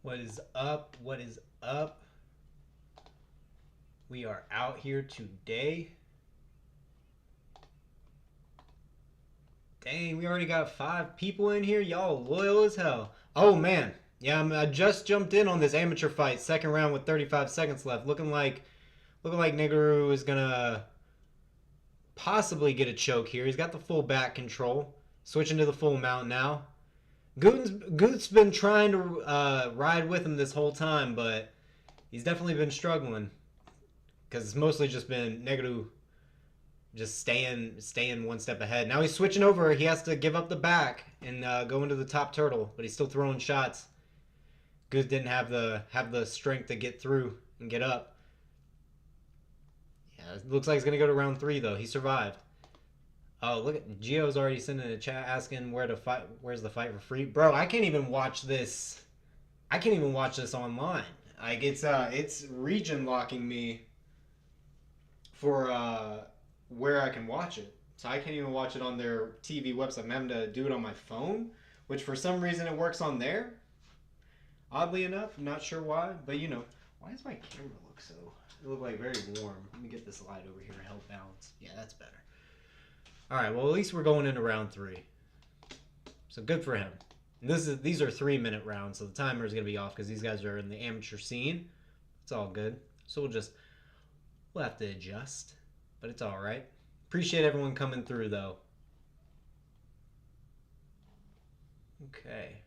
What is up? What is up? We are out here today. Dang, we already got 5 people in here. Y'all loyal as hell. Oh, man. Yeah, I just jumped in on this amateur fight. Second round with 35 seconds left. Looking like Negru is going to possibly get a choke here. He's got the full back control. Switching to the full mount now. Guth's been trying to ride with him this whole time, but he's definitely been struggling because it's mostly just been Negru just staying one step ahead. Now he's switching over. He has to give up the back and go into the top turtle, but he's still throwing shots. Guth didn't have the strength to get through and get up. Yeah, it looks like he's gonna go to round 3 though. He survived. Oh, look at Gio's already sending a chat asking where to fight. Where's the fight for free, bro? I can't even watch this. I can't even watch this online. Like it's region locking me for where I can watch it. So I can't even watch it on their TV website. I'm having to do it on my phone, which for some reason it works on there. Oddly enough, I'm not sure why, but you know, why does my camera look so? It look like very warm. Let me get this light over here to help balance. Yeah, that's better. All right, well, at least we're going into round 3. So good for him. These are 3-minute rounds, so the timer is going to be off because these guys are in the amateur scene. It's all good. So we'll have to adjust, but it's all right. Appreciate everyone coming through, though. Okay.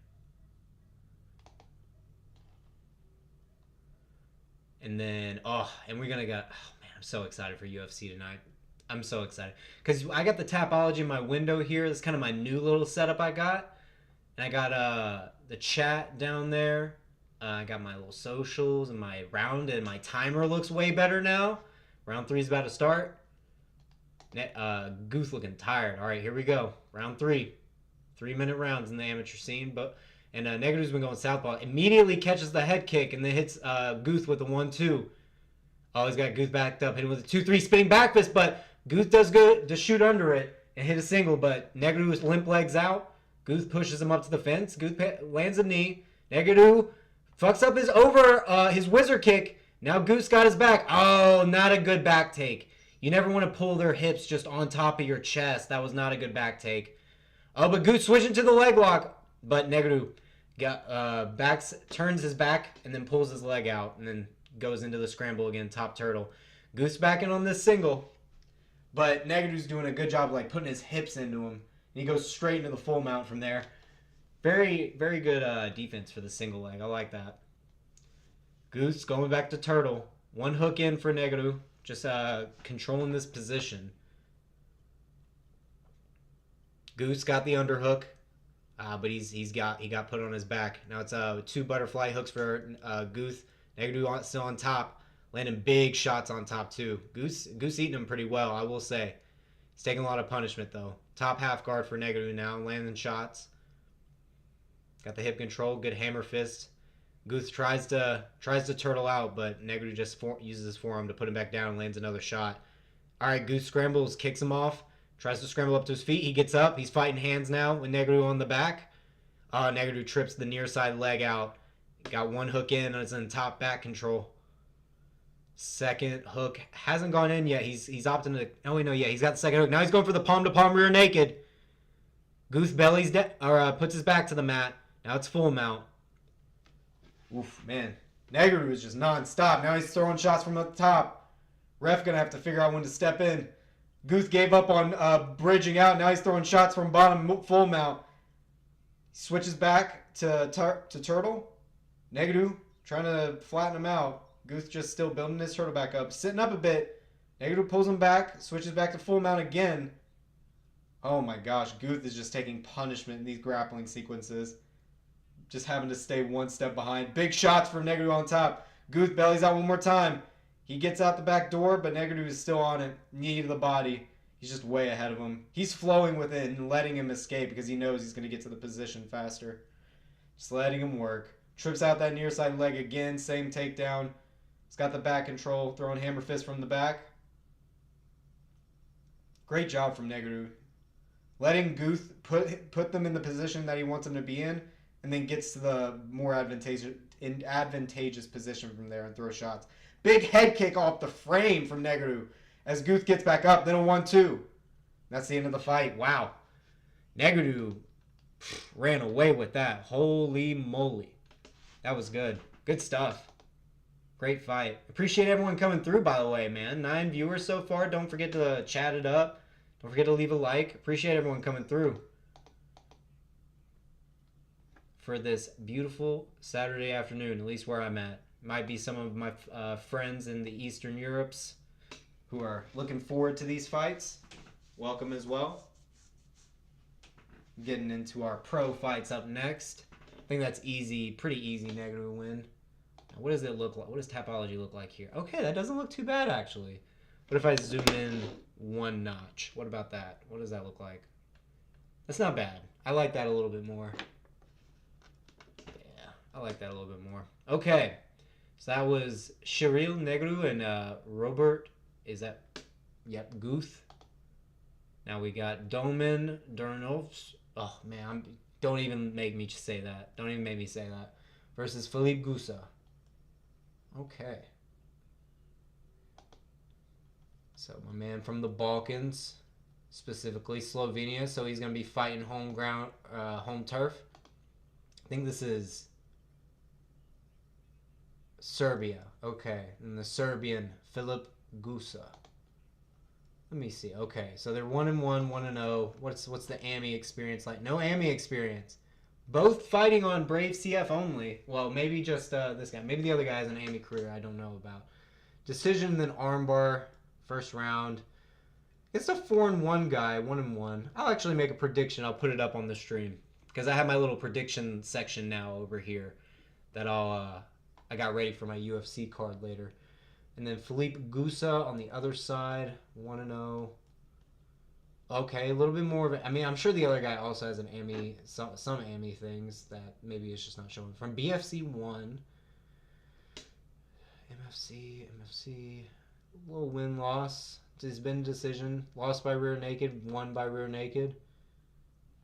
And then, and we're going to get, oh, man, I'm so excited for UFC tonight. I'm so excited because I got the Tapology in my window here. That's kind of my new little setup I got. And I got the chat down there. I got my little socials and my round, and my timer looks way better now. Round 3 is about to start. Guth looking tired. All right, here we go. Round 3. 3-minute rounds in the amateur scene. And Negru's been going southpaw. Immediately catches the head kick and then hits Guth with the 1-2. Oh, he's got Guth backed up. Hit him with a 2-3 spinning back fist, but Guth does good to shoot under it and hit a single, but Negru's limp legs out. Guth pushes him up to the fence. Guth lands a knee. Negru fucks up his wizard kick. Now Guth's got his back. Oh, not a good back take. You never want to pull their hips just on top of your chest. That was not a good back take. Oh, but Guth switching to the leg lock, but Negru turns his back and then pulls his leg out and then goes into the scramble again, top turtle. Guth's backing on this single. But Negru's doing a good job like putting his hips into him. And he goes straight into the full mount from there. Very, very good defense for the single leg. I like that. Guth's going back to turtle. One hook in for Negru. Just controlling this position. Guth's got the underhook. But he got put on his back. Now it's 2 butterfly hooks for Guth. Negru still on top. Landing big shots on top, too. Guth's eating him pretty well, I will say. He's taking a lot of punishment, though. Top half guard for Negru now, landing shots. Got the hip control, good hammer fist. Guth tries to turtle out, but Negru just uses his forearm to put him back down and lands another shot. All right, Guth scrambles, kicks him off. Tries to scramble up to his feet. He gets up. He's fighting hands now with Negru on the back. Negru trips the near side leg out. Got one hook in, and it's in top back control. Second hook hasn't gone in yet. He's opting to. Oh, no, yeah, he's got the second hook. Now he's going for the palm to palm rear naked. Guth bellies puts his back to the mat. Now it's full mount. Oof, man. Negru is just non-stop. Now he's throwing shots from up the top. Ref gonna have to figure out when to step in. Guth gave up on bridging out. Now he's throwing shots from bottom full mount. He switches back to turtle. Negru trying to flatten him out. Guth just still building his turtle back up. Sitting up a bit. Negru pulls him back. Switches back to full mount again. Oh my gosh. Guth is just taking punishment in these grappling sequences. Just having to stay one step behind. Big shots from Negru on top. Guth bellies out one more time. He gets out the back door, but Negru is still on it. Knee to the body. He's just way ahead of him. He's flowing with it and letting him escape because he knows he's going to get to the position faster. Just letting him work. Trips out that near side leg again. Same takedown. He's got the back control. Throwing hammer fist from the back. Great job from Negru. Letting Guth put them in the position that he wants them to be in. and then gets to the more advantageous position from there and throws shots. Big head kick off the frame from Negru as Guth gets back up. Then a 1-2. That's the end of the fight. Wow. Negru ran away with that. Holy moly. That was good. Good stuff. Great fight. Appreciate everyone coming through, by the way, man. 9 viewers so far. Don't forget to chat it up. Don't forget to leave a like. Appreciate everyone coming through for this beautiful Saturday afternoon, at least where I'm at. Might be some of my friends in the Eastern Europes who are looking forward to these fights. Welcome as well. Getting into our pro fights up next. I think that's easy, pretty easy Negru win. Now, what does it look like? What does Tapology look like here? Okay, that doesn't look too bad, actually. What if I zoom in 1 notch? What about that? What does that look like? That's not bad. I like that a little bit more. Yeah, I like that a little bit more. Okay, so that was Chiril, Negru, and Róbert. Is that? Yep, Guth. Now we got Domen, Drnovsek. Oh, man, don't even make me say that. Don't even make me say that. Versus Filip Guša. Okay. So my man from the Balkans, specifically Slovenia, so he's going to be fighting home turf. I think this is Serbia. Okay, and the Serbian Filip Guša. Let me see. Okay, so they're 1-1, 1-0. What's the AMI experience like? No AMI experience. Both fighting on Brave CF only. Well, maybe just this guy. Maybe the other guy has an AMI career I don't know about. Decision, then armbar. First round. It's a 4-1 guy, 1-1. I'll actually make a prediction. I'll put it up on the stream because I have my little prediction section now over here that I got ready for my UFC card later. And then Filip Guša on the other side, 1-0. Okay, a little bit more of it. I mean, I'm sure the other guy also has an AMI, some AMI things that maybe it's just not showing. From BFC 1, MFC, a little win-loss. It's been decision. Lost by rear naked, won by rear naked.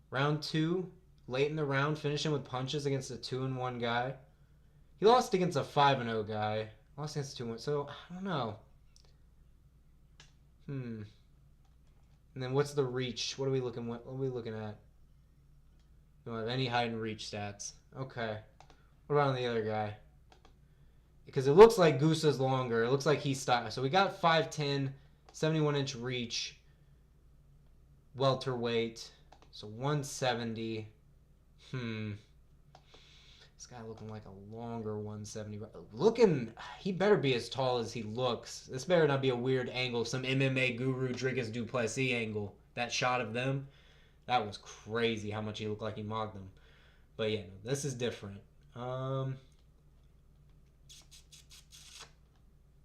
Round 2, late in the round, finishing with punches against a 2-1 guy. He lost against a 5-0 guy. Lost against a 2-1. So, I don't know. And then what's the reach? What are we looking at? We don't have any height and reach stats. Okay. What about on the other guy? Because it looks like Gusa's longer. It looks like he's stopped. So we got 5'10", 71-inch reach. Welterweight. So 170. This guy looking like a longer 170. He better be as tall as he looks. This better not be a weird angle. Some MMA guru Dricus Duplessis angle. That shot of them, that was crazy how much he looked like he mocked them. But yeah, no, this is different.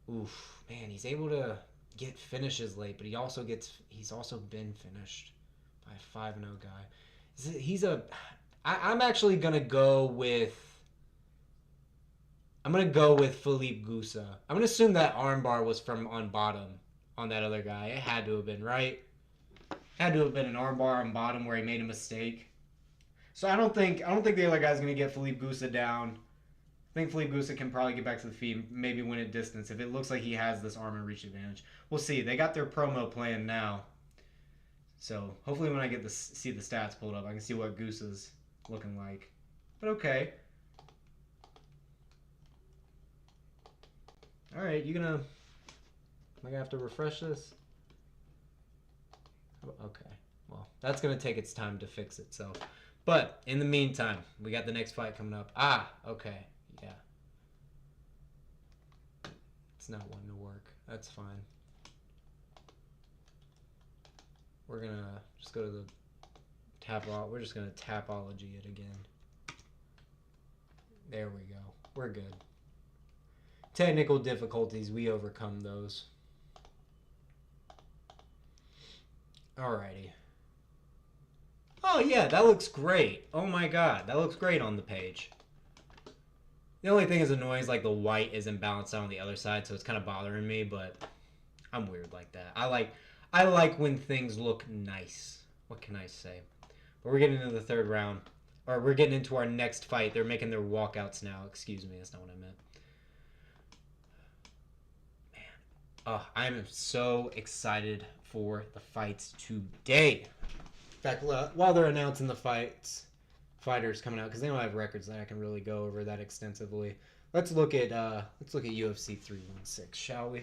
Oof, man, he's able to get finishes late, but he's also been finished by a 5-0 guy. I'm actually gonna go with Filip Guša. I'm gonna assume that armbar was from on bottom on that other guy. It had to have been, right? Had to have been an armbar on bottom where he made a mistake. So I don't think the other guy's gonna get Filip Guša down. I think Filip Guša can probably get back to the feet, maybe win at distance if it looks like he has this arm and reach advantage. We'll see. They got their promo plan now, so hopefully when I get to see the stats pulled up, I can see what Gusa's looking like. But okay. Alright, am I gonna have to refresh this? Okay. Well, that's gonna take its time to fix itself. But in the meantime, we got the next fight coming up. Okay. Yeah. It's not wanting to work. That's fine. We're gonna just go to the we're just going to Tapology it again. There we go. We're good. Technical difficulties, we overcome those. Alrighty. Oh yeah, that looks great. Oh my god, that looks great on the page. The only thing is annoying is like the white isn't balanced out on the other side, so it's kind of bothering me, but I'm weird like that. I like when things look nice. What can I say? But we're getting into the third round. or we're getting into our next fight. They're making their walkouts now. Excuse me, that's not what I meant. Man, I'm so excited for the fights today. In fact, while they're announcing the fighters coming out, because they don't have records that I can really go over that extensively. Let's look at UFC 316, shall we?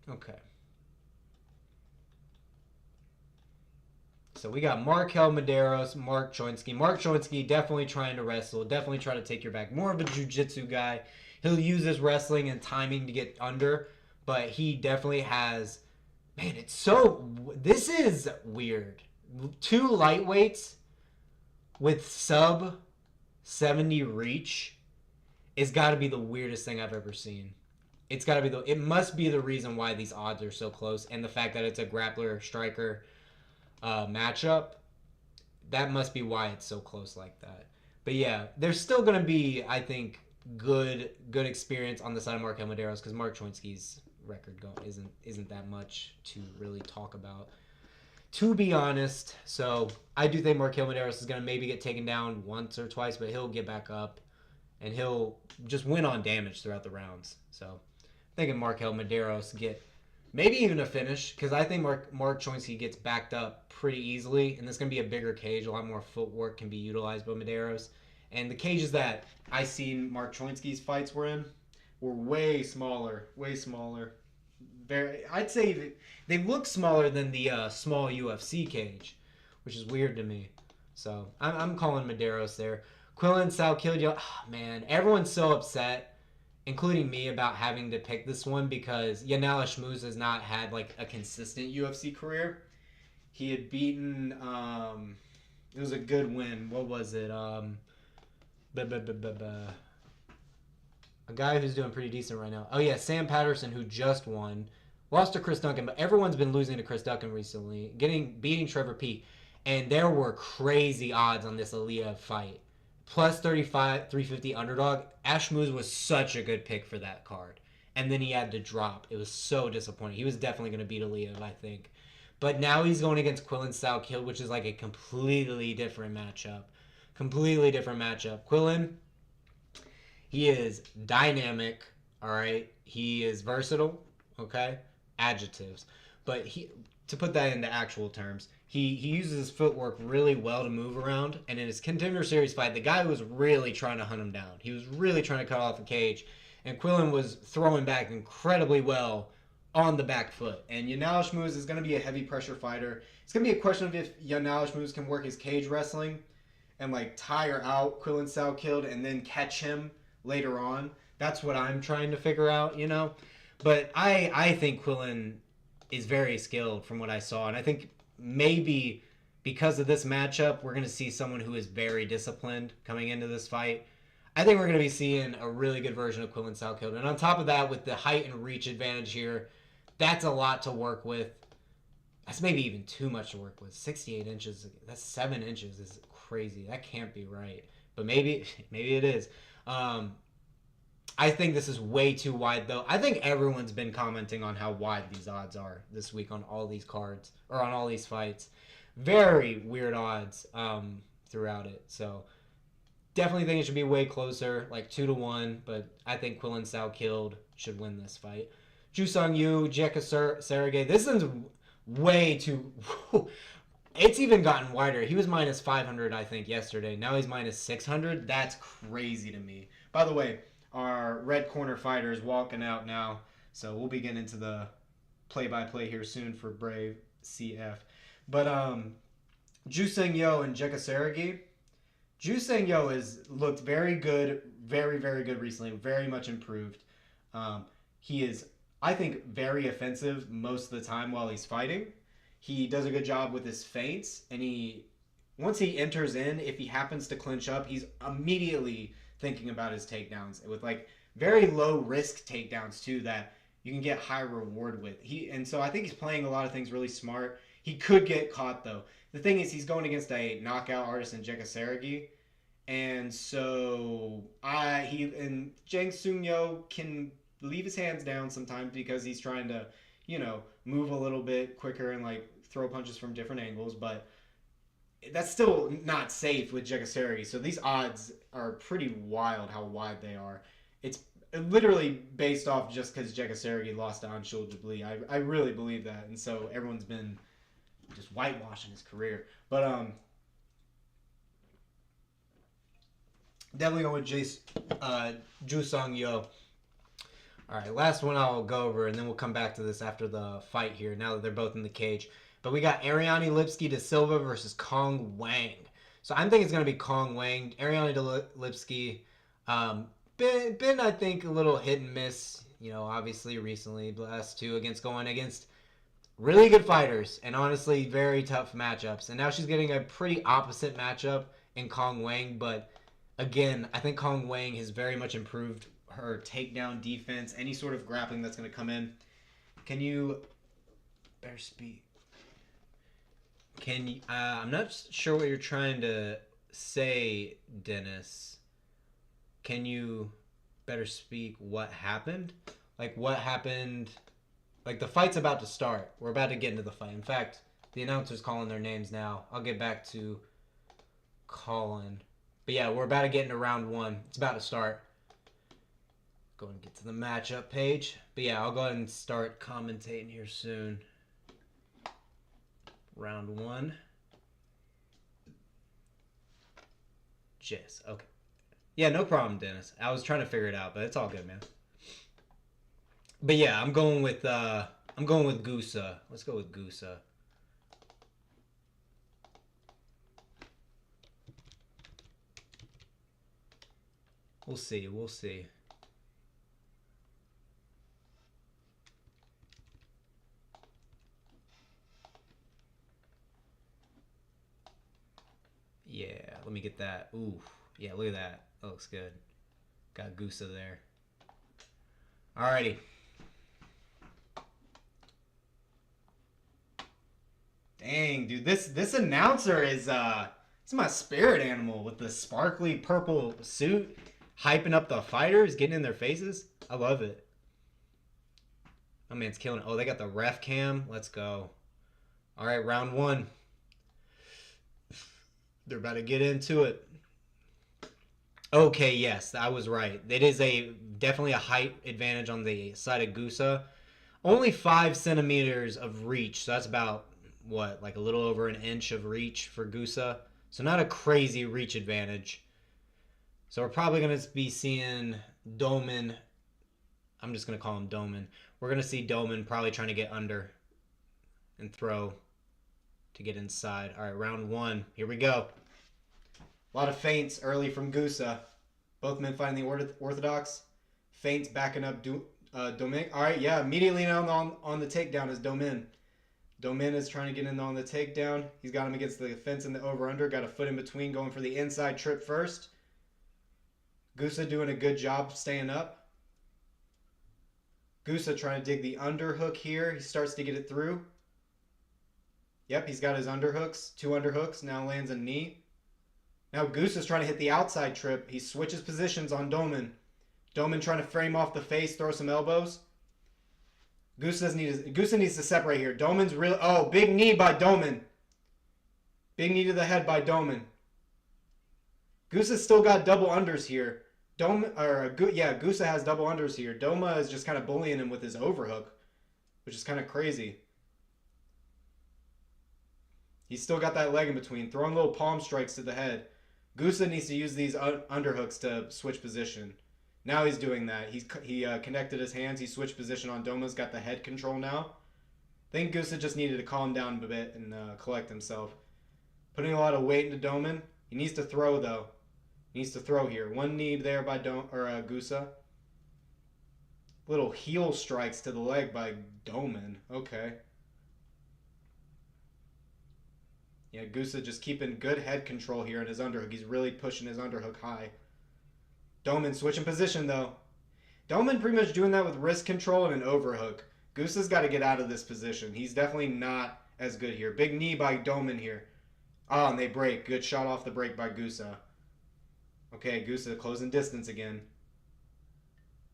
Okay. So we got Markel Medeiros, Mark Choinski. Mark Choinski definitely trying to wrestle, definitely trying to take your back. More of a jiu-jitsu guy. He'll use his wrestling and timing to get under, but he definitely has... Man, it's so... This is weird. 2 lightweights with sub 70 reach has got to be the weirdest thing I've ever seen. It's got to be it must be the reason why these odds are so close, and the fact that it's a grappler striker matchup, that must be why it's so close like that. But yeah, there's still going to be, I think, good experience on the side of Markel Medeiros, because Mark Choinski's record isn't that much to really talk about, to be honest. So I do think Markel Medeiros is going to maybe get taken down once or twice, but he'll get back up and he'll just win on damage throughout the rounds. So I'm thinking Markel Medeiros get maybe even a finish, because I think Mark Choinski gets backed up pretty easily, and this is going to be a bigger cage. A lot more footwork can be utilized by Medeiros. And the cages that I seen Mark Choinski's fights were in were way smaller. I'd say they look smaller than the small UFC cage, which is weird to me. So I'm calling Medeiros there. Quillen Salkilio, man, everyone's so upset, including me, about having to pick this one, because Yanalishvili has not had like a consistent UFC career. He had beaten, it was a good win. What was it? A guy who's doing pretty decent right now. Oh yeah, Sam Patterson, who just won. Lost to Chris Duncan, but everyone's been losing to Chris Duncan recently. Beating Trevor Peete. And there were crazy odds on this Aaliyah fight. Plus 35, 350 underdog. Ashmuz was such a good pick for that card. And then he had to drop. It was so disappointing. He was definitely going to beat Aaliyah, I think. But now he's going against Quillen Salkilio, which is like a completely different matchup. Quillen, he is dynamic, all right? He is versatile, okay? Adjectives. But to put that into actual terms, he uses his footwork really well to move around. And in his Contender Series fight, the guy was really trying to hunt him down. He was really trying to cut off the cage. And Quillen was throwing back incredibly well on the back foot. And Yanalishvili is going to be a heavy pressure fighter. It's going to be a question of if Yanalishvili can work his cage wrestling and like tire out Quillen Salkilio and then catch him later on. That's what I'm trying to figure out, you know. But I think Quillen is very skilled from what I saw. And I think maybe because of this matchup, we're going to see someone who is very disciplined coming into this fight. I think we're going to be seeing a really good version of Quillen Salkilio. And on top of that, with the height and reach advantage here, that's a lot to work with. That's maybe even too much to work with. 68 inches, that's 7 inches is crazy. That can't be right. But maybe it is. I think this is way too wide, though. I think everyone's been commenting on how wide these odds are this week on all these cards, or on all these fights. Very weird odds throughout it. So definitely think it should be way closer, like 2-1. But I think Quillen Salkilio should win this fight. Jusung Yu, Jeka Sergey. This is way too... It's even gotten wider. He was minus 500, I think, yesterday. Now he's minus 600. That's crazy to me. By the way, our red corner fighter is walking out now, so we'll be getting into the play-by-play here soon for Brave CF. But Jusung Yu and Jeka Sergey. Jusung Yu has looked very good, very, very good recently. Very much improved. He is, I think, very offensive most of the time while he's fighting. He does a good job with his feints, and once he enters in, if he happens to clinch up, he's immediately thinking about his takedowns with like very low risk takedowns too that you can get high reward with. And so I think he's playing a lot of things really smart. He could get caught though. The thing is, he's going against a knockout artist in Jeka Sergey, and so Jusung Yu can leave his hands down sometimes because he's trying to, move a little bit quicker and like throw punches from different angles. But that's still not safe with Jegaseri. So these odds are pretty wild how wide they are. It's literally based off just because Jegaseri lost to Anshul Jabli. I really believe that. And so everyone's been just whitewashing his career. But definitely going with Ju Sung Yo. All right, last one I'll go over, and then we'll come back to this after the fight here, now that they're both in the cage. But we got Ariane Lipski da Silva versus Kong Wang. So I'm thinking it's going to be Kong Wang. Ariane Lipski, been, I think, a little hit and miss, you know, obviously recently, the last two going against really good fighters, and honestly, very tough matchups. And now she's getting a pretty opposite matchup in Kong Wang, but again, I think Kong Wang has very much improved her takedown defense, any sort of grappling that's going to come in. Can you better speak? Can you, I'm not sure what you're trying to say, Dennis. Can you better speak what happened? Like, what happened? Like, the fight's about to start. We're about to get into the fight. In fact, the announcer's calling their names now. I'll get back to calling. But yeah, we're about to get into round one. It's about to start. Go and get to the matchup page. But yeah, I'll go ahead and start commentating here soon. Round one. Jess. Okay. Yeah, no problem, Dennis. I was trying to figure it out, but it's all good, man. But yeah, I'm going with Guša. Let's go with Guša. We'll see. We'll see. Yeah, let me get that. Ooh, yeah, look at that. That looks good. Got Guša there. Alrighty. Dang, dude, this announcer is it's my spirit animal with the sparkly purple suit, hyping up the fighters, getting in their faces. I love it. My man's killing it. Oh, they got the ref cam. Let's go. All right, round one. They're about to get into it. Okay, yes, I was right. It is definitely a height advantage on the side of Guša. Only 5 centimeters of reach, so that's about, what, like a little over an inch of reach for Guša. So not a crazy reach advantage. So we're probably going to be seeing Domen. I'm just going to call him Domen. We're going to see Domen probably trying to get under and throw to get inside. All right, round one. Here we go. A lot of feints early from Guša. Both men fighting the orthodox. Feints backing up Domen. All right, yeah, immediately now on the takedown is Domen. Domen is trying to get in on the takedown. He's got him against the fence in the over-under. Got a foot in between, going for the inside trip first. Guša doing a good job staying up. Guša trying to dig the underhook here. He starts to get it through. Yep, he's got his underhooks. 2 underhooks. Now lands a knee. Now Guša's trying to hit the outside trip. He switches positions on Domen. Domen trying to frame off the face, throw some elbows. Guša needs to separate here. Domen's real. Oh, big knee by Domen. Big knee to the head by Domen. Guša's still got double unders here. Guša has double unders here. Doma is just kind of bullying him with his overhook, which is kind of crazy. He's still got that leg in between, throwing little palm strikes to the head. Guša needs to use these underhooks to switch position. Now he's doing that. He connected his hands. He switched position on Doma's got the head control now. I think Guša just needed to calm down a bit and collect himself. Putting a lot of weight into Domen. He needs to throw, though. He needs to throw here. One knee there by Guša. Little heel strikes to the leg by Domen. Okay. Yeah, Guša just keeping good head control here in his underhook. He's really pushing his underhook high. Domen switching position, though. Domen pretty much doing that with wrist control and an overhook. Guša's got to get out of this position. He's definitely not as good here. Big knee by Domen here. Oh, and they break. Good shot off the break by Guša. Okay, Guša closing distance again.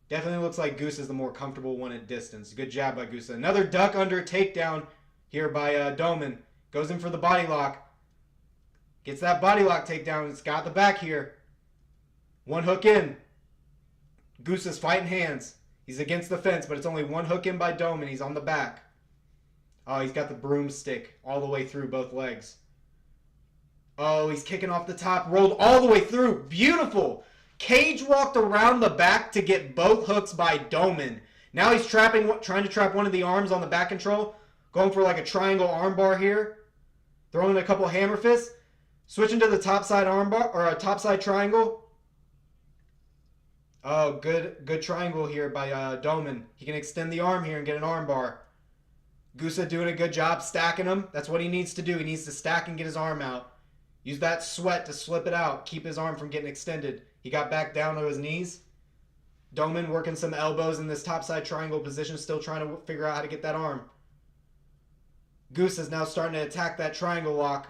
Definitely looks like Guša's the more comfortable one at distance. Good jab by Guša. Another duck under takedown here by Domen. Goes in for the body lock. Gets that body lock takedown. It's got the back here. One hook in. Guth is fighting hands. He's against the fence, but it's only one hook in by Domen. He's on the back. Oh, he's got the broomstick all the way through both legs. Oh, he's kicking off the top. Rolled all the way through. Beautiful. Cage walked around the back to get both hooks by Domen. Now he's trying to trap one of the arms on the back control. Going for like a triangle armbar here. Throwing a couple hammer fists. Switching to the topside armbar, or a topside triangle. Oh, good triangle here by Domen. He can extend the arm here and get an armbar. Guša doing a good job stacking him. That's what he needs to do. He needs to stack and get his arm out. Use that sweat to slip it out. Keep his arm from getting extended. He got back down to his knees. Domen working some elbows in this topside triangle position, still trying to figure out how to get that arm. Guša is now starting to attack that triangle lock.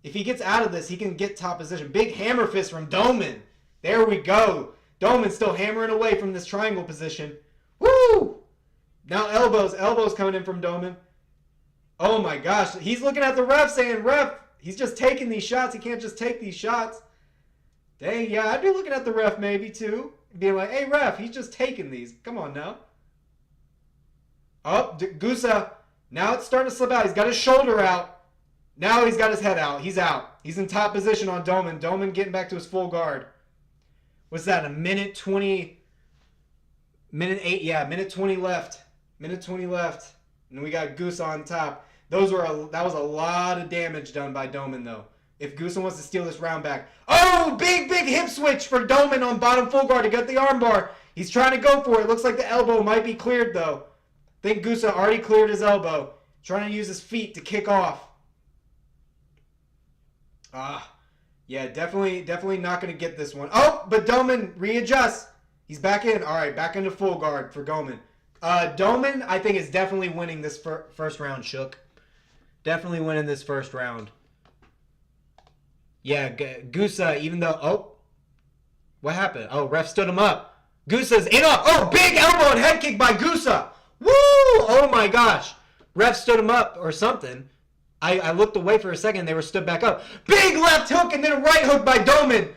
If he gets out of this, he can get top position. Big hammer fist from Domen. There we go. Domen's still hammering away from this triangle position. Woo! Now elbows. Elbows coming in from Domen. Oh my gosh. He's looking at the ref saying, ref, he's just taking these shots. He can't just take these shots. Dang, yeah, I'd be looking at the ref maybe too. Being like, hey ref, he's just taking these. Come on now. Oh, Guša. Now it's starting to slip out. He's got his shoulder out. Now he's got his head out. He's out. He's in top position on Domen. Domen getting back to his full guard. What's that? A minute 20. Minute 8. Yeah, minute 20 left. Minute 20 left. And we got Guša on top. That was a lot of damage done by Domen though. If Guša wants to steal this round back. Oh, big hip switch for Domen on bottom full guard to get the armbar. He's trying to go for it. Looks like the elbow might be cleared though. I think Guša already cleared his elbow. Trying to use his feet to kick off. Yeah, definitely not going to get this one. Oh, but Domen readjusts. He's back in. All right, back into full guard for Domen. Domen, I think, is definitely winning this first round, Shook. Definitely winning this first round. Yeah, Guša, even though... Oh, what happened? Oh, ref stood him up. Gusa's in up. Oh, big elbow and head kick by Guša. Woo! Oh, my gosh. Ref stood him up or something. I looked away for a second. They were stood back up. Big left hook and then a right hook by Domen.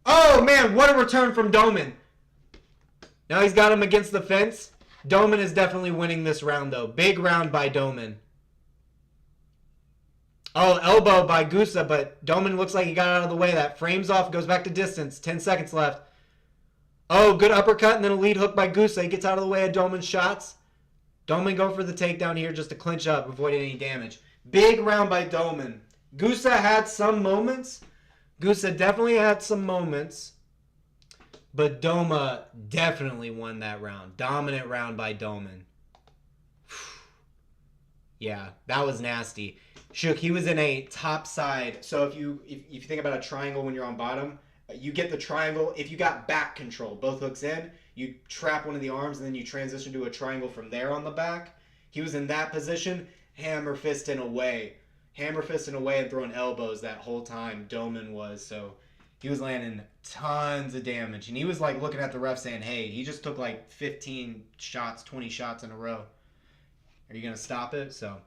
Oh, man. What a return from Domen. Now he's got him against the fence. Domen is definitely winning this round, though. Big round by Domen. Oh, elbow by Guša, but Domen looks like he got out of the way. That frames off, goes back to distance. 10 seconds left. Oh, good uppercut and then a lead hook by Guša. He gets out of the way of Domen's shots. Domen go for the takedown here just to clinch up, avoid any damage. Big round by Domen. Guša had some moments. Guša definitely had some moments. But Doma definitely won that round. Dominant round by Domen. Yeah, that was nasty. Shook, he was in a top side. So if you think about a triangle when you're on bottom, you get the triangle. If you got back control, both hooks in, you trap one of the arms and then you transition to a triangle from there on the back. He was in that position, hammer fisting away and throwing elbows that whole time. Domen was, so he was landing tons of damage. And he was like looking at the ref saying, hey, he just took like 15 shots, 20 shots in a row. Are you going to stop it? So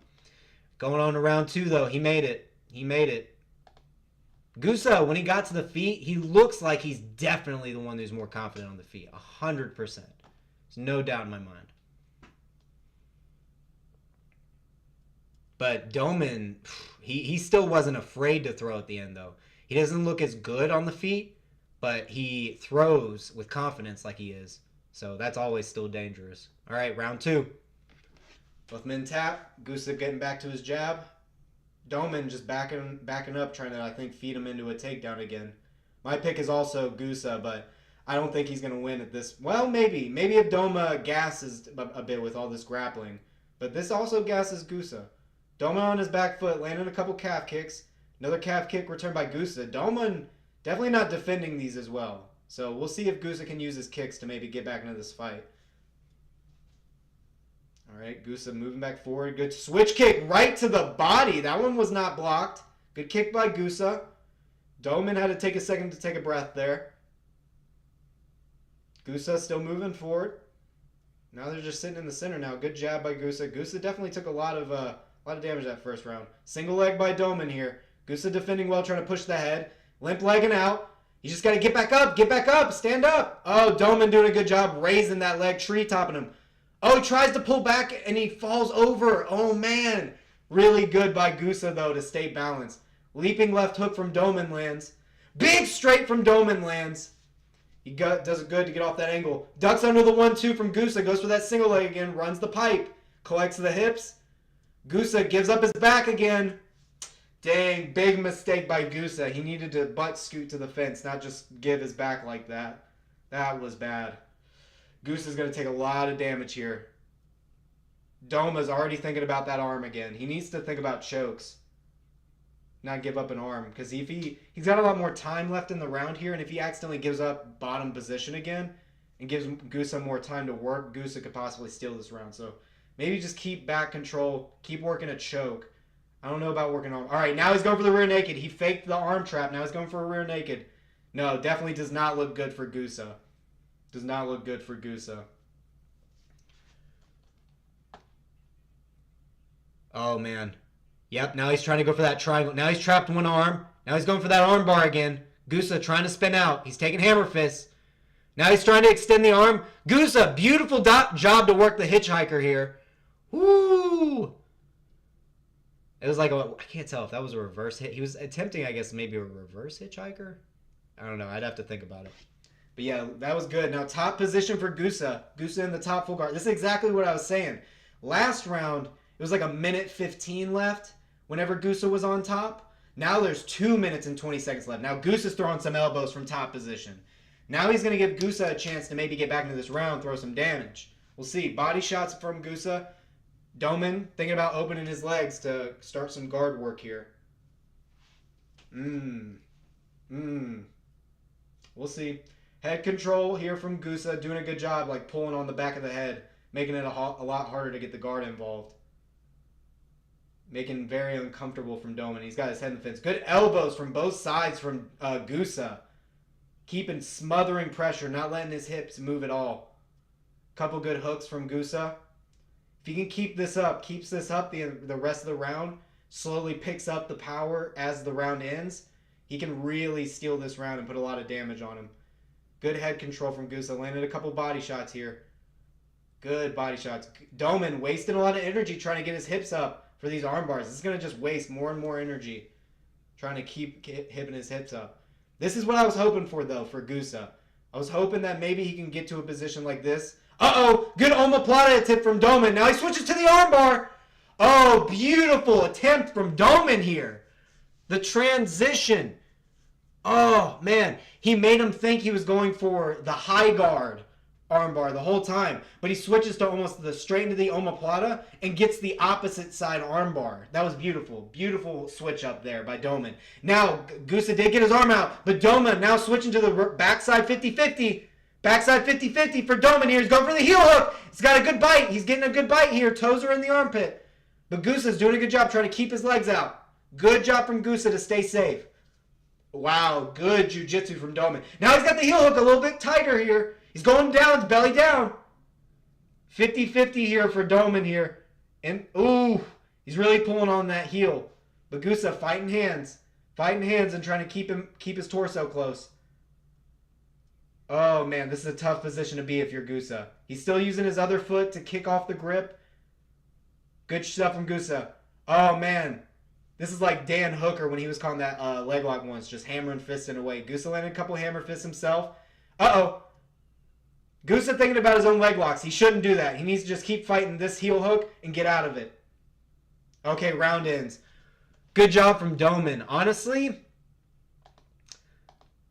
going on to round 2, though, he made it. He made it. Guša, when he got to the feet, he looks like he's definitely the one who's more confident on the feet. 100%. There's no doubt in my mind. But Domen, he still wasn't afraid to throw at the end, though. He doesn't look as good on the feet, but he throws with confidence like he is. So that's always still dangerous. All right, round 2. Both men tap. Guša getting back to his jab. Domen just backing up, trying to, I think, feed him into a takedown again. My pick is also Guša, but I don't think he's going to win at this. Well, maybe. Maybe if Doma gasses a bit with all this grappling. But this also gasses Guša. Domen on his back foot, landing a couple calf kicks. Another calf kick returned by Guša. Domen definitely not defending these as well. So we'll see if Guša can use his kicks to maybe get back into this fight. All right, Guša moving back forward. Good switch kick right to the body. That one was not blocked. Good kick by Guša. Domen had to take a second to take a breath there. Guša still moving forward. Now they're just sitting in the center now. Good jab by Guša. Guša definitely took a lot of damage that first round. Single leg by Domen here. Guša defending well, trying to push the head. Limp legging out. You just got to get back up, stand up. Oh, Domen doing a good job raising that leg, tree topping him. Oh, he tries to pull back and he falls over. Oh, man. Really good by Guša, though, to stay balanced. Leaping left hook from Domen lands. Big straight from Domen lands. He does it good to get off that angle. Ducks under the 1-2 from Guša. Goes for that single leg again. Runs the pipe. Collects the hips. Guša gives up his back again. Dang, big mistake by Guša. He needed to butt scoot to the fence, not just give his back like that. That was bad. Guša's going to take a lot of damage here. Doma's already thinking about that arm again. He needs to think about chokes. Not give up an arm. Because he's got a lot more time left in the round here, and if he accidentally gives up bottom position again and gives Guša more time to work, Guša could possibly steal this round. So maybe just keep back control. Keep working a choke. I don't know about working arm. All right, now he's going for the rear naked. He faked the arm trap. Now he's going for a rear naked. No, definitely does not look good for Guša. Does not look good for Guša. Oh, man. Yep, now he's trying to go for that triangle. Now he's trapped one arm. Now he's going for that arm bar again. Guša trying to spin out. He's taking hammer fists. Now he's trying to extend the arm. Guša, beautiful job to work the hitchhiker here. Woo! It was like I can't tell if that was a reverse hit. He was attempting, I guess, maybe a reverse hitchhiker. I don't know. I'd have to think about it. But yeah, that was good. Now, top position for Guša. Guša in the top full guard. This is exactly what I was saying. Last round, it was like 1:15 left whenever Guša was on top. Now there's 2 minutes and 20 seconds left. Now Guša's throwing some elbows from top position. Now he's going to give Guša a chance to maybe get back into this round, throw some damage. We'll see. Body shots from Guša. Domen thinking about opening his legs to start some guard work here. We'll see. Head control here from Guša, doing a good job, like pulling on the back of the head, making it a lot harder to get the guard involved. Making very uncomfortable from Domen. He's got his head in the fence. Good elbows from both sides from Guša. Keeping smothering pressure, not letting his hips move at all. Couple good hooks from Guša. If he can keep this up, keeps this up the rest of the round, slowly picks up the power as the round ends, he can really steal this round and put a lot of damage on him. Good head control from Guša. Landed a couple body shots here. Good body shots. Domen wasting a lot of energy trying to get his hips up for these arm bars. This is going to just waste more and more energy trying to keep hipping his hips up. This is what I was hoping for, though, for Guša. I was hoping that maybe he can get to a position like this. Uh-oh, good omoplata attempt from Domen. Now he switches to the armbar. Oh, beautiful attempt from Domen here. The transition. Oh, man. He made him think he was going for the high guard armbar the whole time. But he switches to almost the straight into the omoplata and gets the opposite side armbar. That was beautiful. Beautiful switch up there by Domen. Now, Guša did get his arm out, but Domen now switching to the backside 50-50. Backside 50-50 for Domen here. He's going for the heel hook. He's got a good bite. He's getting a good bite here. Toes are in the armpit. But Guša's doing a good job trying to keep his legs out. Good job from Guša to stay safe. Wow, good jiu-jitsu from Domen. Now he's got the heel hook a little bit tighter here. He's going down, belly down. 50-50 here for Domen here. And, ooh, he's really pulling on that heel. But Guša fighting hands. Fighting hands and trying to keep his torso close. Oh, man, this is a tough position to be if you're Guša. He's still using his other foot to kick off the grip. Good stuff from Guša. Oh, man. This is like Dan Hooker when he was calling that leg lock once, just hammering fisting away. Guša landed a couple hammer fists himself. Uh-oh. Guša thinking about his own leg locks. He shouldn't do that. He needs to just keep fighting this heel hook and get out of it. Okay, round ends. Good job from Domen. Honestly,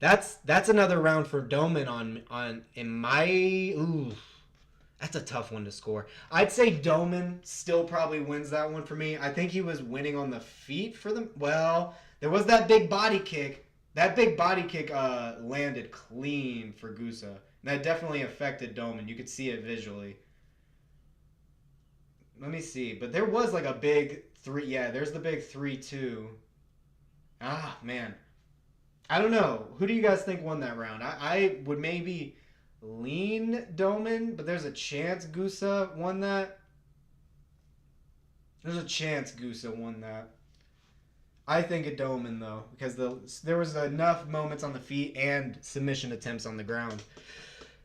that's another round for Domen on in my ooh. That's a tough one to score. I'd say Domen still probably wins that one for me. I think he was winning on the feet for them. Well, there was that big body kick. That big body kick landed clean for Guša. And that definitely affected Domen. You could see it visually. Let me see. But there was like a big 3. Yeah, there's the big 3-2. Ah, man. I don't know. Who do you guys think won that round? I would maybe lean Domen, but there's a chance Guša won that. There's a chance Guša won that. I think a Domen, though, because there was enough moments on the feet and submission attempts on the ground.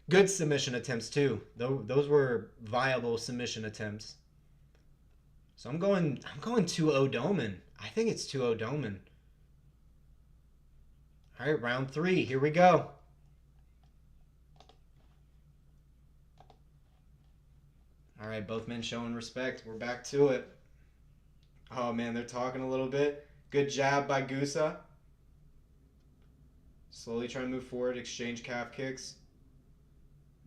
Good submission attempts, too. Those were viable submission attempts. So I'm going 2-0 Domen. I think it's 2-0 Domen. All right, round 3. Here we go. All right, both men showing respect. We're back to it. Oh, man, they're talking a little bit. Good jab by Guša. Slowly trying to move forward, exchange calf kicks.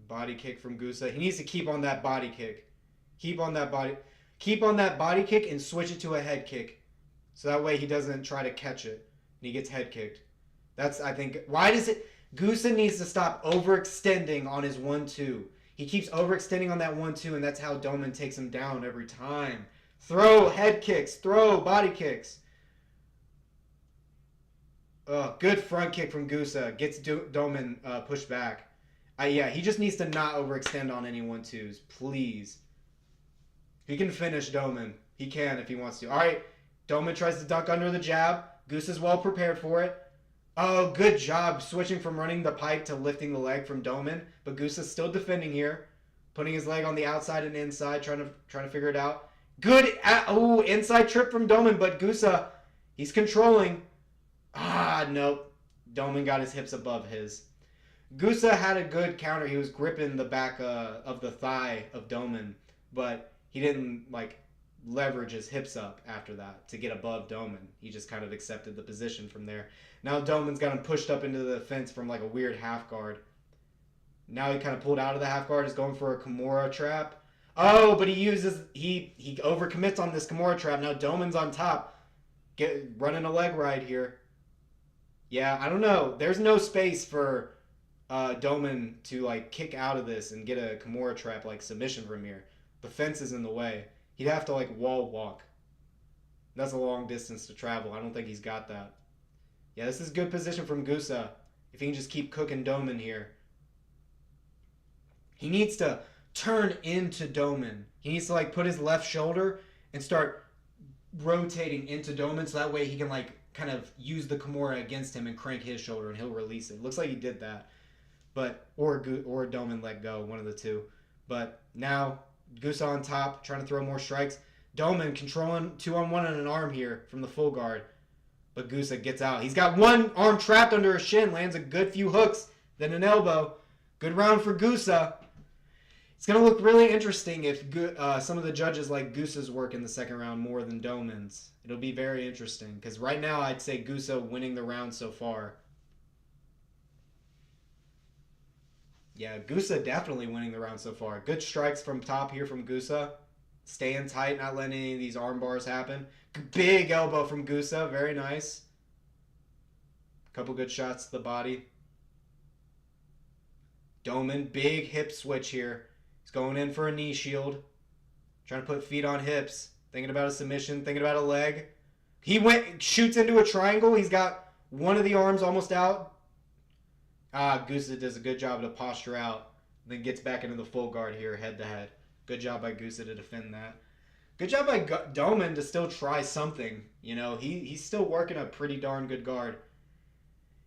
Body kick from Guša. He needs to keep on that body kick. Keep on that body kick and switch it to a head kick. So that way he doesn't try to catch it. And he gets head kicked. That's, I think, why does it... Guša needs to stop overextending on his 1-2. He keeps overextending on that 1-2, and that's how Domen takes him down every time. Throw head kicks. Throw body kicks. Oh, good front kick from Guša. Gets Domen pushed back. Yeah, he just needs to not overextend on any 1-2s. Please. He can finish Domen. He can if he wants to. All right. Domen tries to duck under the jab. Guša's well prepared for it. Oh, good job switching from running the pipe to lifting the leg from Domen. But Guša's still defending here. Putting his leg on the outside and inside, trying to figure it out. Good. Inside trip from Domen, but Guša, he's controlling. Nope. Domen got his hips above his. Guša had a good counter. He was gripping the back of the thigh of Domen, but he didn't leverage his hips up after that to get above Domen. He just kind of accepted the position from there. Now Domen's got him pushed up into the fence from a weird half guard. Now he kind of pulled out of the half guard. Is going for a Kimura trap. Oh, but he overcommits on this Kimura trap. Now Domen's on top, running a leg ride here. Yeah, I don't know. There's no space for Domen to kick out of this and get a Kimura trap submission from here. The fence is in the way. He'd have to wall walk. That's a long distance to travel. I don't think he's got that. Yeah, this is good position from Guša. If he can just keep cooking Domen here. He needs to turn into Domen. He needs to put his left shoulder and start rotating into Domen so that way he can kind of use the Kimura against him and crank his shoulder and he'll release it. Looks like he did that. Or Domen let go, one of the two. But now Guša on top, trying to throw more strikes. Domen controlling 2-on-1 on an arm here from the full guard. But Guša gets out. He's got one arm trapped under his shin, lands a good few hooks, then an elbow. Good round for Guša. It's going to look really interesting if some of the judges like Guša's work in the second round more than Domen's. It'll be very interesting because right now I'd say Guša winning the round so far. Yeah, Guša definitely winning the round so far. Good strikes from top here from Guša. Staying tight, not letting any of these arm bars happen. Big elbow from Guša. Very nice. Couple good shots to the body. Domen, big hip switch here. He's going in for a knee shield. Trying to put feet on hips. Thinking about a submission. Thinking about a leg. He shoots into a triangle. He's got one of the arms almost out. Guša does a good job to posture out. Then gets back into the full guard here, head to head. Good job by Guša to defend that. Good job by Domen to still try something. You know, he's still working a pretty darn good guard.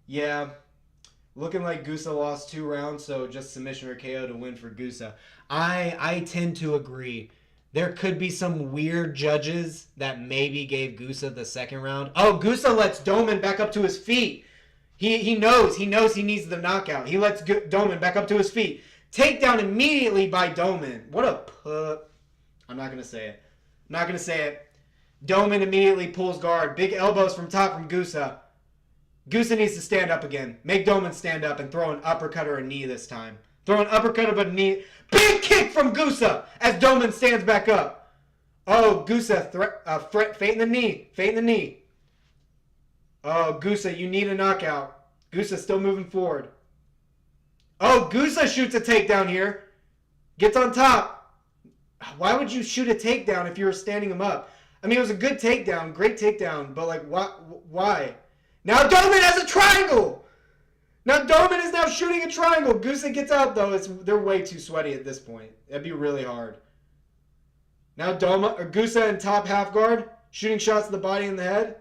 Yeah, looking like Guša lost 2 rounds, so just submission or KO to win for Guša. I tend to agree. There could be some weird judges that maybe gave Guša the second round. Oh, Guša lets Domen back up to his feet. He knows he needs the knockout. He lets Domen back up to his feet. Takedown immediately by Domen. What a put. I'm not going to say it. I'm not going to say it. Domen immediately pulls guard. Big elbows from top from Guša. Guša needs to stand up again. Make Domen stand up and throw an uppercut or a knee this time. Throw an uppercut or a knee. Big kick from Guša as Domen stands back up. Oh, Guša feinting the knee. Feinting the knee. Oh, Guša, you need a knockout. Guša still moving forward. Oh, Guša shoots a takedown here. Gets on top. Why would you shoot a takedown if you were standing him up? I mean, it was a good takedown. Great takedown. But, why? Now Domen has a triangle. Now Domen is now shooting a triangle. Guša gets out, though. They're way too sweaty at this point. That'd be really hard. Now Guša in top half guard. Shooting shots to the body and the head.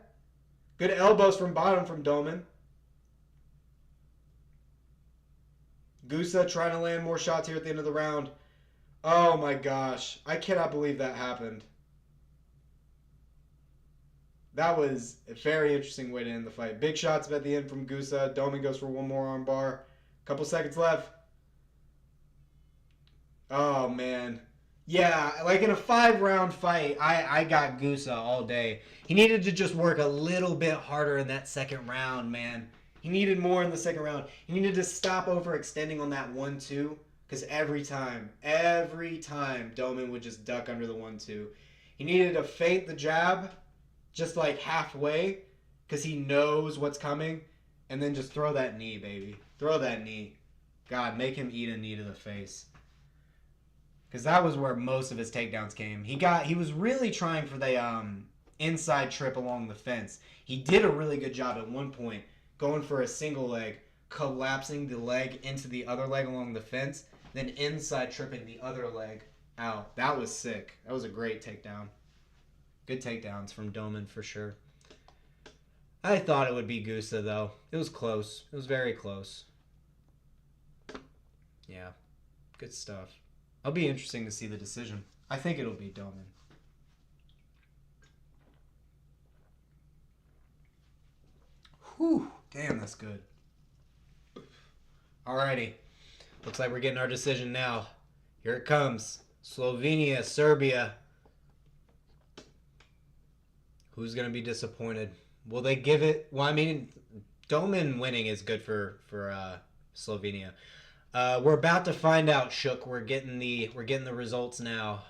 Good elbows from bottom from Domen. Guša trying to land more shots here at the end of the round. Oh my gosh. I cannot believe that happened. That was a very interesting way to end the fight. Big shots at the end from Guša. Domen goes for one more arm bar. Couple seconds left. Oh, man. Yeah, like in a 5-round fight, I got Guša all day. He needed to just work a little bit harder in that second round, man. He needed more in the second round. He needed to stop overextending on that 1-2. Because every time, Domen would just duck under the 1-2. He needed to feint the jab just like halfway because he knows what's coming. And then just throw that knee, baby. Throw that knee. God, make him eat a knee to the face. Because that was where most of his takedowns came. He was really trying for the inside trip along the fence. He did a really good job at one point going for a single leg, collapsing the leg into the other leg along the fence, then inside tripping the other leg out. That was sick. That was a great takedown. Good takedowns from Domen for sure. I thought it would be Guša, though. It was close. It was very close. Yeah. Good stuff. It'll be interesting to see the decision. I think it'll be Domen. Whew. Damn, that's good. Alrighty. Looks like we're getting our decision now. Here it comes. Slovenia, Serbia. Who's going to be disappointed? Will they give it? Well, I mean, Domen winning is good for Slovenia. We're about to find out, Shook. We're getting the results now.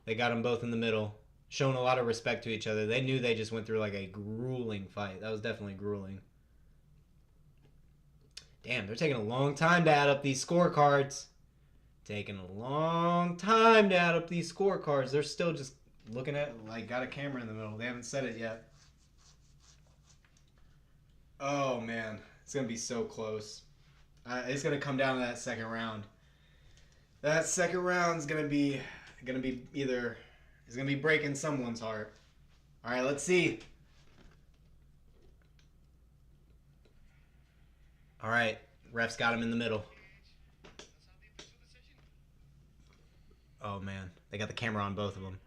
They got them both in the middle, showing a lot of respect to each other. They knew they just went through like a grueling fight. That was definitely grueling. Damn, they're taking a long time to add up these scorecards. They're still just looking at, like, got a camera in the middle. They haven't said it yet. Oh, man. It's going to be so close. It's going to come down to that second round. That second round is going to be either... It's going to be breaking someone's heart. All right, let's see. All right. Ref's got him in the middle. Oh, man. They got the camera on both of them.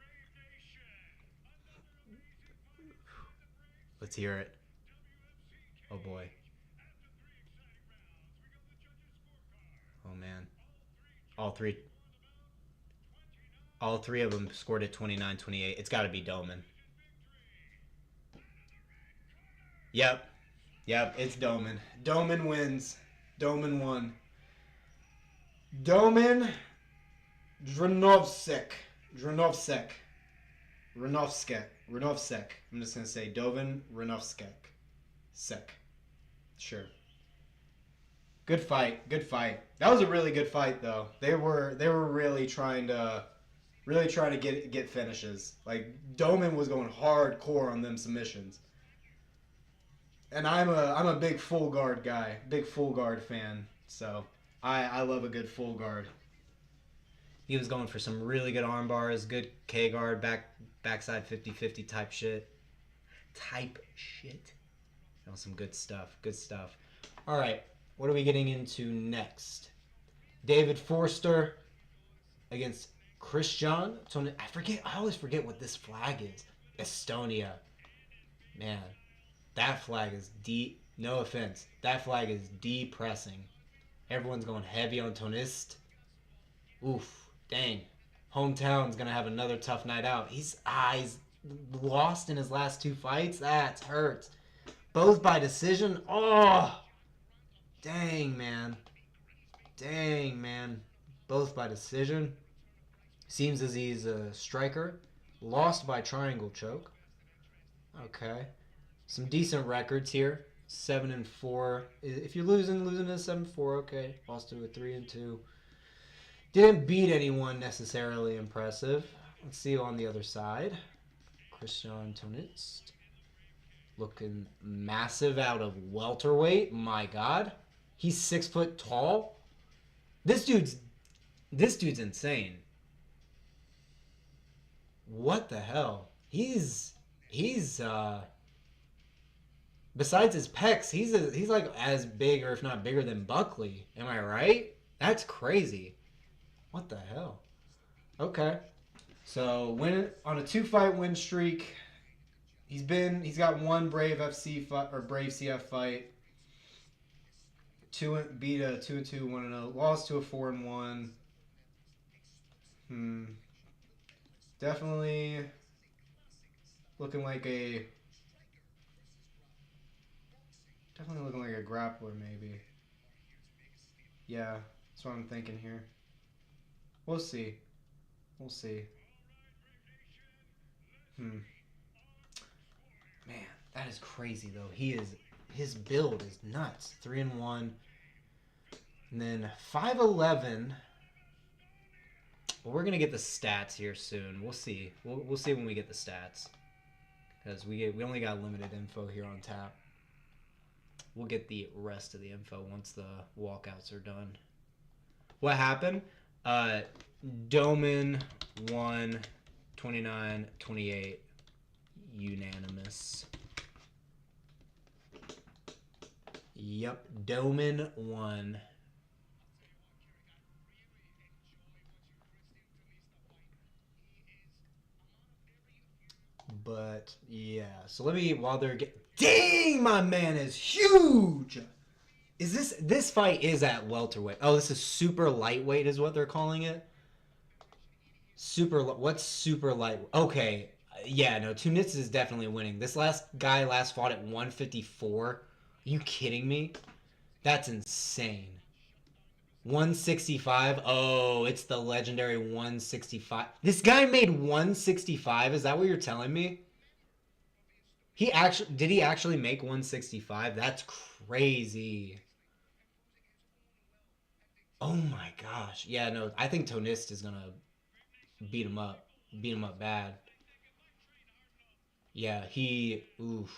Let's hear it. Oh, boy. Oh, man. All three of them scored at 29-28. It's got to be Domen. Yep, it's Domen. Domen wins. Domen won. Domen Drnovsek. I'm just going to say Domen Drnovsek. Sure. Good fight. That was a really good fight, though. They were really trying to get finishes. Like, Domen was going hardcore on them submissions. And I'm a big full guard guy, big full guard fan. So I love a good full guard. He was going for some really good arm bars, good K guard, backside 50-50 type shit. You know, some good stuff. All right, what are we getting into next? David Forster against Christian Toniste. I always forget what this flag is. Estonia. Man, that flag is deep. No offense. That flag is depressing. Everyone's going heavy on Toniste. Oof. Dang. Hometown's going to have another tough night out. He's lost in his last two fights. That hurts. Both by decision. Oh. Dang, man. Both by decision. Seems as he's a striker. Lost by triangle choke. Okay. Some decent records here. 7-4. If you're losing to 7-4, okay. Lost to a 3-2. Didn't beat anyone necessarily impressive. Let's see on the other side. Christian Toniste. Looking massive out of welterweight. My God. He's 6 foot tall. This dude's insane. What the hell? He's he's besides his pecs, he's like as big or if not bigger than Buckley. Am I right? That's crazy. What the hell? Okay. So win on a 2-fight win streak. He's got one Brave FC fight or Brave CF fight. Beat a 2-2, 1-0. Lost to a 4-1. Definitely looking like a grappler maybe. Yeah, that's what I'm thinking here. We'll see. We'll see. Man, that is crazy though. His build is nuts. 3-1. And then 5'11". Well, we're gonna get the stats here soon. We'll see. We'll see when we get the stats. Because we only got limited info here on tap. We'll get the rest of the info once the walkouts are done. What happened? Domen won 29-28. Unanimous. Yep, Domen won. But yeah, so let me while they're dang, my man is huge. Is this fight is at welterweight? Oh, this is super lightweight, is what they're calling it. What's super light? Okay, yeah, no, Toniste is definitely winning. This guy fought at 154. Are you kidding me? That's insane. 165. Oh, it's the legendary 165. This guy made 165. Is that what you're telling me? Did he actually make 165? That's crazy. Oh my gosh. Yeah, no, I think Toniste is gonna beat him up. Beat him up bad. Yeah, oof.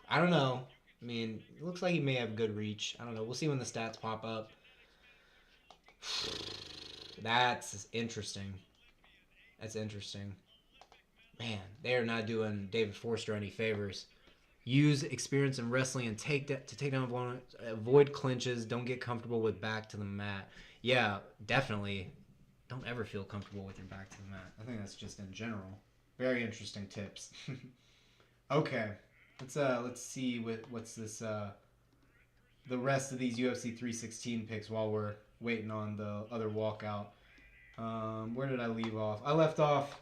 I don't know. I mean, it looks like he may have good reach. I don't know. We'll see when the stats pop up. That's interesting. That's interesting. Man, they are not doing David Forster any favors. Use experience in wrestling and take down opponents. Avoid clinches. Don't get comfortable with back to the mat. Yeah, definitely. Don't ever feel comfortable with your back to the mat. I think that's just in general. Very interesting tips. Okay, let's see what's this the rest of these UFC 316 picks while we're waiting on the other walkout. Where did I leave off? I left off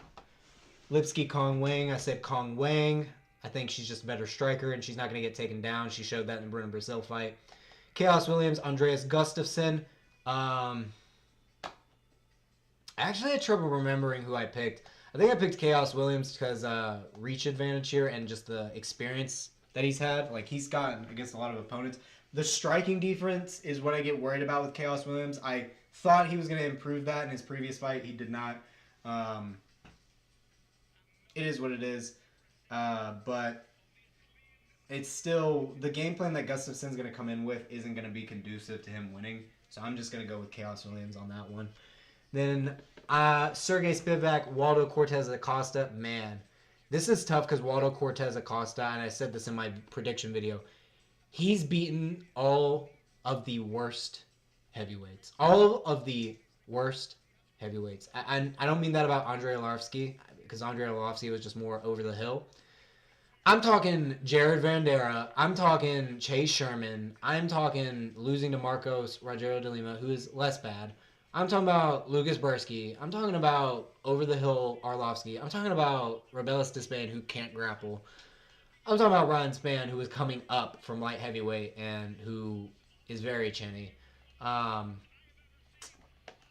Lipsky Kong Wang. I said Kong Wang. I think she's just a better striker and she's not going to get taken down. She showed that in the Bruno Brazil fight. Chaos Williams, Andreas Gustafsson. I actually had trouble remembering who I picked. I think I picked Chaos Williams because reach advantage here and just the experience that he's had. Like, he's gotten against a lot of opponents. The striking difference is what I get worried about with Chaos Williams. I thought he was going to improve that in his previous fight. He did not. It is what it is. But it's still, the game plan that Gustafsson's going to come in with isn't going to be conducive to him winning. So I'm just going to go with Chaos Williams on that one. Then Sergey Spivak, Waldo Cortez Acosta. Man, this is tough because Waldo Cortez Acosta, and I said this in my prediction video, he's beaten all of the worst heavyweights. All of the worst heavyweights. I don't mean that about Andrei Arlovski, because Andrei Arlovski was just more over the hill. I'm talking Jared Vanderaa. I'm talking Chase Sherman. I'm talking losing to Marcos Rogerio de Lima, who is less bad. I'm talking about Lucas Bursky. I'm talking about over-the-hill Arlovski. I'm talking about Rebelis Despain, who can't grapple. I'm talking about Ryan Spann, who is coming up from light heavyweight and who is very chinny.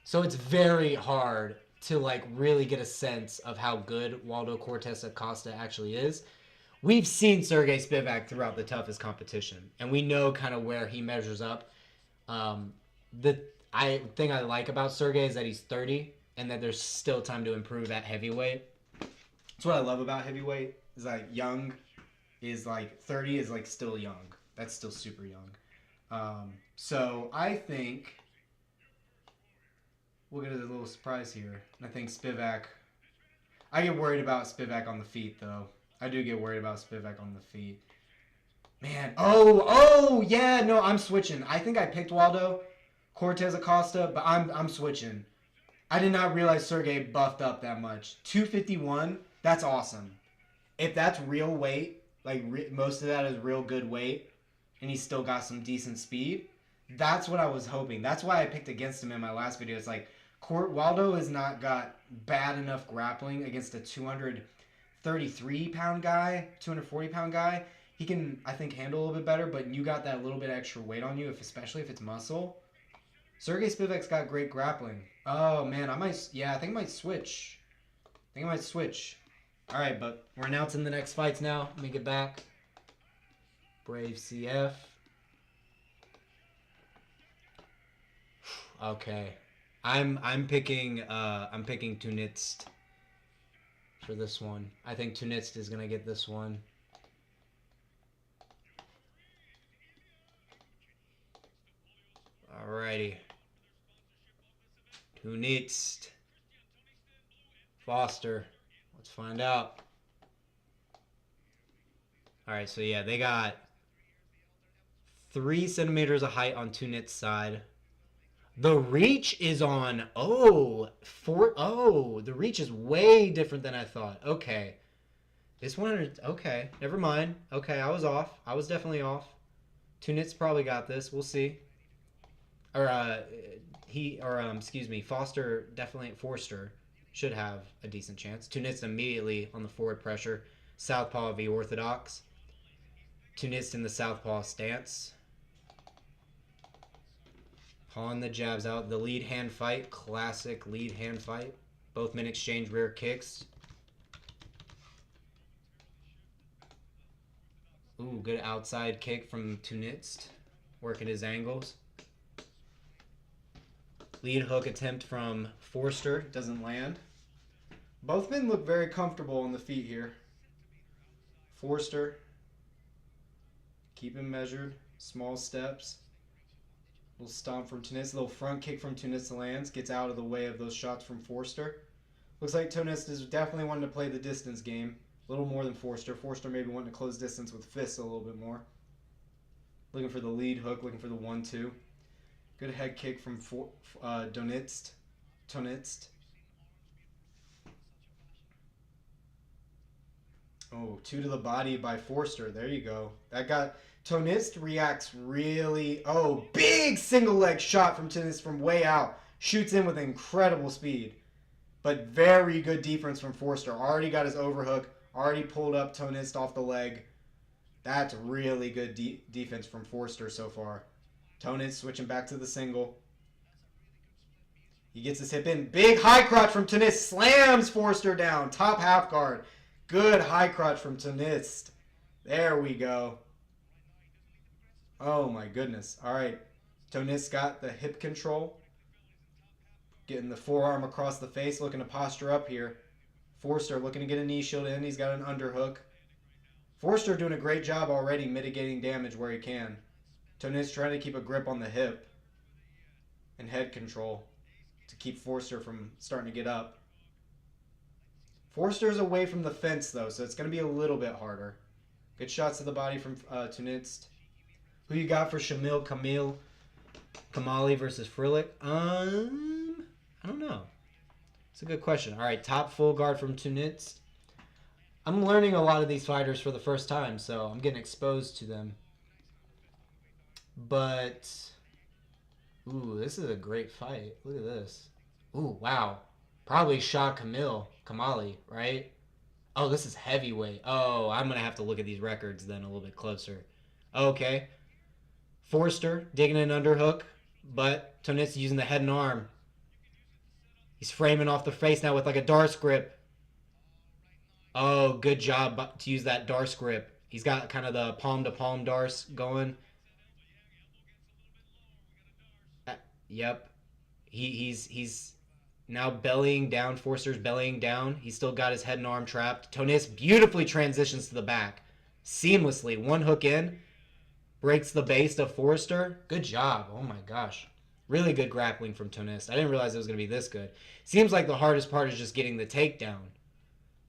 So it's very hard to like really get a sense of how good Waldo Cortez Acosta actually is. We've seen Sergey Spivak throughout the toughest competition, and we know kind of where he measures up. The thing I like about Sergey is that he's 30 and that there's still time to improve at heavyweight. That's what I love about heavyweight, is like young is like 30 is like still young. That's still super young. So I think we'll get a little surprise here. And I think Spivak, I get worried about Spivak on the feet though. I do get worried about Spivak on the feet. Man, oh, yeah, no, I'm switching. I think I picked Waldo, Cortez Acosta, but I'm switching. I did not realize Sergey buffed up that much. 251, that's awesome. If that's real weight, like most of that is real good weight, and he's still got some decent speed, that's what I was hoping. That's why I picked against him in my last video. It's like, Waldo has not got bad enough grappling against a 233-pound guy, 240-pound guy. He can, I think, handle a little bit better, but you got that little bit extra weight on you, especially if it's muscle. Sergey Spivak's got great grappling. Oh, man, I think I might switch. All right, but we're announcing the next fights now. Let me get back. Brave CF. Okay. I'm picking Toniste for this one. I think Toniste is gonna get this one. Alrighty. Toniste. Forster. Let's find out. Alright, so yeah, they got 3 centimeters of height on Tuniste's side. The reach is on, the reach is way different than I thought. Okay. This one, okay, never mind. Okay, I was off. I was definitely off. Toniste probably got this. We'll see. Or, Forster should have a decent chance. Toniste immediately on the forward pressure. Southpaw v orthodox. Toniste in the southpaw stance. Pawing the jabs out. The lead hand fight. Classic lead hand fight. Both men exchange rear kicks. Ooh, good outside kick from Toniste. Working his angles. Lead hook attempt from Forster. Doesn't land. Both men look very comfortable on the feet here. Forster. Keep him measured. Small steps. Little stomp from Toniste. Little front kick from Toniste lands. Gets out of the way of those shots from Forster. Looks like Toniste is definitely wanting to play the distance game. A little more than Forster. Forster maybe wanting to close distance with fists a little bit more. Looking for the lead hook. Looking for the 1-2. Good head kick from Toniste. Oh, 2 to the body by Forster. There you go. That got... Toniste reacts really... Oh, big single leg shot from Toniste from way out. Shoots in with incredible speed. But very good defense from Forster. Already got his overhook. Already pulled up Toniste off the leg. That's really good defense from Forster so far. Toniste switching back to the single. He gets his hip in. Big high crotch from Toniste. Slams Forster down. Top half guard. Good high crotch from Toniste. There we go. Oh my goodness. All right. Toniste got the hip control. Getting the forearm across the face. Looking to posture up here. Forster looking to get a knee shield in. He's got an underhook. Forster doing a great job already mitigating damage where he can. Toniste trying to keep a grip on the hip. And head control. To keep Forster from starting to get up. Forster's away from the fence though. So it's going to be a little bit harder. Good shots to the body from Toniste. Who you got for Kamali versus Frlic? I don't know. It's a good question. All right, top full guard from Toniste. I'm learning a lot of these fighters for the first time, so I'm getting exposed to them. But, ooh, this is a great fight. Look at this. Ooh, wow. Probably Shah Kamali, right? Oh, this is heavyweight. Oh, I'm going to have to look at these records then a little bit closer. Okay. Forster digging an underhook, but Toniste using the head and arm. He's framing off the face now with like a Darce grip. Oh, good job to use that Darce grip. He's got kind of the palm-to-palm Darce going. Yep. He's now bellying down. Forster's bellying down. He's still got his head and arm trapped. Toniste beautifully transitions to the back. Seamlessly. One hook in. Breaks the base of Forster. Good job. Oh my gosh. Really good grappling from Toniste. I didn't realize it was going to be this good. Seems like the hardest part is just getting the takedown.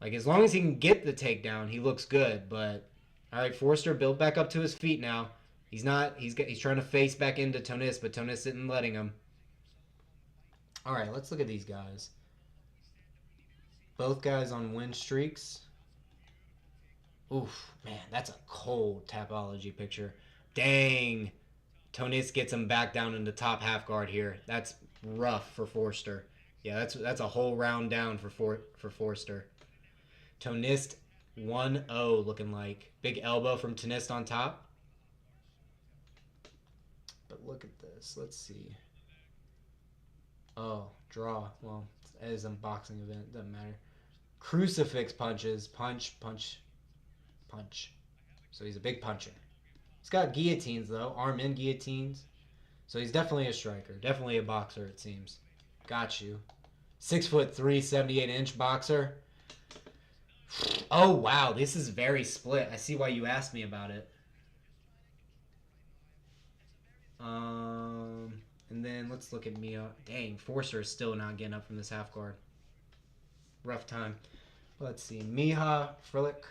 Like, as long as he can get the takedown, he looks good. But, all right, Forster built back up to his feet now. He's trying to face back into Toniste, but Toniste isn't letting him. All right, let's look at these guys. Both guys on win streaks. Oof, man, that's a cold Tapology picture. Dang. Toniste gets him back down in the top half guard here. That's rough for Forster. Yeah, that's a whole round down for Forster. Toniste 1-0 looking like. Big elbow from Toniste on top. But look at this. Let's see. Oh, draw. Well, it is a boxing event. Doesn't matter. Crucifix punches. Punch, punch, punch. So he's a big puncher. He's got guillotines, though. Arm in guillotines. So he's definitely a striker. Definitely a boxer, it seems. Got you. 6'3", 78-inch boxer. Oh, wow. This is very split. I see why you asked me about it. And then let's look at Miha. Dang, Forster is still not getting up from this half guard. Rough time. Let's see. Miha, Frlic.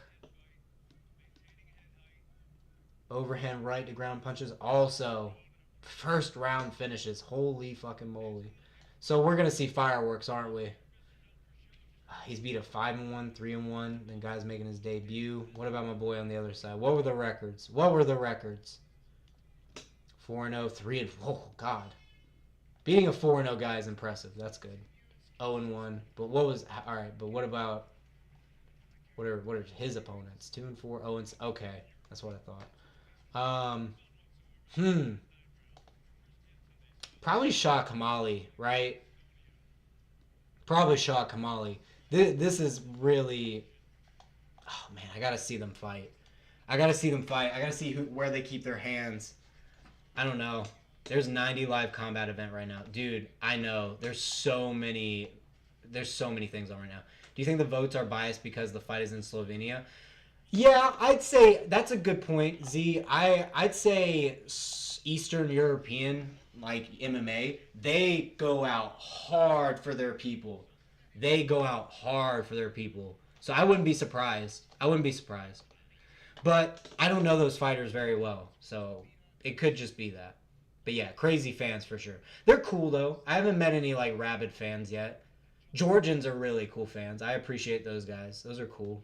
Overhand right to ground punches. Also, first round finishes. Holy fucking moly. So we're going to see fireworks, aren't we? He's beat a 5-1, 3-1. Then guy's making his debut. What about my boy on the other side? What were the records? 4-0, 3-. Oh, God. Beating a 4-0 guy is impressive. That's good. 0-1. But what was... All right, but what about... What are his opponents? 2-4, 0-. Okay, that's what I thought. Probably Shah Kamali, right? Probably Shah Kamali. This is really... Oh, man, I got to see them fight. I got to see where they keep their hands. I don't know. There's 90 live combat event right now. Dude, I know. There's so many things on right now. Do you think the votes are biased because the fight is in Slovenia? Yeah, I'd say that's a good point, Z. I'd say Eastern European, like MMA, they go out hard for their people. So I wouldn't be surprised. But I don't know those fighters very well, so it could just be that. But yeah, crazy fans for sure. They're cool, though. I haven't met any, like, rabid fans yet. Georgians are really cool fans. I appreciate those guys. Those are cool.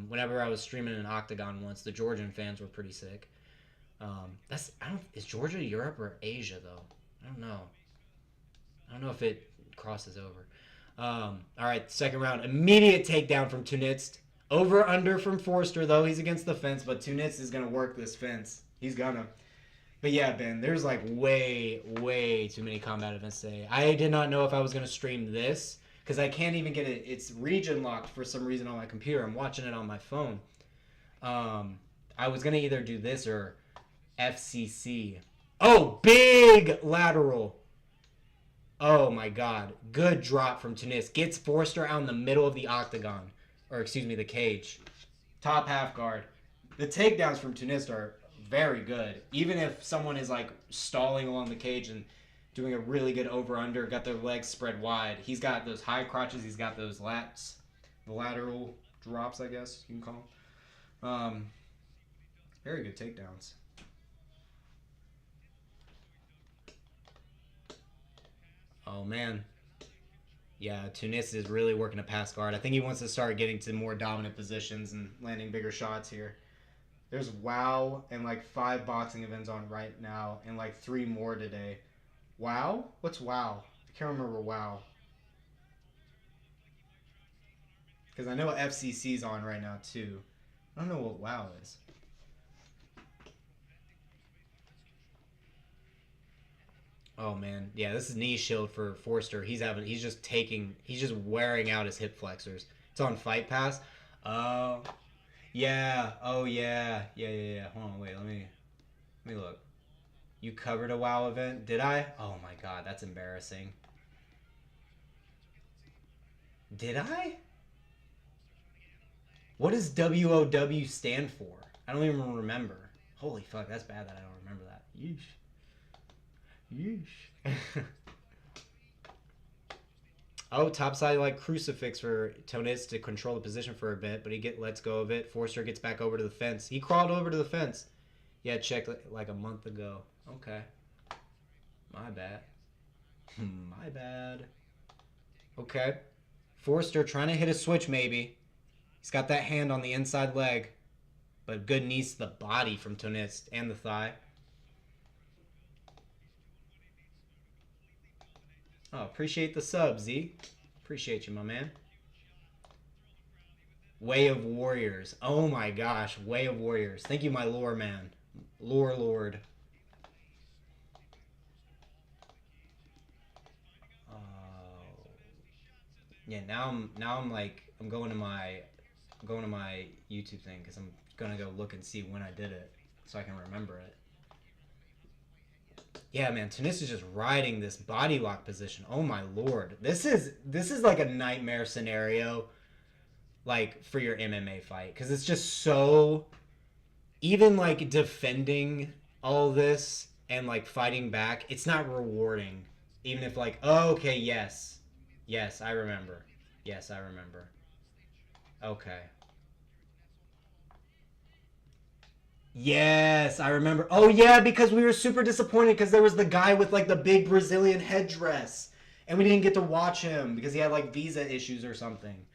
Whenever I was streaming in Octagon once, the Georgian fans were pretty sick. Is Georgia Europe or Asia, though? I don't know if it crosses over. All right, second round. Immediate takedown from Toniste. Over under from Forster, though. He's against the fence, but Toniste is going to work this fence. He's gonna. But yeah, Ben, there's like way, way too many combat events today. I did not know if I was going to stream this because I can't even get it. It's region locked for some reason on my computer. I'm watching it on my phone. I was going to either do this or FCC. Oh, big lateral. Oh, my God. Good drop from Toniste. Gets Forster out in the middle of the octagon. Or, excuse me, the cage. Top half guard. The takedowns from Toniste are very good. Even if someone is like stalling along the cage and doing a really good over-under, got their legs spread wide. He's got those high crotches. He's got those lats. The lateral drops, I guess you can call them. Very good takedowns. Oh, man. Yeah, Toniste is really working a pass guard. I think he wants to start getting to more dominant positions and landing bigger shots here. There's WoW and like 5 boxing events on right now and like 3 more today. WoW? What's WoW? I can't remember WoW. Because I know FCC's on right now too. I don't know what WoW is. Oh man, yeah, this is knee shield for Forster. He's just wearing out his hip flexors. It's on Fight Pass. Oh, yeah. Oh yeah. Yeah. Hold on, wait. Let me look. You covered a WoW event, did I? Oh my God, that's embarrassing. Did I? What does WOW stand for? I don't even remember. Holy fuck, that's bad that I don't remember that. Yeesh. Oh, topside like crucifix for Toniste to control the position for a bit, but he lets go of it. Forster gets back over to the fence. He crawled over to the fence. Yeah, checked like a month ago. Okay. My bad. My bad. Okay. Forster trying to hit a switch maybe. He's got that hand on the inside leg. But good knees to the body from Toniste and the thigh. Oh, appreciate the sub, Z. Appreciate you, my man. Way of Warriors. Oh my gosh, Way of Warriors. Thank you, my lore man. Lore Lord. Yeah, now I'm like I'm going to my YouTube thing because I'm gonna go look and see when I did it so I can remember it. Yeah, man, Toniste is just riding this body lock position. Oh my lord, this is like a nightmare scenario, like for your MMA fight, because it's just so. Even like defending all this and like fighting back, it's not rewarding. Even if like, oh, okay, yes, I remember. Yes, I remember. Okay. Yes, I remember. Oh yeah, because we were super disappointed because there was the guy with like the big Brazilian headdress, and we didn't get to watch him because he had like visa issues or something.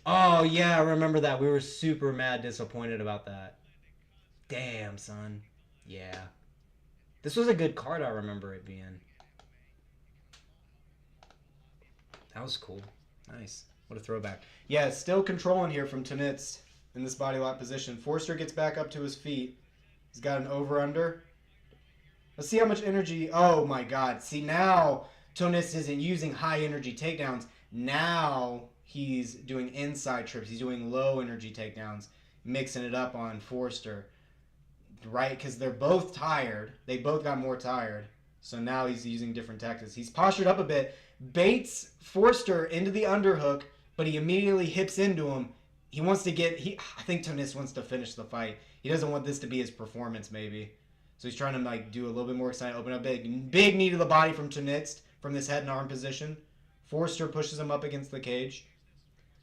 Oh yeah, I remember that. We were super mad, disappointed about that. Damn, son. Yeah. This was a good card, I remember it being. That was cool. Nice. What a throwback. Yeah, still controlling here from Toniste in this body lock position. Forster gets back up to his feet. He's got an over-under. Let's see how much energy... Oh, my God. See, now Toniste isn't using high-energy takedowns. Now he's doing inside trips. He's doing low-energy takedowns, mixing it up on Forster. Right? Because they're both tired. They both got more tired. So now he's using different tactics. He's postured up a bit. Baits Forster into the underhook, but he immediately hips into him. He wants to get... I think Toniste wants to finish the fight. He doesn't want this to be his performance, maybe. So he's trying to like do a little bit more exciting. Open up big. Big knee to the body from Toniste from this head and arm position. Forster pushes him up against the cage.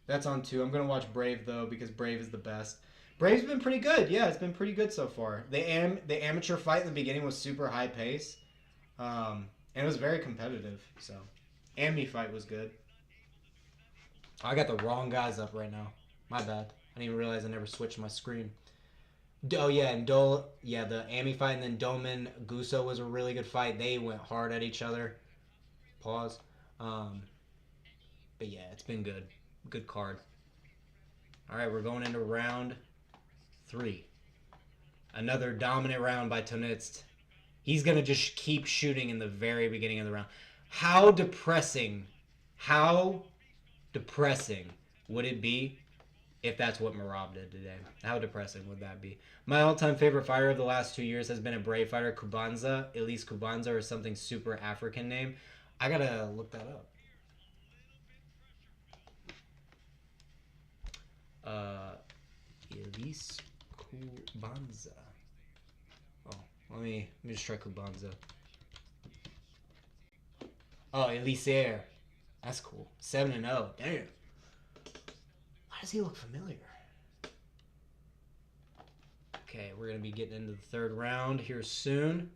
That's on 2. I'm going to watch Brave, though, because Brave is the best. Brave's been pretty good. Yeah, it's been pretty good so far. The amateur fight in the beginning was super high pace. And it was very competitive. So, Ami fight was good. I got the wrong guys up right now. My bad. I didn't even realize I never switched my screen. Oh, yeah, and the Ami fight, and then Domen, Guša was a really good fight. They went hard at each other. Pause. But yeah, it's been good. Good card. All right, we're going into round 3. Another dominant round by Toniste. He's going to just keep shooting in the very beginning of the round. How depressing would it be if that's what Merab did today? How depressing would that be? My all-time favorite fighter of the last 2 years has been a Brave fighter, Kubanza. Elise Kubanza, or something super African name. I got to look that up. Elise Kubanza. Oh, let me just try Kubanza. Oh, Elise. That's cool. 7-0. Damn. Why does he look familiar? Okay, we're gonna be getting into the 3rd round here soon.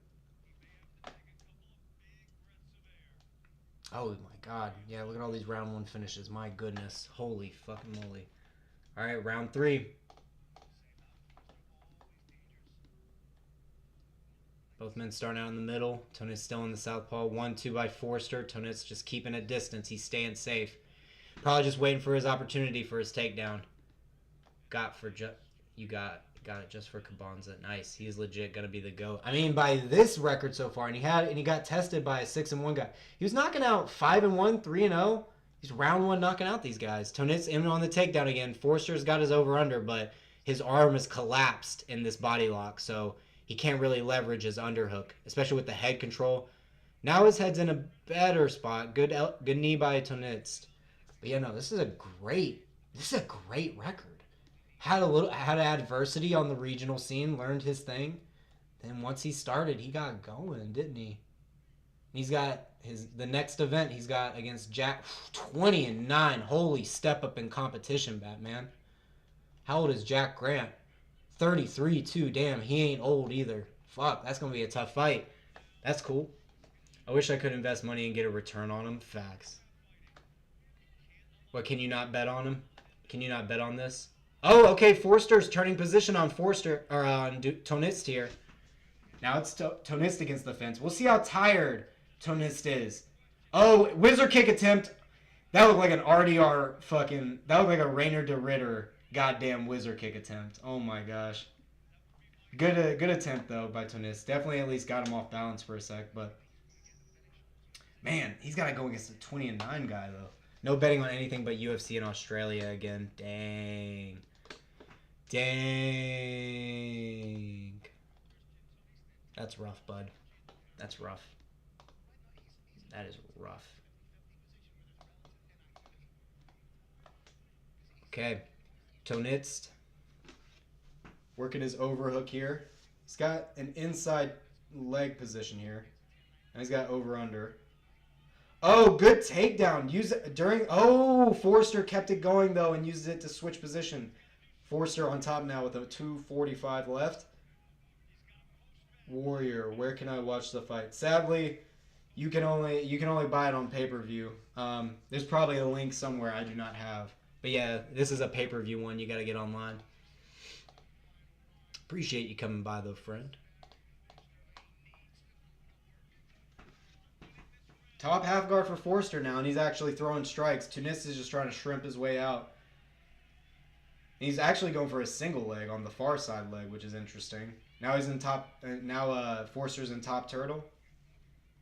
Oh my God. Yeah, look at all these round 1 finishes. My goodness. Holy fucking moly. All right, round 3. Both men starting out in the middle. Toniste still in the southpaw. 1-2 by Forster. Toniste just keeping a distance. He's staying safe. Probably just waiting for his opportunity for his takedown. You got it just for Kubanza. Nice. He's legit gonna be the GOAT. I mean, by this record so far, and he got tested by a 6-1 guy. He was knocking out 5-1, 3-0. He's round 1 knocking out these guys. Toniste in on the takedown again. Forster's got his over-under, but his arm is collapsed in this body lock, so he can't really leverage his underhook, especially with the head control. Now his head's in a better spot. Good knee by Toniste. But yeah, no, this is a great record. Had adversity on the regional scene, learned his thing. Then once he started, he got going, didn't he? He's got the next event he's got against Jack 20-9. Holy step up in competition, Batman. How old is Jack Grant? 33 too. Damn, he ain't old either. Fuck, that's gonna be a tough fight. That's cool. I wish I could invest money and get a return on him. Facts. What, can you not bet on him? Can you not bet on this? Oh, okay. Forster's turning position on Forster or on Toniste here. Now it's Toniste against the fence. We'll see how tired Toniste is. Oh, wizard kick attempt. That looked like an RDR fucking. That looked like a Rainer de Ritter goddamn wizard kick attempt. Oh my gosh. Good attempt though by Toniste. Definitely at least got him off balance for a sec, but man, he's got to go against a 20-9 guy though. No betting on anything but UFC in Australia again. Dang. Dang. That's rough, bud. That's rough. That is rough. Okay. Toniste. Working his overhook here. He's got an inside leg position here. And he's got over-under. Oh, good takedown. Use it during... Oh, Forster kept it going, though, and uses it to switch position. Forster on top now with a 2:45 left. Warrior, where can I watch the fight? Sadly, you can only buy it on pay-per-view. There's probably a link somewhere I do not have. But yeah, this is a pay-per-view one. You got to get online. Appreciate you coming by, though, friend. Top half guard for Forster now, and he's actually throwing strikes. Toniste is just trying to shrimp his way out. He's actually going for a single leg on the far side leg, which is interesting. Now he's in top. Now Forster's in top turtle.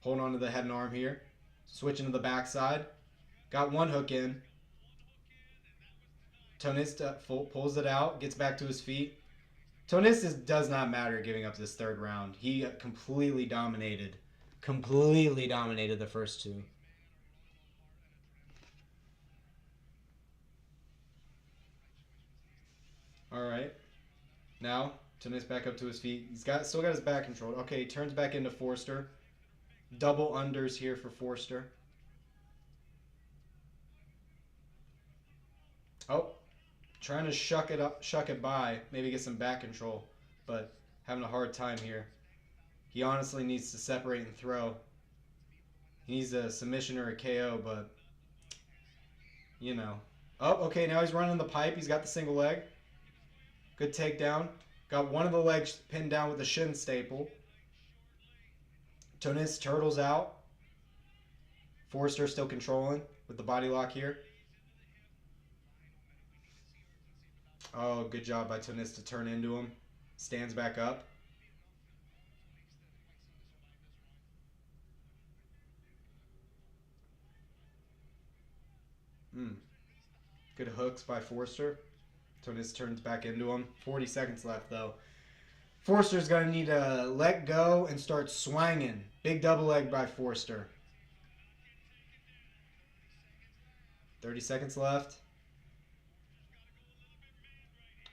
Holding on to the head and arm here. Switching to the backside. Got one hook in. Toniste pulls it out. Gets back to his feet. Toniste does not matter giving up this third round. He completely dominated the first two. All right. Now, Toniste back up to his feet. He's still got his back controlled. Okay, he turns back into Forster. Double unders here for Forster. Oh, trying to shuck it by. Maybe get some back control, but having a hard time here. He honestly needs to separate and throw. He needs a submission or a KO, but, you know. Oh, okay, now he's running the pipe. He's got the single leg. Good takedown. Got one of the legs pinned down with a shin staple. Toniste turtles out. Forster still controlling with the body lock here. Oh, good job by Toniste to turn into him. Stands back up. Good hooks by Forster. Toniste turns back into him. 40 seconds left, though. Forster's going to need to let go and start swinging. Big double leg by Forster. 30 seconds left.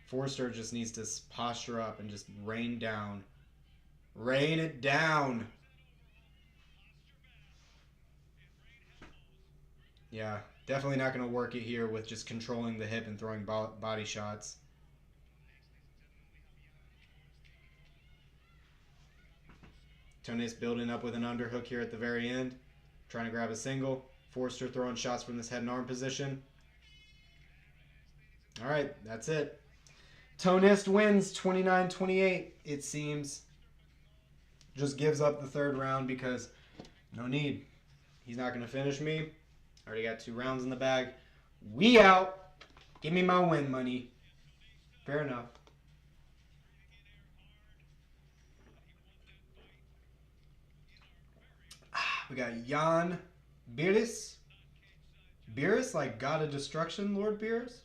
Forster just needs to posture up and just rain down. Rain it down. Yeah, definitely not going to work it here with just controlling the hip and throwing body shots. Toniste building up with an underhook here at the very end. Trying to grab a single. Forster throwing shots from this head and arm position. All right, that's it. Toniste wins 29-28, it seems. Just gives up the third round because no need. He's not going to finish me. Already got 2 rounds in the bag. We out. Give me my win money. Fair enough. We got Jan Berus. Berus, like God of Destruction, Lord Berus.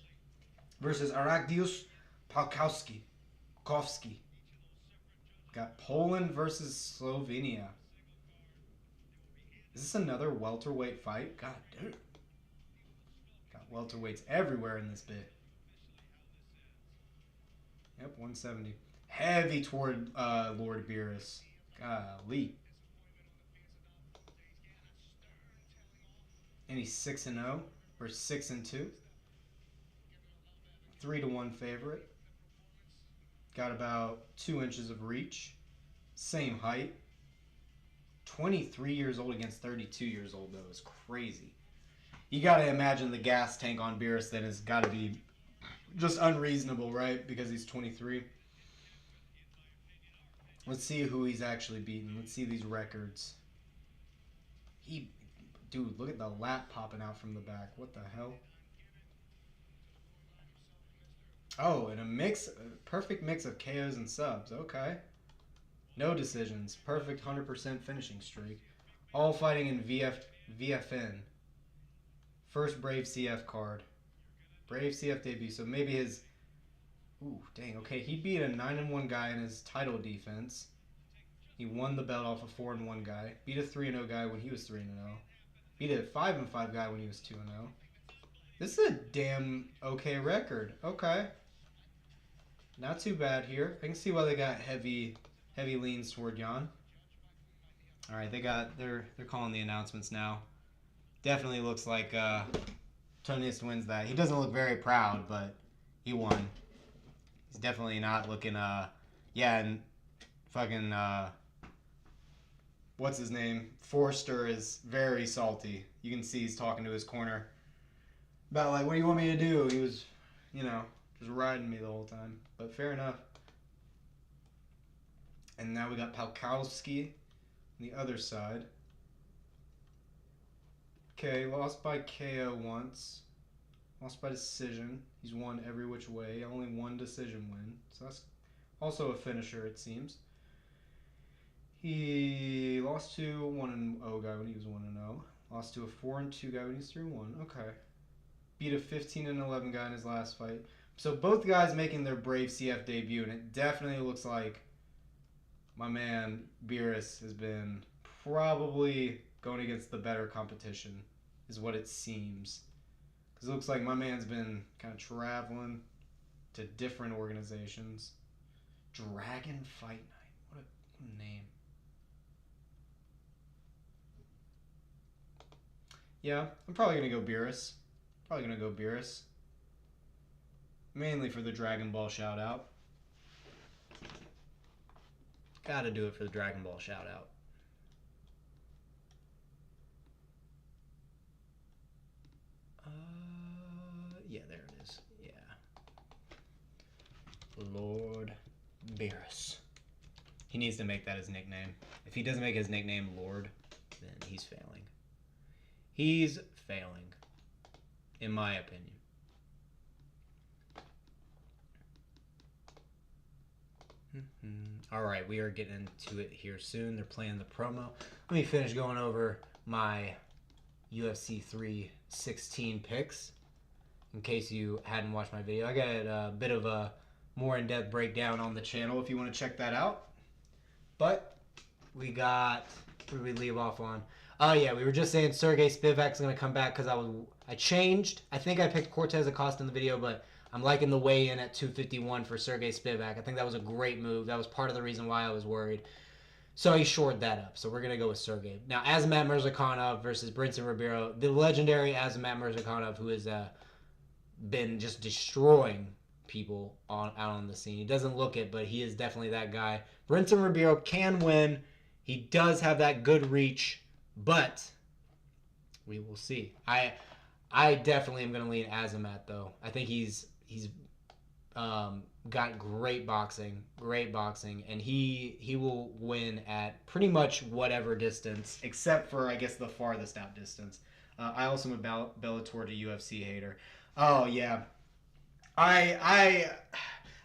Versus Arkadiusz Pałkowski. Got Poland versus Slovenia. Is this another welterweight fight? God damn. Got welterweights everywhere in this bit. Yep, 170. Heavy toward Lord Berus. Golly. And he's 6-0 or 6-2. 3-1 favorite. Got about 2 inches of reach. Same height. 23 years old against 32 years old, though, is crazy. You got to imagine the gas tank on Berus then has got to be just unreasonable, right? Because he's 23. Let's see who he's actually beaten. Let's see these records. Dude, look at the lap popping out from the back. What the hell? Oh, and a perfect mix of KOs and subs. Okay. No decisions. Perfect 100% finishing streak. All fighting in VFN. First Brave CF card. Brave CF debut. So maybe his... Ooh, dang. Okay, he beat a 9-1 guy in his title defense. He won the belt off a 4-1 guy. Beat a 3-0 guy when he was 3-0. Beat a 5-5 guy when he was 2-0. This is a damn okay record. Okay. Not too bad here. I can see why they got heavy leans toward Jan. All right, they're calling the announcements now. Definitely looks like Toniste wins that. He doesn't look very proud, but he won. He's definitely not looking yeah, and fucking what's his name? Forster is very salty. You can see he's talking to his corner about like, what do you want me to do? He was, just riding me the whole time. But fair enough. And now we got Pałkowski on the other side. Okay, lost by KO once. Lost by decision. He's won every which way. Only one decision win. So that's also a finisher, it seems. He lost to a 1-0 guy when he was 1-0. Lost to a 4-2 guy when he was 3-1. Okay. Beat a 15-11 guy in his last fight. So both guys making their Brave CF debut, and it definitely looks like my man Berus has been probably going against the better competition, is what it seems. Because it looks like my man's been kind of traveling to different organizations. Dragon Fight Night. What a name. Yeah, I'm probably going to go Berus. Mainly for the Dragon Ball shout out. Gotta do it for the Dragon Ball shout out. Yeah, there it is. Yeah. Lord Berus. He needs to make that his nickname. If he doesn't make his nickname Lord, then he's failing. He's failing, in my opinion. All right, we are getting into it here soon. They're playing the promo. Let me finish going over my UFC 316 picks in case you hadn't watched my video. I got a bit of a more in-depth breakdown on the channel if you want to check that out. But we got, where did we leave off on? Oh yeah, we were just saying Sergey Spivak's going to come back because I changed. I think I picked Cortez Acosta in the video, but I'm liking the weigh-in at 251 for Sergey Spivak. I think that was a great move. That was part of the reason why I was worried. So he shored that up. So we're going to go with Sergey. Now, Azamat Murzakanov versus Brinson Ribeiro. The legendary Azamat Murzakanov, who has been just destroying people out on the scene. He doesn't look it, but he is definitely that guy. Brinson Ribeiro can win. He does have that good reach, but we will see. I definitely am going to lean Azamat, though. I think he's got great boxing, and he will win at pretty much whatever distance, except for, I guess, the farthest out distance. I also am a Bellator to UFC hater. Oh, yeah.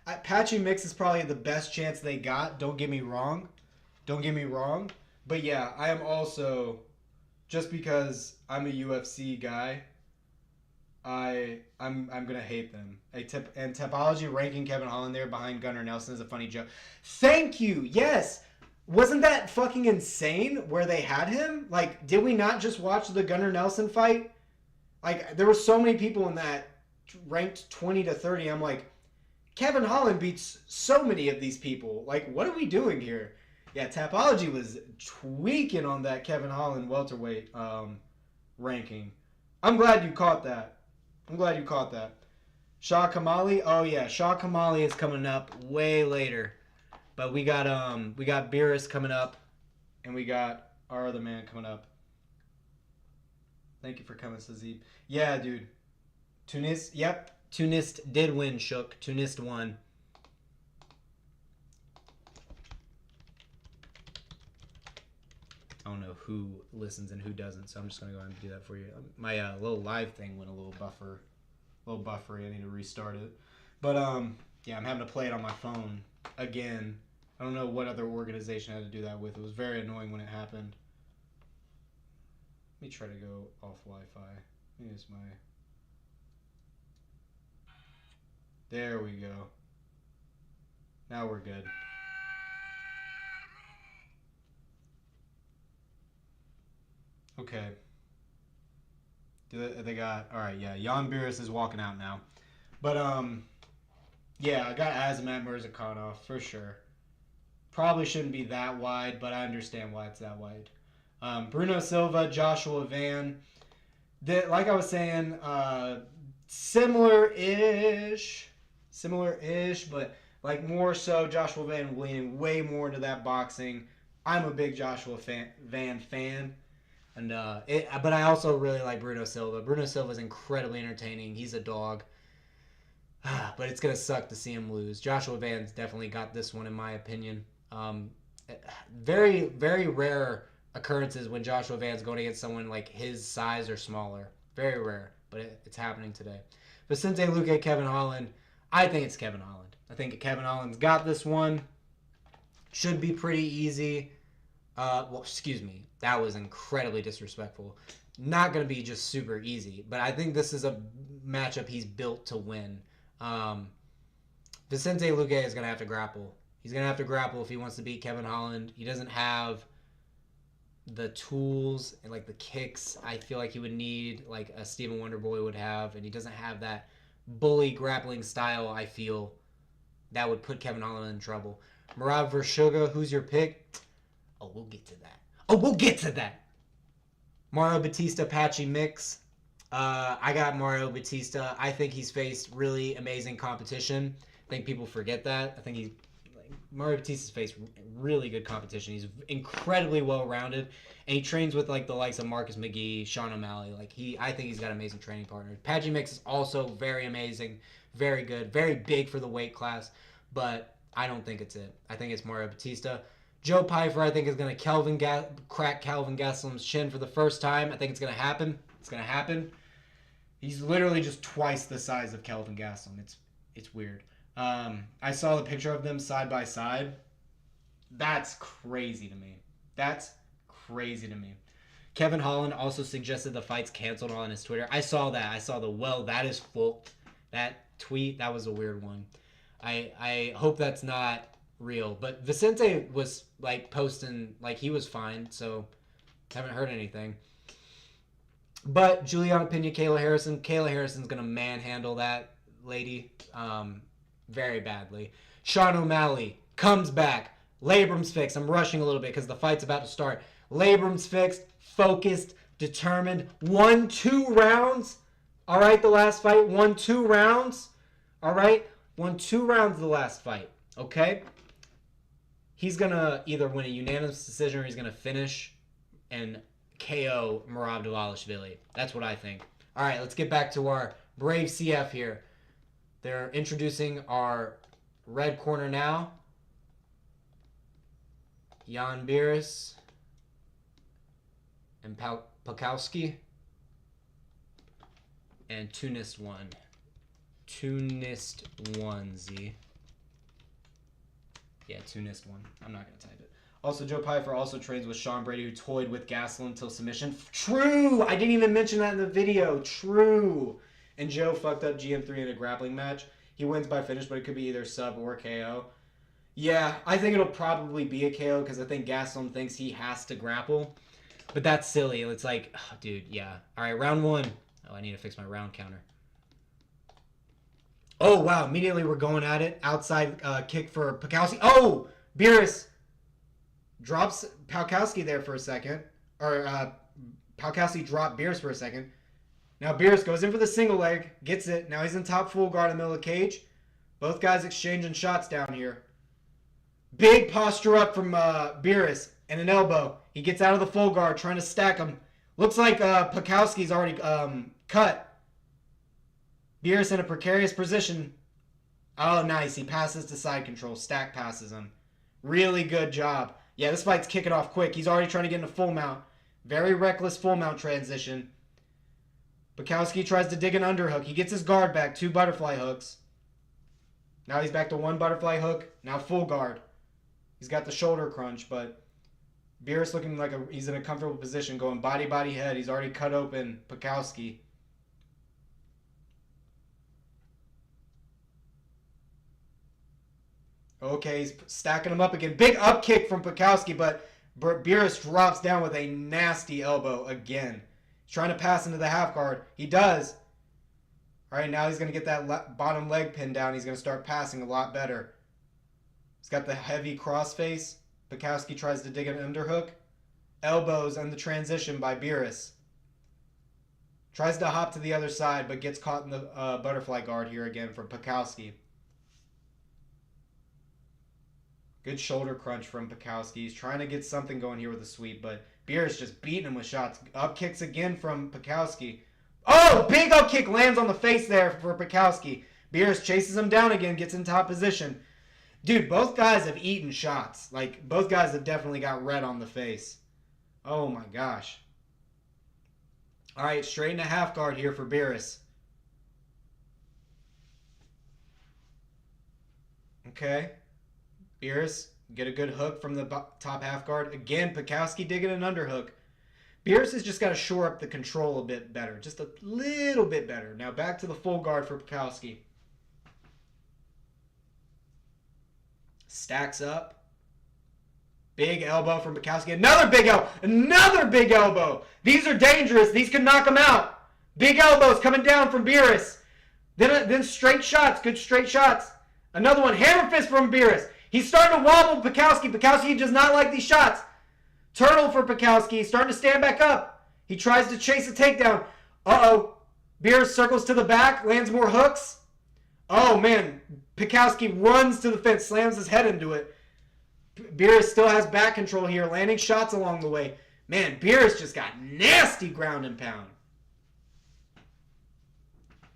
Patchy Mix is probably the best chance they got. Don't get me wrong. But, yeah, I am also, just because I'm a UFC guy, I'm gonna hate them. And Topology ranking Kevin Holland there behind Gunnar Nelson is a funny joke. Thank you. Yes. Wasn't that fucking insane where they had him? Like, did we not just watch the Gunnar Nelson fight? Like, there were so many people in that ranked 20 to 30. I'm like, Kevin Holland beats so many of these people. Like, what are we doing here? Yeah, Topology was tweaking on that Kevin Holland welterweight ranking. I'm glad you caught that. Shah Kamali? Oh yeah, Shah Kamali is coming up way later. But we got Berus coming up, and we got our other man coming up. Thank you for coming, Sazib. Yeah, dude. Toniste, yep. Toniste did win, Shook. Toniste won. I don't know who listens and who doesn't, so I'm just going to go ahead and do that for you. My little live thing went a little buffery. I need to restart it. But, yeah, I'm having to play it on my phone again. I don't know what other organization I had to do that with. It was very annoying when it happened. Let me try to go off Wi-Fi. Maybe it's my... There we go. Now we're good. Okay. They got... Alright, yeah. Jan Berus is walking out now. But, yeah, I got Azamat Murzakanov, for sure. Probably shouldn't be that wide, but I understand why it's that wide. Bruno Silva, Joshua Van. Like I was saying, similar-ish, but like more so Joshua Van leaning way more into that boxing. I'm a big Joshua Van fan. And but I also really like Bruno Silva. Bruno Silva is incredibly entertaining. He's a dog. But it's going to suck to see him lose. Joshua Van's definitely got this one in my opinion. Very, very rare occurrences when Joshua Van's going against someone like his size or smaller. Very rare, but it's happening today. Vicente Luque, Kevin Holland. I think it's Kevin Holland. I think Kevin Holland's got this one. Should be pretty easy. Well, excuse me. That was incredibly disrespectful. Not going to be just super easy, but I think this is a matchup he's built to win. Vicente Luque is going to have to grapple. He's going to have to grapple if he wants to beat Kevin Holland. He doesn't have the tools and like the kicks I feel like he would need, like a Stephen Wonderboy would have, and he doesn't have that bully grappling style I feel that would put Kevin Holland in trouble. Murad Vershuga, who's your pick? Oh, we'll get to that. Mario Batista, Patchy Mix. I got Mario Batista. I think he's faced really amazing competition. I think people forget that. I think Mario Batista's faced really good competition. He's incredibly well-rounded, and he trains with like the likes of Marcus McGee, Sean O'Malley. I think he's got amazing training partners. Patchy Mix is also very amazing, very good, very big for the weight class, but I don't think it's it. I think it's Mario Batista. Joe Pyfer, I think, is going to crack Calvin Gastelum's chin for the first time. I think it's going to happen. He's literally just twice the size of Kelvin Gastelum. It's weird. I saw the picture of them side by side. That's crazy to me. Kevin Holland also suggested the fight's canceled on his Twitter. I saw that. I saw that is full. That tweet, that was a weird one. I hope that's not real. But Vicente was like posting like he was fine, so haven't heard anything. But Juliana Pena, Kayla Harrison's gonna manhandle that lady very badly. Sean O'Malley comes back. Labrum's fixed. I'm rushing a little bit because the fight's about to start. Labrum's fixed, focused, determined. Won 2 rounds. All right, the last fight won 2 rounds. All right, won 2 rounds the last fight. Okay. He's gonna either win a unanimous decision or he's gonna finish and KO Merab Dvalishvili. That's what I think. All right, let's get back to our Brave CF here. They're introducing our red corner now. Jan Berus and Pałkowski. And Toniste won. Z. Yeah, Toniste won. I'm not going to type it. Also, Joe Pyfer also trains with Sean Brady, who toyed with Gastelum till submission. True! I didn't even mention that in the video. True! And Joe fucked up GM3 in a grappling match. He wins by finish, but it could be either sub or KO. Yeah, I think it'll probably be a KO because I think Gastelum thinks he has to grapple. But that's silly. It's like, oh, dude, yeah. All right, round 1. Oh, I need to fix my round counter. Oh, wow. Immediately we're going at it. Outside kick for Pałkowski. Oh! Berus drops Pałkowski there for a second. Or Pałkowski dropped Berus for a second. Now Berus goes in for the single leg, gets it. Now he's in top full guard in the middle of the cage. Both guys exchanging shots down here. Big posture up from Berus and an elbow. He gets out of the full guard, trying to stack him. Looks like Pałkowski's already cut. Berus in a precarious position. Oh, nice. He passes to side control. Stack passes him. Really good job. Yeah, this fight's kicking off quick. He's already trying to get into full mount. Very reckless full mount transition. Pałkowski tries to dig an underhook. He gets his guard back. 2 butterfly hooks. Now he's back to 1 butterfly hook. Now full guard. He's got the shoulder crunch, but Berus looking like he's in a comfortable position, going body, body, head. He's already cut open Pałkowski. Okay, he's stacking him up again. Big up kick from Pałkowski, but Berus drops down with a nasty elbow again. He's trying to pass into the half guard. He does. All right, now he's going to get that bottom leg pinned down. He's going to start passing a lot better. He's got the heavy crossface. Pałkowski tries to dig an underhook. Elbows and the transition by Berus. Tries to hop to the other side, but gets caught in the butterfly guard here again from Pałkowski. Good shoulder crunch from Pałkowski. He's trying to get something going here with a sweep, but Berus just beating him with shots. Up kicks again from Pałkowski. Oh, big up kick lands on the face there for Pałkowski. Berus chases him down again, gets in top position. Dude, both guys have eaten shots. Like, both guys have definitely got red on the face. Oh my gosh. All right, straight into half guard here for Berus. Okay. Berus, get a good hook from the top half guard. Again, Pałkowski digging an underhook. Berus has just got to shore up the control a bit better. Just a little bit better. Now back to the full guard for Pałkowski. Stacks up. Big elbow from Pałkowski. Another big elbow. Another big elbow. These are dangerous. These could knock him out. Big elbows coming down from Berus. Then straight shots. Good straight shots. Another one. Hammer fist from Berus. He's starting to wobble Pałkowski. Pałkowski does not like these shots. Turtle for Pałkowski. He's starting to stand back up. He tries to chase a takedown. Uh-oh. Berus circles to the back. Lands more hooks. Oh, man. Pałkowski runs to the fence. Slams his head into it. Berus still has back control here. Landing shots along the way. Man, Berus just got nasty ground and pound.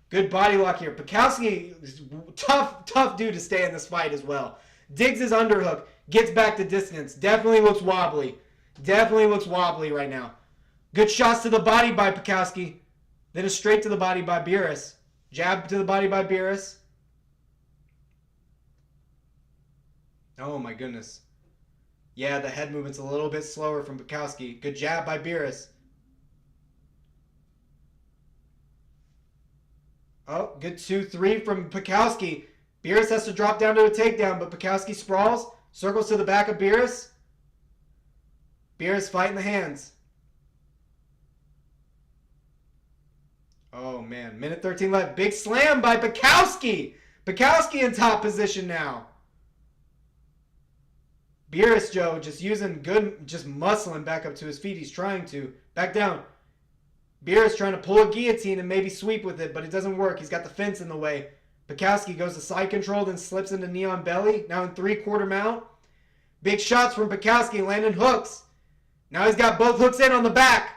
Good body lock here. Pałkowski is tough dude to stay in this fight as well. Digs his underhook. Gets back to distance. Definitely looks wobbly. Definitely looks wobbly right now. Good shots to the body by Pałkowski. Then a straight to the body by Berus. Jab to the body by Berus. Oh my goodness. Yeah, the head movement's a little bit slower from Pałkowski. Good jab by Berus. Oh, good 2-3 from Pałkowski. Berus has to drop down to a takedown, but Pałkowski sprawls. Circles to the back of Berus. Berus fighting the hands. Oh, man. Minute 13 left. Big slam by Pałkowski. Pałkowski in top position now. Berus, Joe, just using good, just muscling back up to his feet. He's trying to. Back down. Berus trying to pull a guillotine and maybe sweep with it, but it doesn't work. He's got the fence in the way. Pałkowski goes to side control, then slips into knee on belly. Now in 3/4 mount. Big shots from Pałkowski, landing hooks. Now he's got both hooks in on the back.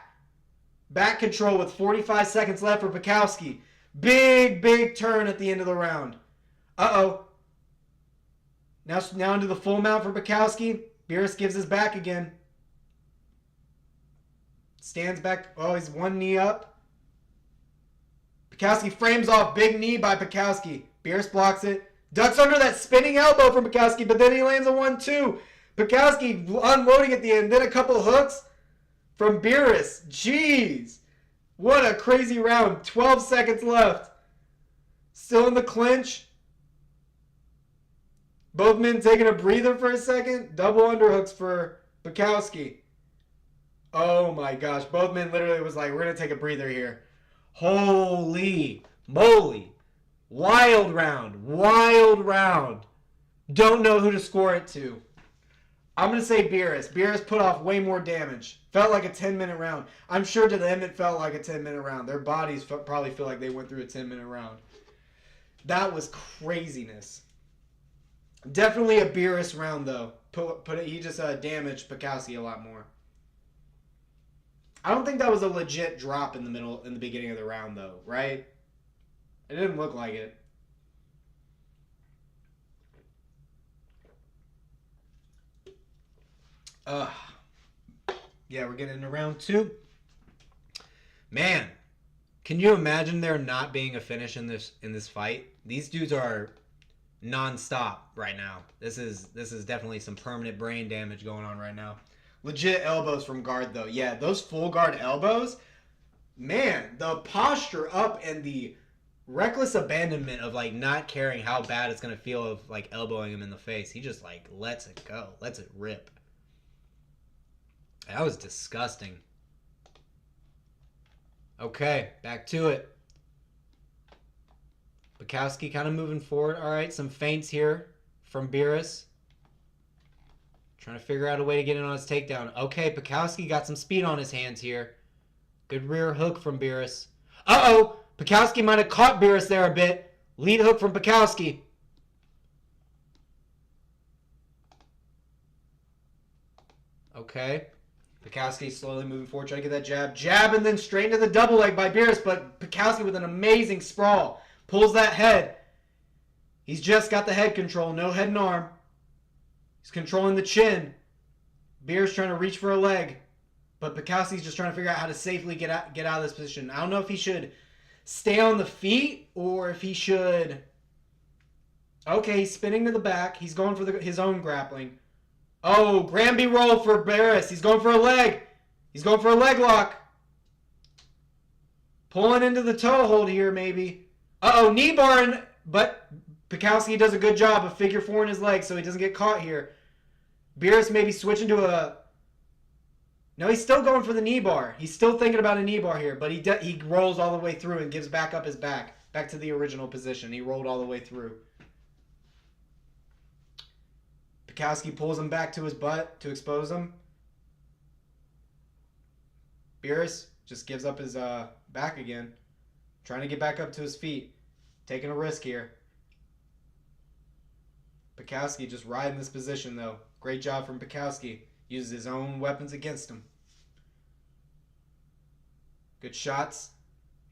Back control with 45 seconds left for Pałkowski. Big turn at the end of the round. Uh-oh. Now into the full mount for Pałkowski. Berus gives his back again. Stands back. Oh, he's one knee up. Pałkowski frames off. Big knee by Pałkowski. Berus blocks it. Ducks under that spinning elbow from Pałkowski, but then he lands a 1-2. Pałkowski unloading at the end. Then a couple hooks from Berus. Jeez. What a crazy round. 12 seconds left. Still in the clinch. Both men taking a breather for a second. Double underhooks for Pałkowski. Oh my gosh. Both men literally was like, we're going to take a breather here. Holy moly. Wild round. Wild round. Don't know who to score it to. I'm going to say Berus. Berus put off way more damage. Felt like a 10-minute round. I'm sure to them it felt like a 10-minute round. Their bodies probably feel like they went through a 10-minute round. That was craziness. Definitely a Berus round, though. He just damaged Pałkowski a lot more. I don't think that was a legit drop in the beginning of the round, though, right? It didn't look like it. Yeah, we're getting into round 2. Man, can you imagine there not being a finish in this fight? These dudes are non-stop right now. This is definitely some permanent brain damage going on right now. Legit elbows from guard, though. Yeah, those full guard elbows, man, the posture up and the reckless abandonment of, like, not caring how bad it's going to feel of, like, elbowing him in the face. He just, like, lets it go. Lets it rip. That was disgusting. Okay, back to it. Pałkowski kind of moving forward. All right, some feints here from Berus. Trying to figure out a way to get in on his takedown. Okay, Pałkowski got some speed on his hands here. Good rear hook from Berus. Uh-oh! Pałkowski might have caught Berus there a bit. Lead hook from Pałkowski. Okay. Pałkowski slowly moving forward, trying to get that jab. Jab and then straight into the double leg by Berus, but Pałkowski with an amazing sprawl. Pulls that head. He's just got the head control, no head and arm. He's controlling the chin. Berus trying to reach for a leg. But Pałkowski's just trying to figure out how to safely get out of this position. I don't know if he should stay on the feet or if he should... Okay, he's spinning to the back. He's going for his own grappling. Oh, Granby roll for Berus. He's going for a leg. He's going for a leg lock. Pulling into the toe hold here, maybe. Uh-oh, knee bar, but Pałkowski does a good job of figure 4 in his leg so he doesn't get caught here. Berus maybe switching to a... No, he's still going for the knee bar. He's still thinking about a knee bar here, but he rolls all the way through and gives back up his back. Back to the original position. He rolled all the way through. Pałkowski pulls him back to his butt to expose him. Berus just gives up his back again. Trying to get back up to his feet. Taking a risk here. Pałkowski just riding this position, though. Great job from Pałkowski. Uses his own weapons against him. Good shots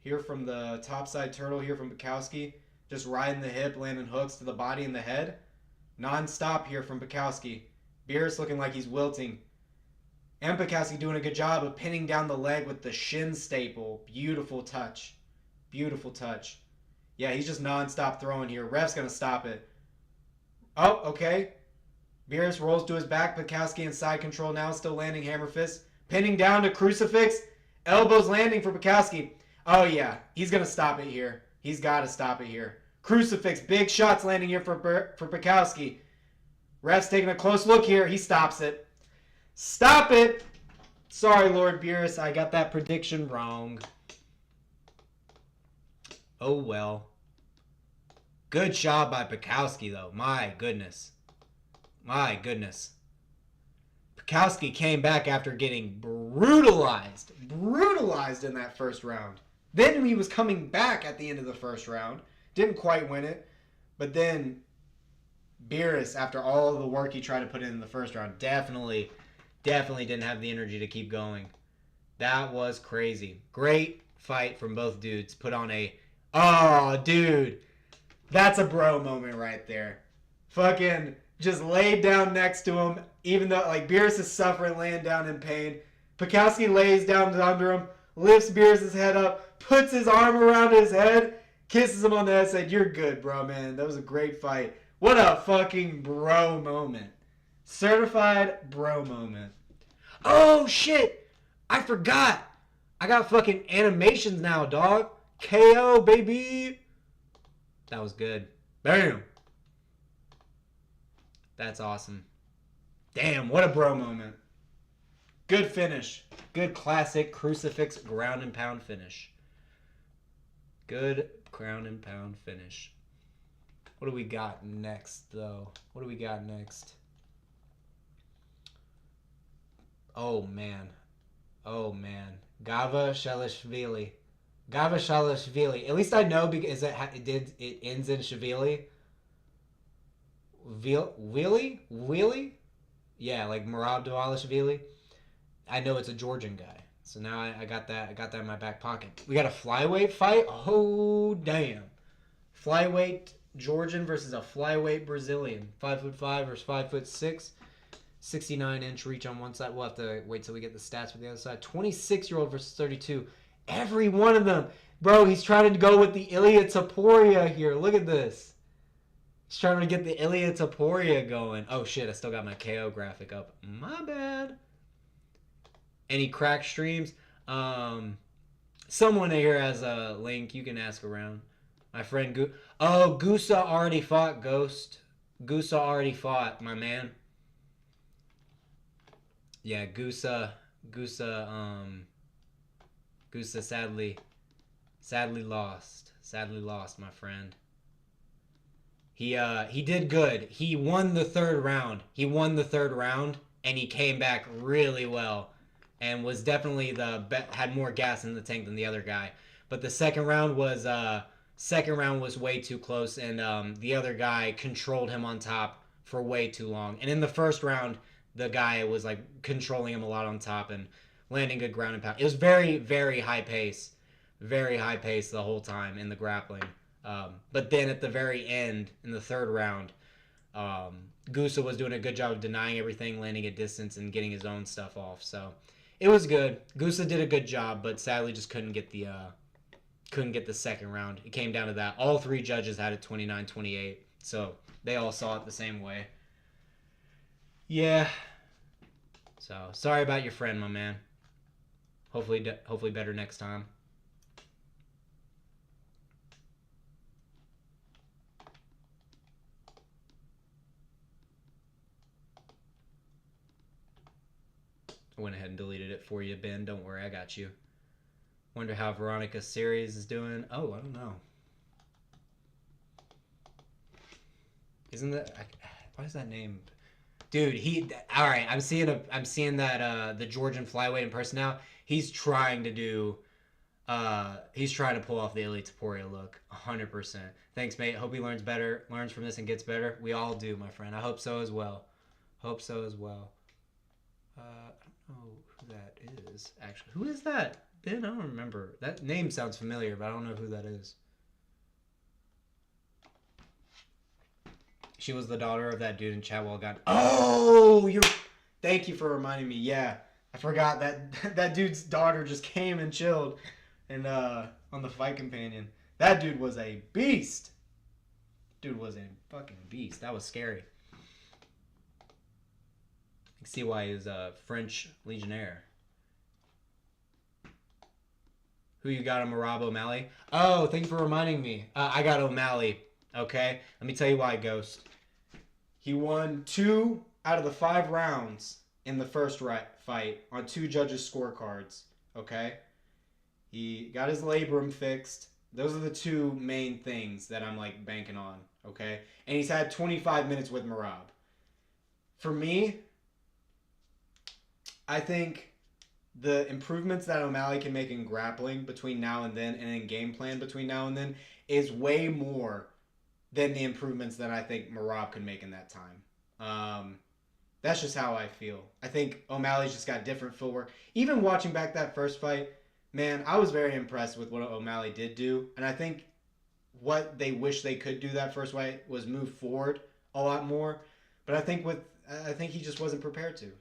here from the topside turtle here from Pałkowski. Just riding the hip, landing hooks to the body and the head. Non-stop here from Pałkowski. Berus looking like he's wilting. And Pałkowski doing a good job of pinning down the leg with the shin staple. Beautiful touch. Beautiful touch. Yeah, he's just non-stop throwing here. Ref's going to stop it. Oh, okay. Berus rolls to his back. Pałkowski in side control now. Still landing hammer fist. Pinning down to crucifix. Elbows landing for Pałkowski. Oh, yeah. He's going to stop it here. He's got to stop it here. Crucifix. Big shots landing here for Pałkowski. Ref's taking a close look here. He stops it. Stop it! Sorry, Lord Berus. I got that prediction wrong. Oh, well. Good job by Pałkowski, though. My goodness. My goodness. Pałkowski came back after getting brutalized. Brutalized in that first round. Then he was coming back at the end of the first round. Didn't quite win it. But then Berus, after all the work he tried to put in the first round, definitely didn't have the energy to keep going. That was crazy. Great fight from both dudes. Put on a... Oh, dude. That's a bro moment right there. Fucking just laid down next to him. Even though, like, Berus is suffering, laying down in pain. Pałkowski lays down under him. Lifts Berus' head up. Puts his arm around his head. Kisses him on the head. Said, "You're good, bro, man. That was a great fight." What a fucking bro moment. Certified bro moment. Oh, shit. I forgot. I got fucking animations now, dog. KO, baby. That was good. Bam. That's awesome. Damn, what a bro moment. Good finish. Good classic crucifix ground and pound finish. Good ground and pound finish. What do we got next, though? What do we got next? Oh man. Oh man. Gavashelishvili. Gavashelishvili. At least I know because it ends in Shvili. Wheelie? Yeah, like Merab Dvalishvili. I know it's a Georgian guy. So now I got that. I got that in my back pocket. We got a flyweight fight. Oh damn! Flyweight Georgian versus a flyweight Brazilian. 5'5" versus 5'6". 69-inch reach on one side. We'll have to wait till we get the stats for the other side. 26-year-old versus 32. Every one of them, bro. He's trying to go with the Ilia Topuria here. Look at this. He's trying to get the Ilia Topuria going. Oh shit! I still got my KO graphic up. My bad. Any crack streams? Someone here has a link. You can ask around. My friend Guša already fought, Ghost. Guša already fought, my man. Yeah, Guša sadly lost. Sadly lost, my friend. He did good. He won the third round. And he came back really well. And was definitely had more gas in the tank than the other guy. But the second round was way too close, and the other guy controlled him on top for way too long. And in the first round, the guy was like controlling him a lot on top and landing good ground and pound. It was very, very high pace the whole time in the grappling. But then at the very end, in the third round, Guša was doing a good job of denying everything, landing at distance, and getting his own stuff off. So it was good. Guša did a good job, but sadly just couldn't get the second round. It came down to that. All three judges had it 29-28, so they all saw it the same way. Yeah. So sorry about your friend, my man. Hopefully better next time. I went ahead and deleted it for you, Ben. Don't worry, I got you. Wonder how Veronica Series is doing. Oh, I don't know. Isn't that... Why is that name... Dude, all right, I'm seeing that the Georgian flyweight in person now. He's trying to pull off the Ilia Topuria look 100%. Thanks, mate. Hope he learns from this and gets better. We all do, my friend. I hope so as well. I don't know who that is, actually. Who is that? Ben, I don't remember. That name sounds familiar, but I don't know who that is. She was the daughter of that dude in Chadwell got. Oh, thank you for reminding me. Yeah, I forgot that dude's daughter just came and chilled, and on the Fight Companion. That dude was a beast. Dude was a fucking beast. That was scary. You can see why he's a French legionnaire. Who you got on Merab O'Malley? Oh, thank you for reminding me. I got O'Malley. Okay, let me tell you why, Ghost. He won 2 out of the 5 rounds in the first fight on 2 judges' scorecards. Okay, he got his labrum fixed. Those are the 2 main things that I'm like banking on. Okay, and he's had 25 minutes with Merab. For me, I think the improvements that O'Malley can make in grappling between now and then and in game plan between now and then is way more than the improvements that I think Merab could make in that time. That's just how I feel. I think O'Malley's just got different footwork. Even watching back that first fight, man, I was very impressed with what O'Malley did do. And I think what they wish they could do that first fight was move forward a lot more. But I think he just wasn't prepared to.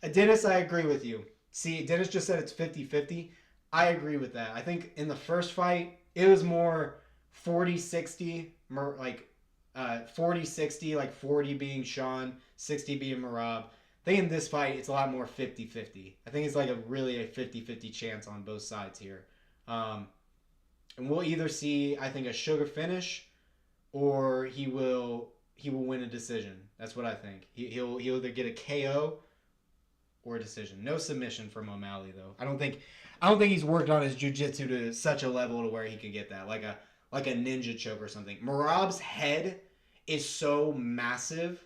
Dennis, I agree with you. See, Dennis just said it's 50-50. I agree with that. I think in the first fight, it was more 40-60, like 40-60, like 40 being Sean, 60 being Merab. I think in this fight, it's a lot more 50-50. I think it's like really a 50-50 chance on both sides here. And we'll either see, I think, a sugar finish, or he will win a decision. That's what I think. He'll either get a KO or a decision. No submission from O'Malley though. I don't think he's worked on his jiu-jitsu to such a level to where he could get that, like a ninja choke or something. Merab's head is so massive,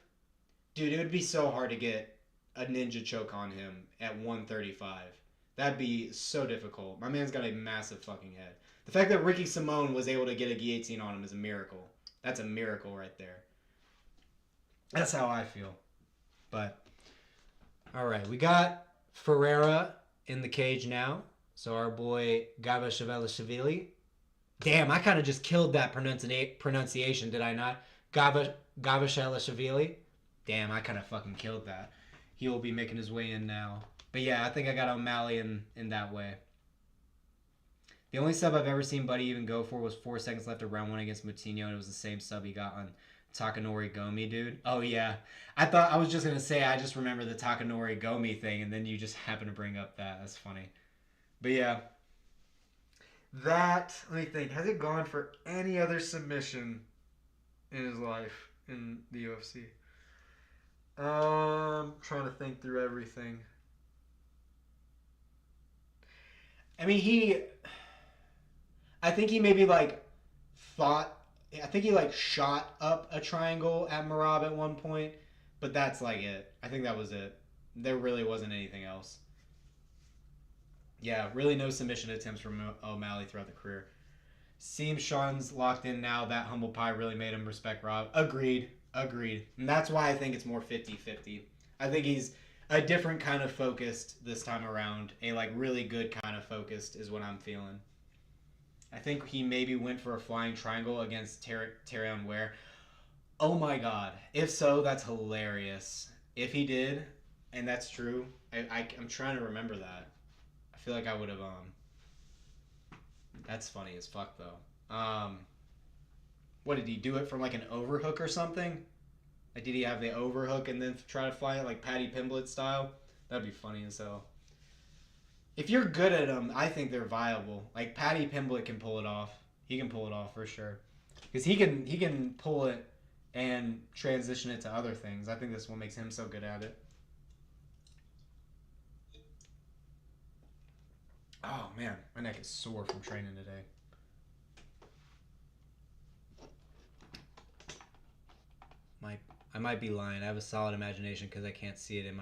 dude. It would be so hard to get a ninja choke on him at 135. That'd be so difficult. My man's got a massive fucking head. The fact that Ricky Simone was able to get a guillotine on him is a miracle. That's a miracle right there. That's how I feel. But, all right, we got Ferreira in the cage now. So our boy Gavashelishvili. Damn, I kind of just killed that pronunciation, did I not? Gavashelishvili. Damn, I kind of fucking killed that. He will be making his way in now. But yeah, I think I got O'Malley in that way. The only sub I've ever seen Buddy even go for was 4 seconds left of round 1 against Moutinho, and it was the same sub he got on Takanori Gomi, dude. Oh, yeah. I was just going to say, I just remember the Takanori Gomi thing, and then you just happen to bring up that. That's funny. But yeah. That, let me think, has it gone for any other submission in his life in the UFC? Trying to think through everything. I mean, I think he maybe shot up a triangle at Merab at one point, but that's like it. I think that was it. There really wasn't anything else. Yeah, really no submission attempts from O'Malley throughout the career. Seems Sean's locked in now. That humble pie really made him respect Rob. Agreed. And that's why I think it's more 50-50. I think he's a different kind of focused this time around. A really good kind of focused is what I'm feeling. I think he maybe went for a flying triangle against Terrion Ware. Oh my god. If so, that's hilarious. If he did, and that's true, I'm trying to remember that. I feel like I would have, that's funny as fuck, though. What, did he do it from, an overhook or something? Did he have the overhook and then try to fly it like Paddy Pimblett style? That'd be funny as hell. If you're good at them, I think they're viable. Paddy Pimblett can pull it off. He can pull it off for sure. Because he can pull it and transition it to other things. I think that's what makes him so good at it. Oh, man. My neck is sore from training today. I might be lying. I have a solid imagination because I can see it in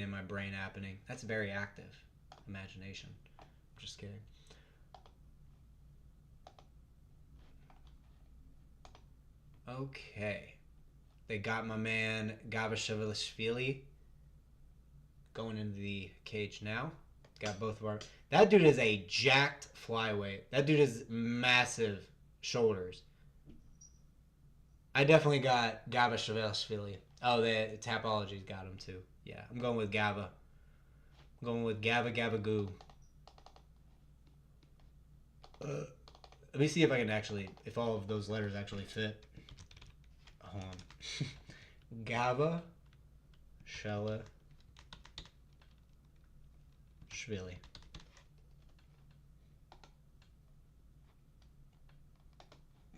my brain happening. That's very active imagination. Just kidding. Okay. They got my man Gavashelishvili going into the cage now. Got both of our... That dude is a jacked flyweight. That dude has massive shoulders. I definitely got Gavashelishvili. Oh, the Tapology's got him too. Yeah, I'm going with Gava. I'm going with Gava-Gava-Goo. Let me see if I can actually... If all of those letters actually fit. Hold on. Gavashelishvili.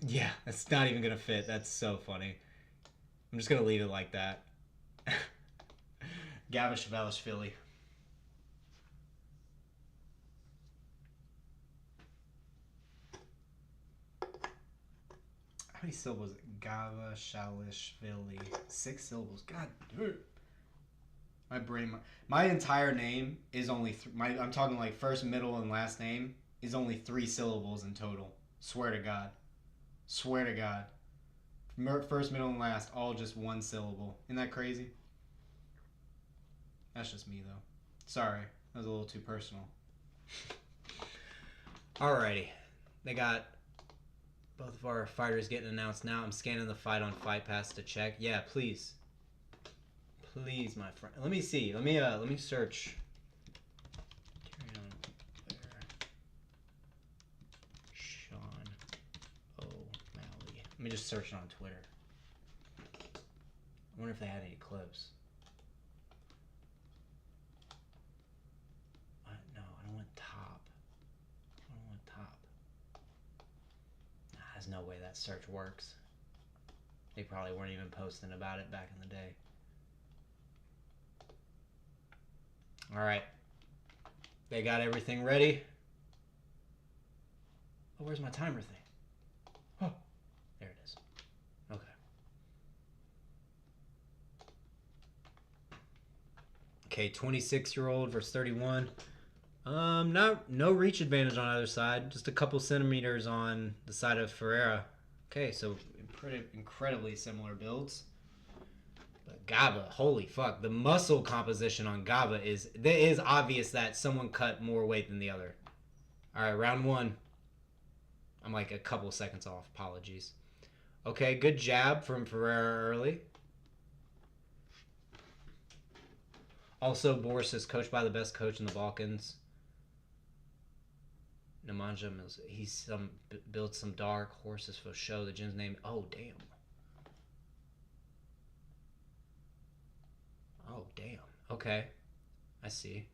Yeah, that's not even gonna fit. That's so funny. I'm just gonna leave it like that. Gavashelishvili. How many syllables? Gavashelishvili. 6 syllables. God, dude. My brain. My entire name is only. I'm talking first, middle, and last name is only 3 syllables in total. Swear to God. Swear to God. First, middle, and last, all just 1 syllable. Isn't that crazy? That's just me, though. Sorry. That was a little too personal. Alrighty. They got both of our fighters getting announced now. I'm scanning the fight on Fight Pass to check. Yeah, please. Please, my friend. Let me see. Let me search. Let me just search it on Twitter. I wonder if they had any clips. No, I don't want top. Nah, there's no way that search works. They probably weren't even posting about it back in the day. Alright. They got everything ready. Oh, where's my timer thing? Oh. There it is. Okay. Okay, 26-year-old versus 31. No reach advantage on either side. Just a couple centimeters on the side of Ferreira. Okay, so incredibly similar builds. But Gava, holy fuck, the muscle composition on Gava is obvious that someone cut more weight than the other. All right, round one. I'm like a couple seconds off. Apologies. Okay, good jab from Ferreira early. Also, Boris is coached by the best coach in the Balkans. Nemanja, he's built some dark horses for show. The gym's name. Oh, damn. Oh, damn. Okay. I see.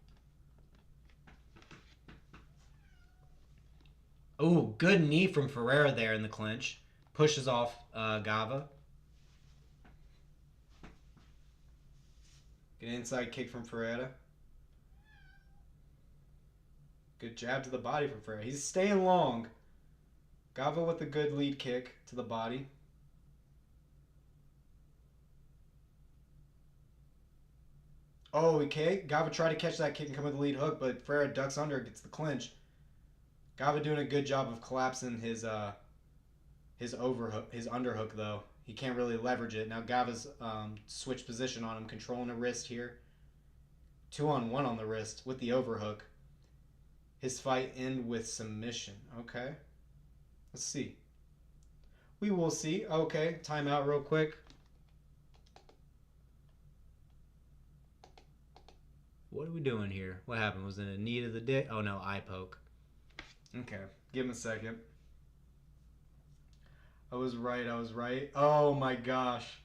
Oh, good knee from Ferreira there in the clinch. Pushes off Gava. Good inside kick from Ferreira. Good jab to the body from Ferreira. He's staying long. Gava with a good lead kick to the body. Oh, okay. Gava tried to catch that kick and come with the lead hook, but Ferreira ducks under, gets the clinch. Gava doing a good job of collapsing his overhook, his underhook though. He can't really leverage it. Now Gava's switched position on him, controlling the wrist here. 2-on-1 on the wrist with the overhook. His fight end with submission. Okay. Let's see. We will see. Okay, timeout real quick. What are we doing here? What happened? Was it a knee to the dick? Oh no, eye poke. Okay, give him a second. I was right. Oh my gosh.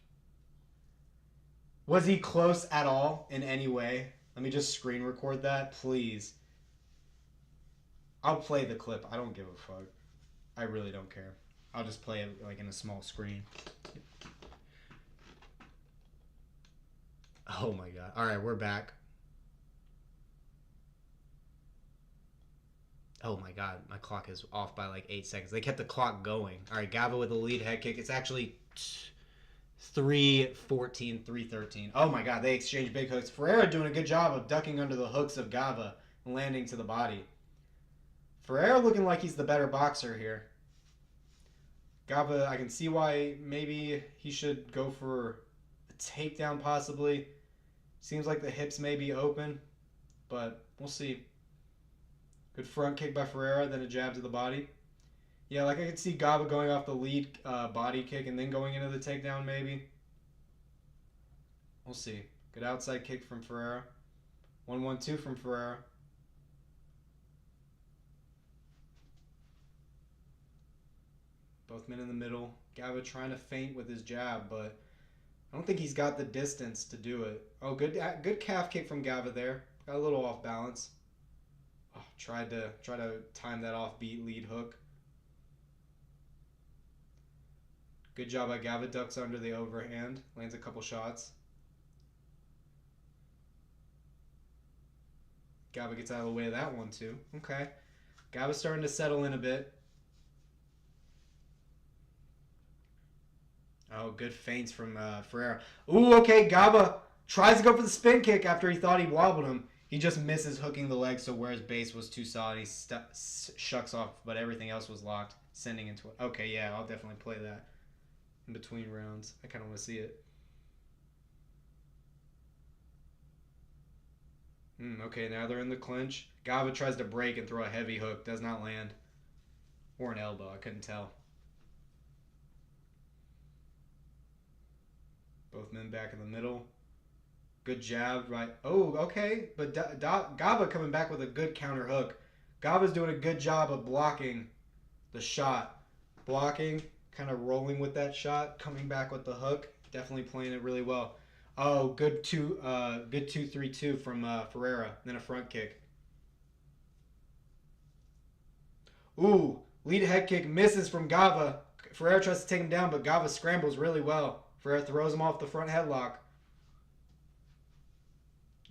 Was he close at all in any way? Let me just screen record that, please. I'll play the clip. I don't give a fuck. I really don't care. I'll just play it like in a small screen. Oh my god. Alright, we're back. Oh my god, my clock is off by like 8 seconds. They kept the clock going. Alright, Gava with a lead head kick. It's actually 3-14, 3-13. Oh my god, they exchanged big hooks. Ferreira doing a good job of ducking under the hooks of Gava and landing to the body. Ferreira looking like he's the better boxer here. Gava, I can see why maybe he should go for a takedown possibly. Seems like the hips may be open, but we'll see. Good front kick by Ferreira, then a jab to the body. Yeah, like I could see Gava going off the lead body kick and then going into the takedown maybe. We'll see. Good outside kick from Ferreira. 1-1-2 from Ferreira. Both men in the middle. Gava trying to feint with his jab, but I don't think he's got the distance to do it. Oh, good calf kick from Gava there. Got a little off balance. Oh, tried to time that offbeat lead hook. Good job by Gava. Ducks under the overhand. Lands a couple shots. Gava gets out of the way of that one too. Okay. Gava's starting to settle in a bit. Oh, good feints from Ferreira. Ooh, okay. Gava tries to go for the spin kick after he thought he wobbled him. He just misses hooking the leg, so where his base was too solid, he shucks off, but everything else was locked, sending into it. Okay, yeah, I'll definitely play that in between rounds. I kind of want to see it. Okay, now they're in the clinch. Gava tries to break and throw a heavy hook. Does not land. Or an elbow. I couldn't tell. Both men back in the middle. Good jab, right? Oh, okay. But Gava coming back with a good counter hook. Gava's doing a good job of blocking the shot. Blocking, kind of rolling with that shot, coming back with the hook. Definitely playing it really well. Oh, good 2-3-2 from Ferreira. Then a front kick. Ooh, lead head kick misses from Gava. Ferreira tries to take him down, but Gava scrambles really well. Ferreira throws him off the front headlock.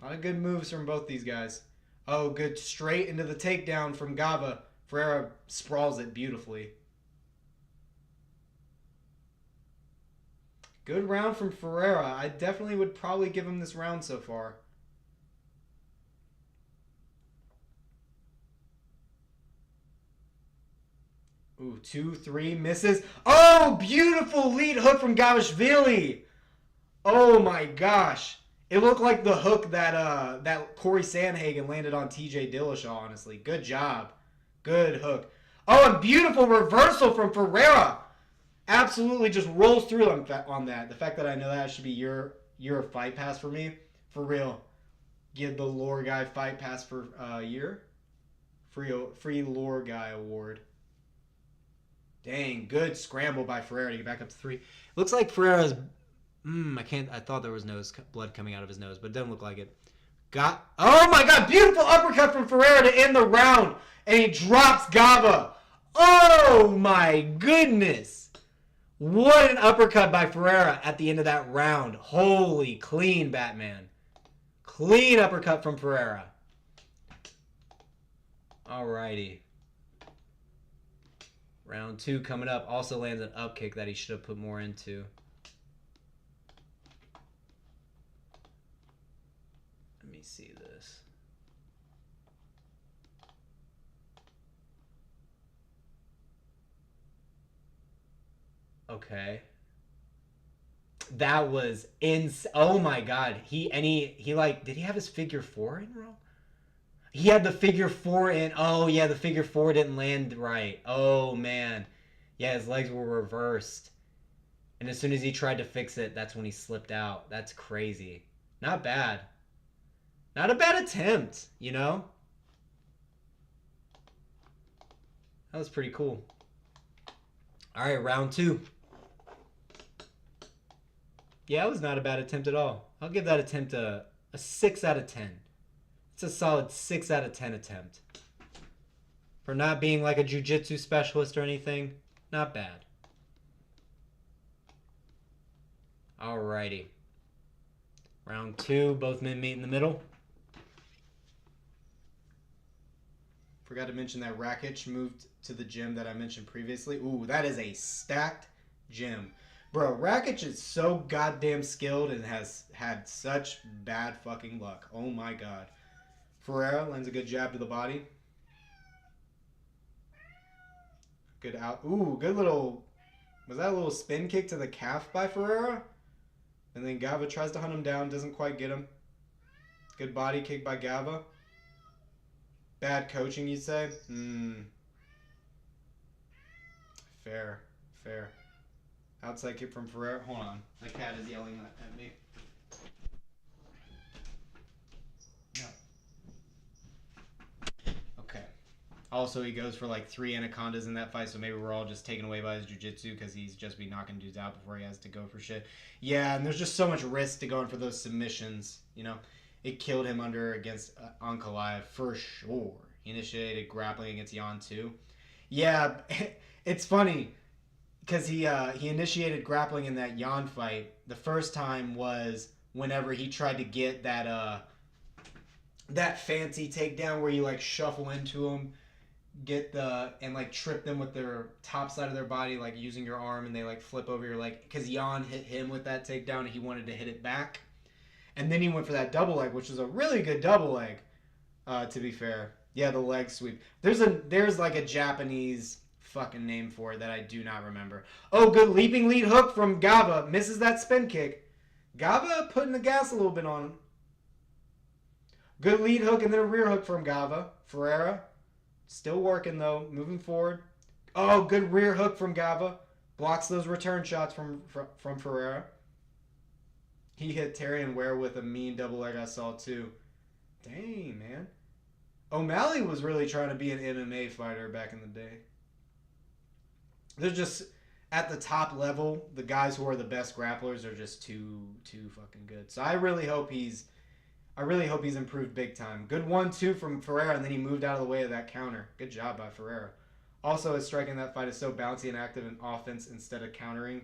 A lot of good moves from both these guys. Oh, good straight into the takedown from Gava. Ferreira sprawls it beautifully. Good round from Ferreira. I definitely would probably give him this round so far. Ooh, 2, 3, misses. Oh, beautiful lead hook from Gavashelishvili. Oh my gosh. It looked like the hook that that Corey Sandhagen landed on TJ Dillashaw, honestly. Good job. Good hook. Oh, and beautiful reversal from Ferreira. Absolutely just rolls through on that. The fact that I know that should be your fight pass for me. For real. Give the lore guy fight pass for year. Free lore guy award. Dang, good scramble by Ferreira to get back up to 3. Looks like Ferreira's... I thought there was blood coming out of his nose, but it doesn't look like it. Oh my god, beautiful uppercut from Ferreira to end the round. And he drops Gava. Oh my goodness. What an uppercut by Ferreira at the end of that round. Holy clean, Batman. Clean uppercut from Ferreira. Alrighty. Round 2 coming up. Also lands an up kick that he should have put more into. Let me see this. Okay. That was oh my god. He like, did he have his figure 4 in row? He had the figure 4 in. Oh yeah, the figure 4 didn't land right. Oh man. Yeah, his legs were reversed. And as soon as he tried to fix it, that's when he slipped out. That's crazy. Not bad. Not a bad attempt, you know? That was pretty cool. Alright, round 2. Yeah, it was not a bad attempt at all. I'll give that attempt a 6 out of 10. It's a solid 6 out of 10 attempt. For not being like a jiu-jitsu specialist or anything, not bad. Alrighty. Round 2, both men meet in the middle. Forgot to mention that Rakic moved to the gym that I mentioned previously. Ooh, that is a stacked gym. Bro, Rakic is so goddamn skilled and has had such bad fucking luck. Oh my god. Ferreira lands a good jab to the body. Good out. Ooh, good little... Was that a little spin kick to the calf by Ferreira? And then Gava tries to hunt him down. Doesn't quite get him. Good body kick by Gava. Bad coaching, you'd say? Fair. Fair. Outside kick from Ferreira. Hold on. My cat is yelling at me. No. Okay. Also, he goes for like 3 anacondas in that fight, so maybe we're all just taken away by his jiu-jitsu because he's just be knocking dudes out before he has to go for shit. Yeah, and there's just so much risk to going for those submissions, you know? It killed him against Ankalaev for sure. He initiated grappling against Jan too. Yeah, it's funny because he initiated grappling in that Jan fight. The first time was whenever he tried to get that fancy takedown where you like shuffle into him, and like trip them with their top side of their body, like using your arm, and they like flip over your leg. Because Jan hit him with that takedown and he wanted to hit it back. And then he went for that double leg, which was a really good double leg, to be fair. Yeah, the leg sweep. There's like a Japanese fucking name for it that I do not remember. Oh, good leaping lead hook from Gava. Misses that spin kick. Gava putting the gas a little bit on him. Good lead hook and then a rear hook from Gava. Ferreira. Still working though. Moving forward. Oh, good rear hook from Gava. Blocks those return shots from Ferreira. He hit Terry and Ware with a mean double leg I saw too. Dang, man. O'Malley was really trying to be an MMA fighter back in the day. They're just at the top level. The guys who are the best grapplers are just too fucking good. So I really hope he's improved big time. Good 1-2 from Ferreira, and then he moved out of the way of that counter. Good job by Ferreira. Also, his striking in that fight is so bouncy and active in offense instead of countering.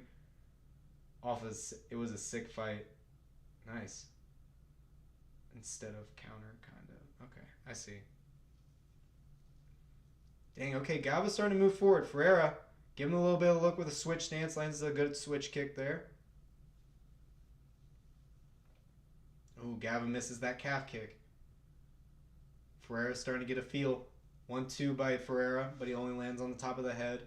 It was a sick fight. Nice. Instead of counter, kind of. Okay, I see. Dang, okay, Gava's starting to move forward. Ferreira, give him a little bit of a look with a switch stance. Lands a good switch kick there. Ooh, Gava misses that calf kick. Ferreira's starting to get a feel. 1-2 by Ferreira, but he only lands on the top of the head.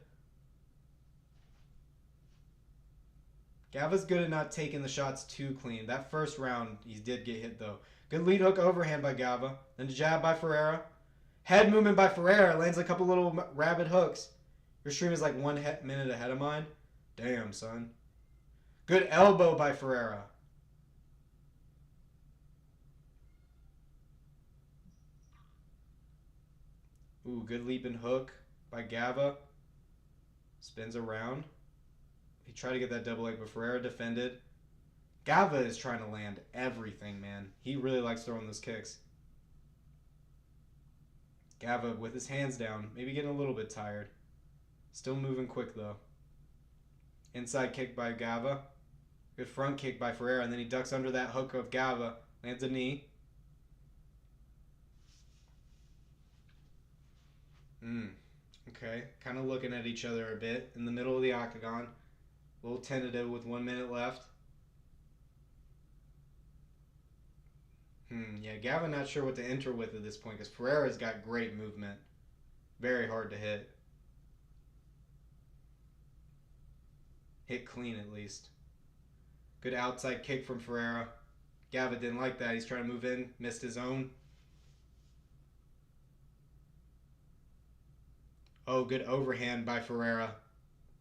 Gava's good at not taking the shots too clean. That first round, he did get hit, though. Good lead hook overhand by Gava. Then the jab by Ferreira. Head movement by Ferreira. Lands a couple little rabbit hooks. Your stream is like 1 minute ahead of mine. Damn, son. Good elbow by Ferreira. Ooh, good leaping hook by Gava. Spins around. He tried to get that double leg, but Ferreira defended. Gava is trying to land everything, man. He really likes throwing those kicks. Gava with his hands down. Maybe getting a little bit tired. Still moving quick, though. Inside kick by Gava. Good front kick by Ferreira. And then he ducks under that hook of Gava. Lands a knee. Okay. Kind of looking at each other a bit. In the middle of the octagon. A little tentative with 1 minute left. Yeah, Gava not sure what to enter with at this point because Ferreira's got great movement. Very hard to hit. Hit clean at least. Good outside kick from Ferreira. Gava didn't like that. He's trying to move in. Missed his own. Oh, good overhand by Ferreira.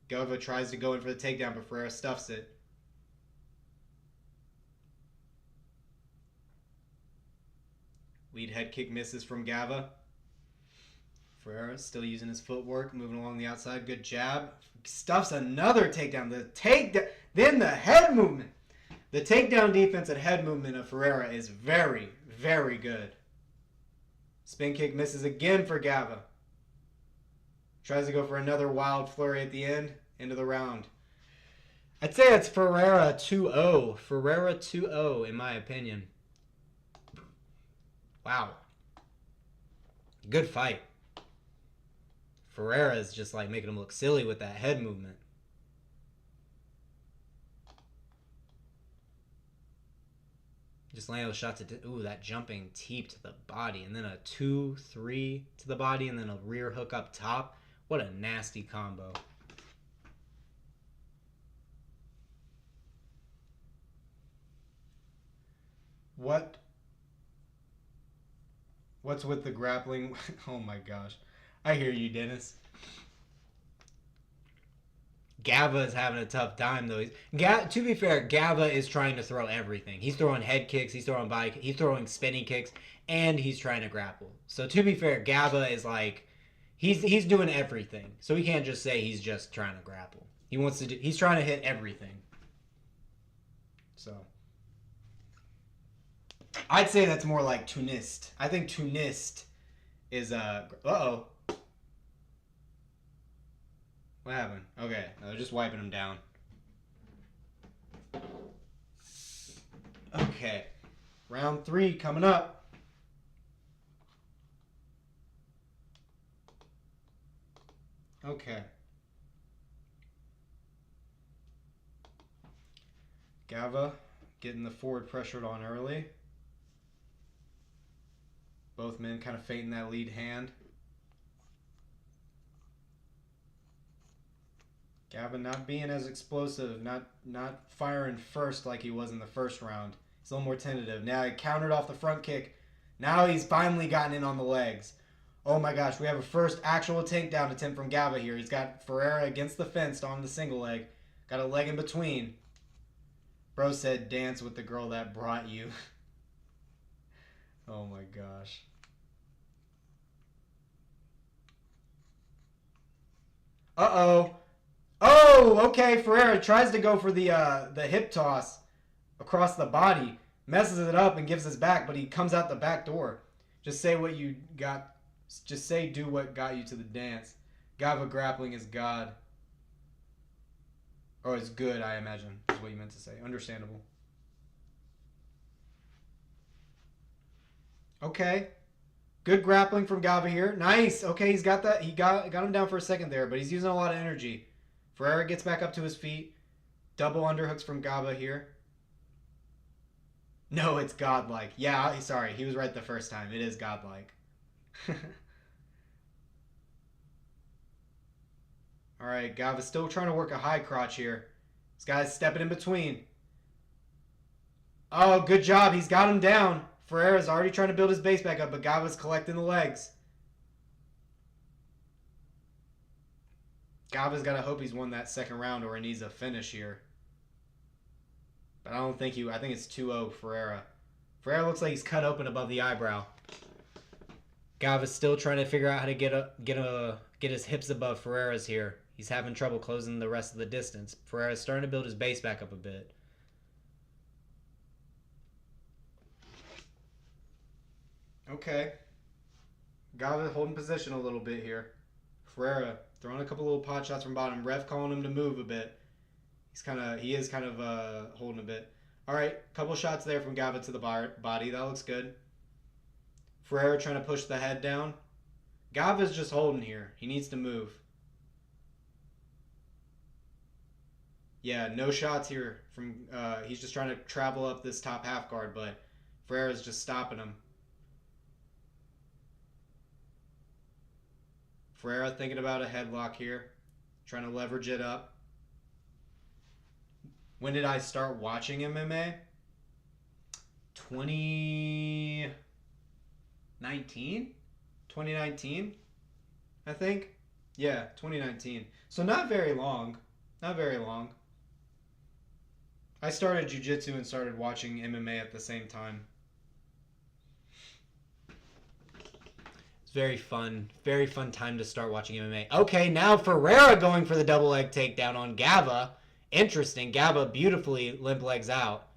Gava tries to go in for the takedown, but Ferreira stuffs it. Lead head kick misses from Gava. Ferreira still using his footwork, moving along the outside. Good jab. Stuffs another takedown. Then the head movement. The takedown defense and head movement of Ferreira is very, very good. Spin kick misses again for Gava. Tries to go for another wild flurry at the end. End of the round. I'd say it's Ferreira 2-0. Ferreira 2-0 in my opinion. Wow. Good fight. Ferreira is just like making him look silly with that head movement. Just landing those shots at... Ooh, that jumping teep to the body. And then a 2-3 to the body. And then a rear hook up top. What a nasty combo. What's with the grappling? Oh my gosh. I hear you, Dennis. Gava is having a tough time, though. To be fair, Gava is trying to throw everything. He's throwing head kicks, he's throwing body, he's throwing spinning kicks, and he's trying to grapple. So to be fair, Gava is like, he's doing everything. So we can't just say he's just trying to grapple. He's trying to hit everything. So I'd say that's more like Toniste. I think Toniste is uh-oh. What happened? Okay, they're just wiping him down. Okay. Round 3 coming up. Okay. Gava getting the forward pressured on early. Both men kind of feinting that lead hand. Gava not being as explosive, not firing first like he was in the first round. He's a little more tentative. Now he countered off the front kick. Now he's finally gotten in on the legs. Oh my gosh, we have a first actual takedown attempt from Gava here. He's got Ferreira against the fence on the single leg. Got a leg in between. Bro said dance with the girl that brought you. Oh my gosh. Uh-oh. Oh, okay. Ferreira tries to go for the hip toss across the body. Messes it up and gives his back, but he comes out the back door. Just say what you got. Just say do what got you to the dance. Gava grappling is God. Or is good, I imagine, is what you meant to say. Understandable. Okay. Good grappling from Gava here. Nice. Okay, he's got that. He got him down for a second there, but he's using a lot of energy. Ferreira gets back up to his feet. Double underhooks from Gava here. No, it's godlike. Yeah, sorry. He was right the first time. It is godlike. All right, Gava's still trying to work a high crotch here. This guy's stepping in between. Oh, good job. He's got him down. Ferreira's already trying to build his base back up, but Gava's collecting the legs. Gava's got to hope he's won that second round or he needs a finish here. But I don't think he... I think it's 2-0 Ferreira. Ferreira looks like he's cut open above the eyebrow. Gava's still trying to figure out how to get his hips above Ferreira's here. He's having trouble closing the rest of the distance. Ferreira's starting to build his base back up a bit. Okay. Gava holding position a little bit here. Ferreira throwing a couple little pot shots from bottom. Ref calling him to move a bit. He is kind of holding a bit. All right, couple shots there from Gava to the body. That looks good. Ferreira trying to push the head down. Gava's just holding here. He needs to move. Yeah, no shots here from. He's just trying to travel up this top half guard, but Ferreira's just stopping him. Ferreira thinking about a headlock here, trying to leverage it up. When did I start watching MMA? 2019? 2019, I think. Yeah, 2019. So not very long. Not very long. I started jiu-jitsu and started watching MMA at the same time. It's very fun time to start watching MMA. Okay, now Ferreira going for the double leg takedown on Gava. Interesting. Gava beautifully limp legs out.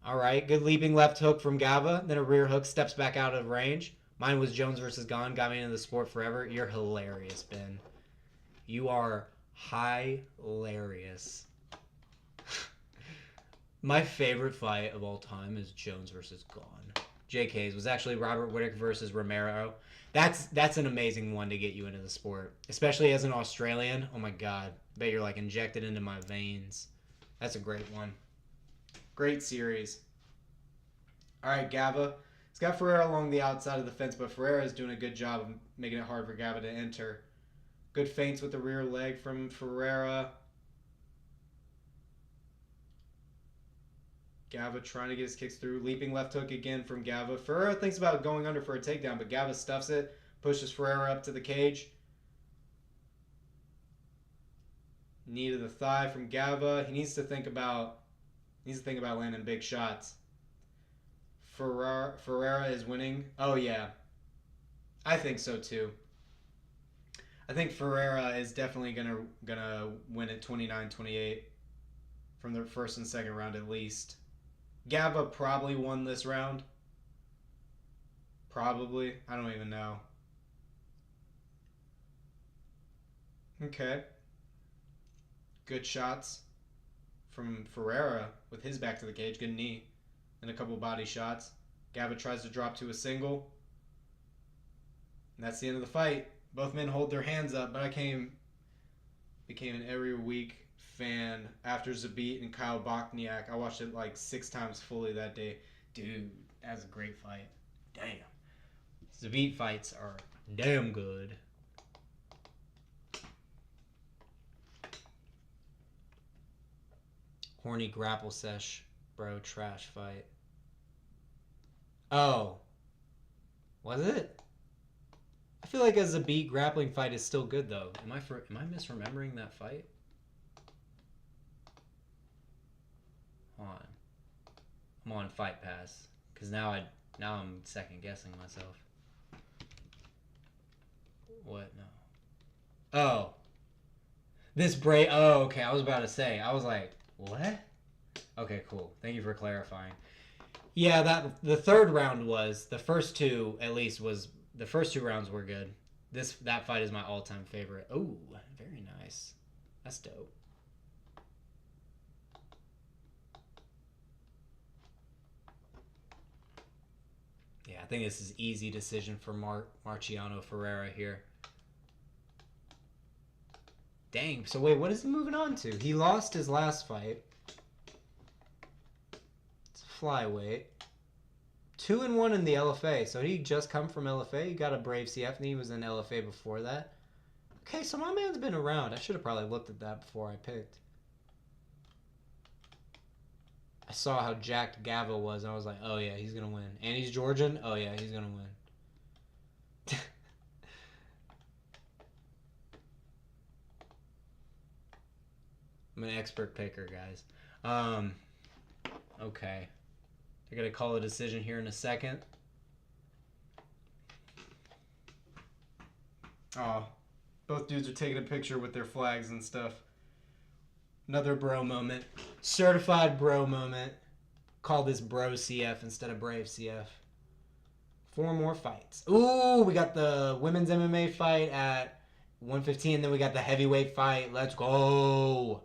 All right, good leaping left hook from Gava. Then a rear hook, steps back out of range. Mine was Jones versus Gone. Got me into the sport forever. You're hilarious, Ben. You are hilarious. My favorite fight of all time is Jones versus Gone. JK's was actually Robert Whittaker versus Romero. That's an amazing one to get you into the sport, especially as an Australian. Oh my God, bet you're like injected into my veins. That's a great one. Great series. All right, Gava. It's got Ferreira along the outside of the fence, but Ferreira is doing a good job of making it hard for Gava to enter. Good feints with the rear leg from Ferreira. Gava trying to get his kicks through. Leaping left hook again from Gava. Ferreira thinks about going under for a takedown, but Gava stuffs it. Pushes Ferreira up to the cage. Knee to the thigh from Gava. He needs to think about landing big shots. Ferreira is winning. Oh yeah. I think so too. I think Ferreira is definitely gonna win at 29-28 from the first and second round at least. Gava probably won this round. Probably. I don't even know. Okay. Good shots from Ferreira with his back to the cage. Good knee. And a couple body shots. Gava tries to drop to a single. And that's the end of the fight. Both men hold their hands up, but I became an every week fan after Zabit and Kyle Bochniak. I watched it like 6 times fully that day. Dude, that was a great fight. Damn. Zabit fights are damn good. Horny grapple sesh, bro. Trash fight. Oh. Was it? I feel like a Zabit grappling fight is still good though. Am I misremembering that fight? Hold on. I'm on Fight Pass because now I'm second guessing myself. What? No. Oh. This break. Oh, okay. I was about to say. I was like, what? Okay, cool. Thank you for clarifying. Yeah, the third round was the first two. At least was the first 2 rounds were good. That fight is my all-time favorite. Oh, very nice. That's dope. Yeah, I think this is easy decision for Marciano Ferreira here. Dang. So wait, what is he moving on to? He lost his last fight. It's flyweight. 2-1 in the LFA. So he just come from LFA. He got a Brave CF and he was in LFA before that. Okay, so my man's been around. I should have probably looked at that before I picked. I saw how jacked Gava was, and I was like, oh yeah, he's gonna win. And he's Georgian. Oh yeah, he's gonna win. I'm an expert picker, guys. Okay. They're gonna call a decision here in a second. Oh, both dudes are taking a picture with their flags and stuff. Another bro moment. Certified bro moment. Call this bro CF instead of brave CF. 4 more fights. Ooh, we got the women's MMA fight at 115. Then we got the heavyweight fight. Let's go.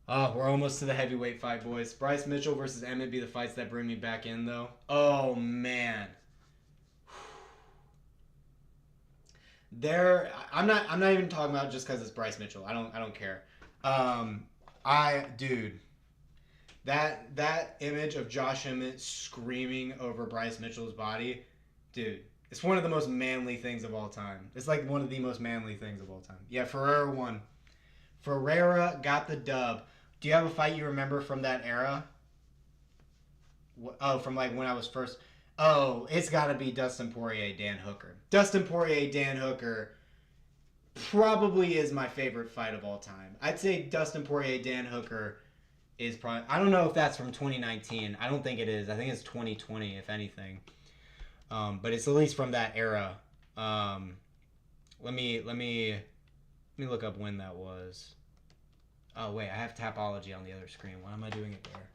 Oh, we're almost to the heavyweight fight, boys. Bryce Mitchell versus Emmett be the fights that bring me back in, though. Oh, man. I'm not even talking about just because it's Bryce Mitchell. I don't care. Dude, that image of Josh Emmett screaming over Bryce Mitchell's body, dude, it's one of the most manly things of all time. It's like one of the most manly things of all time. Yeah, Ferreira won. Ferreira got the dub. Do you have a fight you remember from that era? Oh, from like when I was first. Oh, it's got to be Dustin Poirier, Dan Hooker. Dustin Poirier, Dan Hooker probably is my favorite fight of all time. I'd say Dustin Poirier, Dan Hooker is probably... I don't know if that's from 2019. I don't think it is. I think it's 2020, if anything. But it's at least from that era. Let me look up when that was. Oh, wait. I have Tapology on the other screen. Why am I doing it there?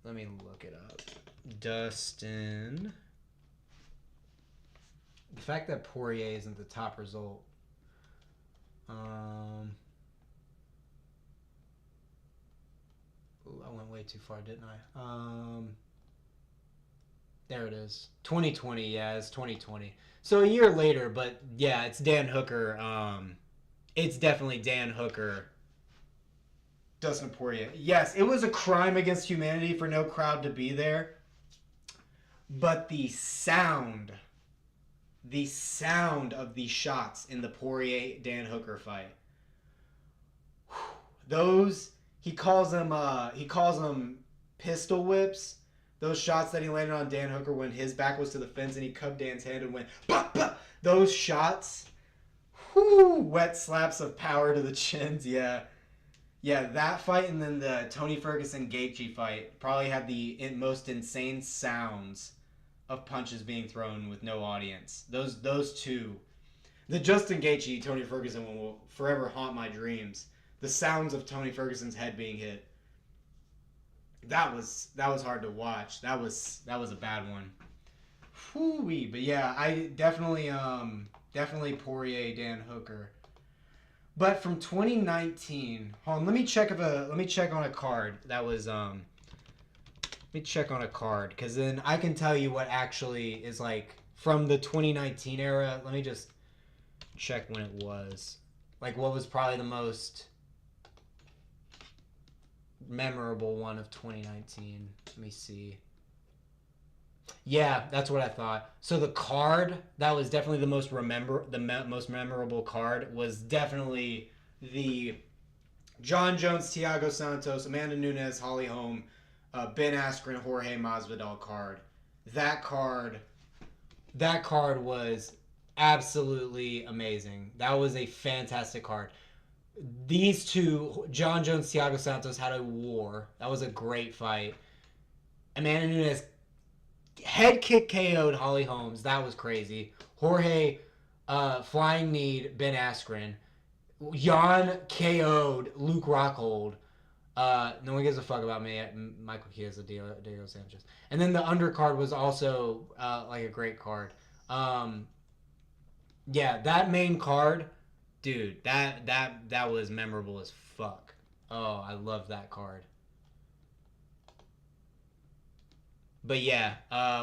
Let me look it up. Dustin. The fact that Poirier isn't the top result. Ooh, I went way too far, didn't I? There it is. 2020, yeah, it's 2020. So a year later, but yeah, it's Dan Hooker. It's definitely Dan Hooker. Dustin Poirier. Yes, it was a crime against humanity for no crowd to be there. But the sound of the shots in the Poirier-Dan Hooker fight. Those, he calls them pistol whips. Those shots that he landed on Dan Hooker when his back was to the fence and he cupped Dan's hand and went, bah, bah. Those shots, wet slaps of power to the chins, yeah. Yeah, that fight and then the Tony Ferguson-Gaethje fight probably had the most insane sounds of punches being thrown with no audience. Those two. The Justin Gaethje, Tony Ferguson one will forever haunt my dreams. The sounds of Tony Ferguson's head being hit. That was hard to watch. That was a bad one. Whoo-wee. But yeah, I definitely Poirier, Dan Hooker. But from 2019, hold on, let me check on a card that was Let me check on a card, because then I can tell you what actually is like from the 2019 era. Let me just check when it was. Like, what was probably the most memorable one of 2019. Let me see. Yeah, that's what I thought. So the card that was definitely the most memorable card was definitely the John Jones, Thiago Santos, Amanda Nunes, Holly Holm, Ben Askren, Jorge Masvidal card. That card was absolutely amazing. That was a fantastic card. These two, John Jones, Thiago Santos, had a war. That was a great fight. Amanda Nunes head kick KO'd Holly Holmes. That was crazy. Jorge flying kneed Ben Askren. Jan KO'd Luke Rockhold. No one gives a fuck about me. Michael Chiesa, Diego Sanchez. And then the undercard was also like a great card. Yeah, that main card, dude, that was memorable as fuck. Oh, I love that card. But yeah,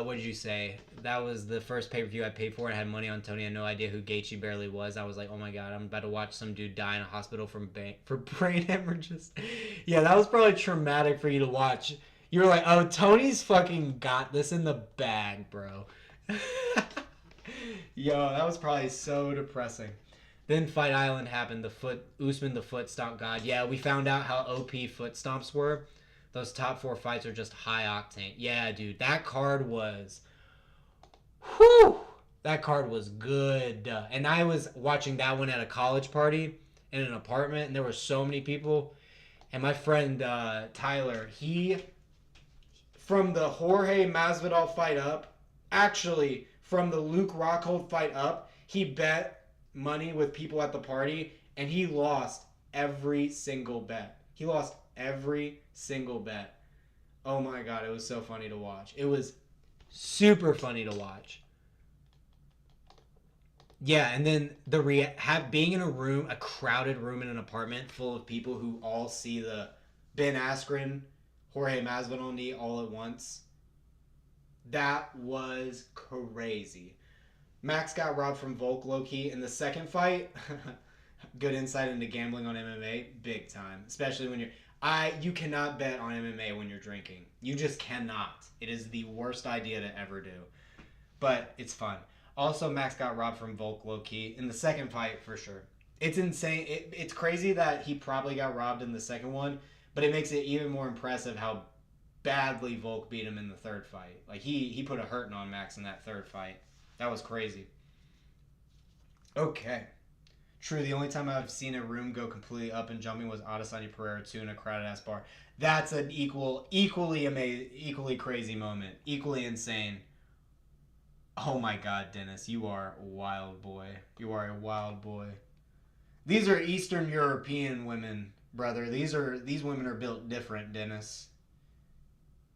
what did you say? That was the first pay-per-view I paid for. I had money on Tony. I had no idea who Gaethje barely was. I was like, oh my god, I'm about to watch some dude die in a hospital for brain hemorrhages. Yeah, that was probably traumatic for you to watch. You were like, oh, Tony's fucking got this in the bag, bro. Yo, that was probably so depressing. Then Fight Island happened. Usman the foot stomp god. Yeah, we found out how OP foot stomps were. Those top 4 fights are just high octane. Yeah, dude, that card was, whew, that card was good. And I was watching that one at a college party in an apartment, and there were so many people. And my friend Tyler, he, from the Jorge Masvidal fight up, actually from the Luke Rockhold fight up, he bet money with people at the party, and he lost every single bet. He lost every single bet. Oh my god, it was so funny to watch. It was super funny to watch. Yeah, and then being in a crowded room in an apartment full of people who all see the Ben Askren, Jorge Masvidal knee all at once. That was crazy. Max got robbed from Volk low-key in the second fight. Good insight into gambling on MMA, big time. Especially when you cannot bet on MMA when you're drinking. You just cannot. It is the worst idea to ever do. But it's fun. Also, Max got robbed from Volk low-key in the second fight for sure. It's insane. It's crazy that he probably got robbed in the second one, but it makes it even more impressive how badly Volk beat him in the third fight. Like he put a hurting on Max in that third fight. That was crazy. Okay. True, the only time I've seen a room go completely up and jumping was Adesanya Pereira 2 in a crowded ass bar. That's an equally amazing, equally crazy moment. Equally insane. Oh my god, Dennis, you are a wild boy. You are a wild boy. These are Eastern European women, brother. These women are built different, Dennis.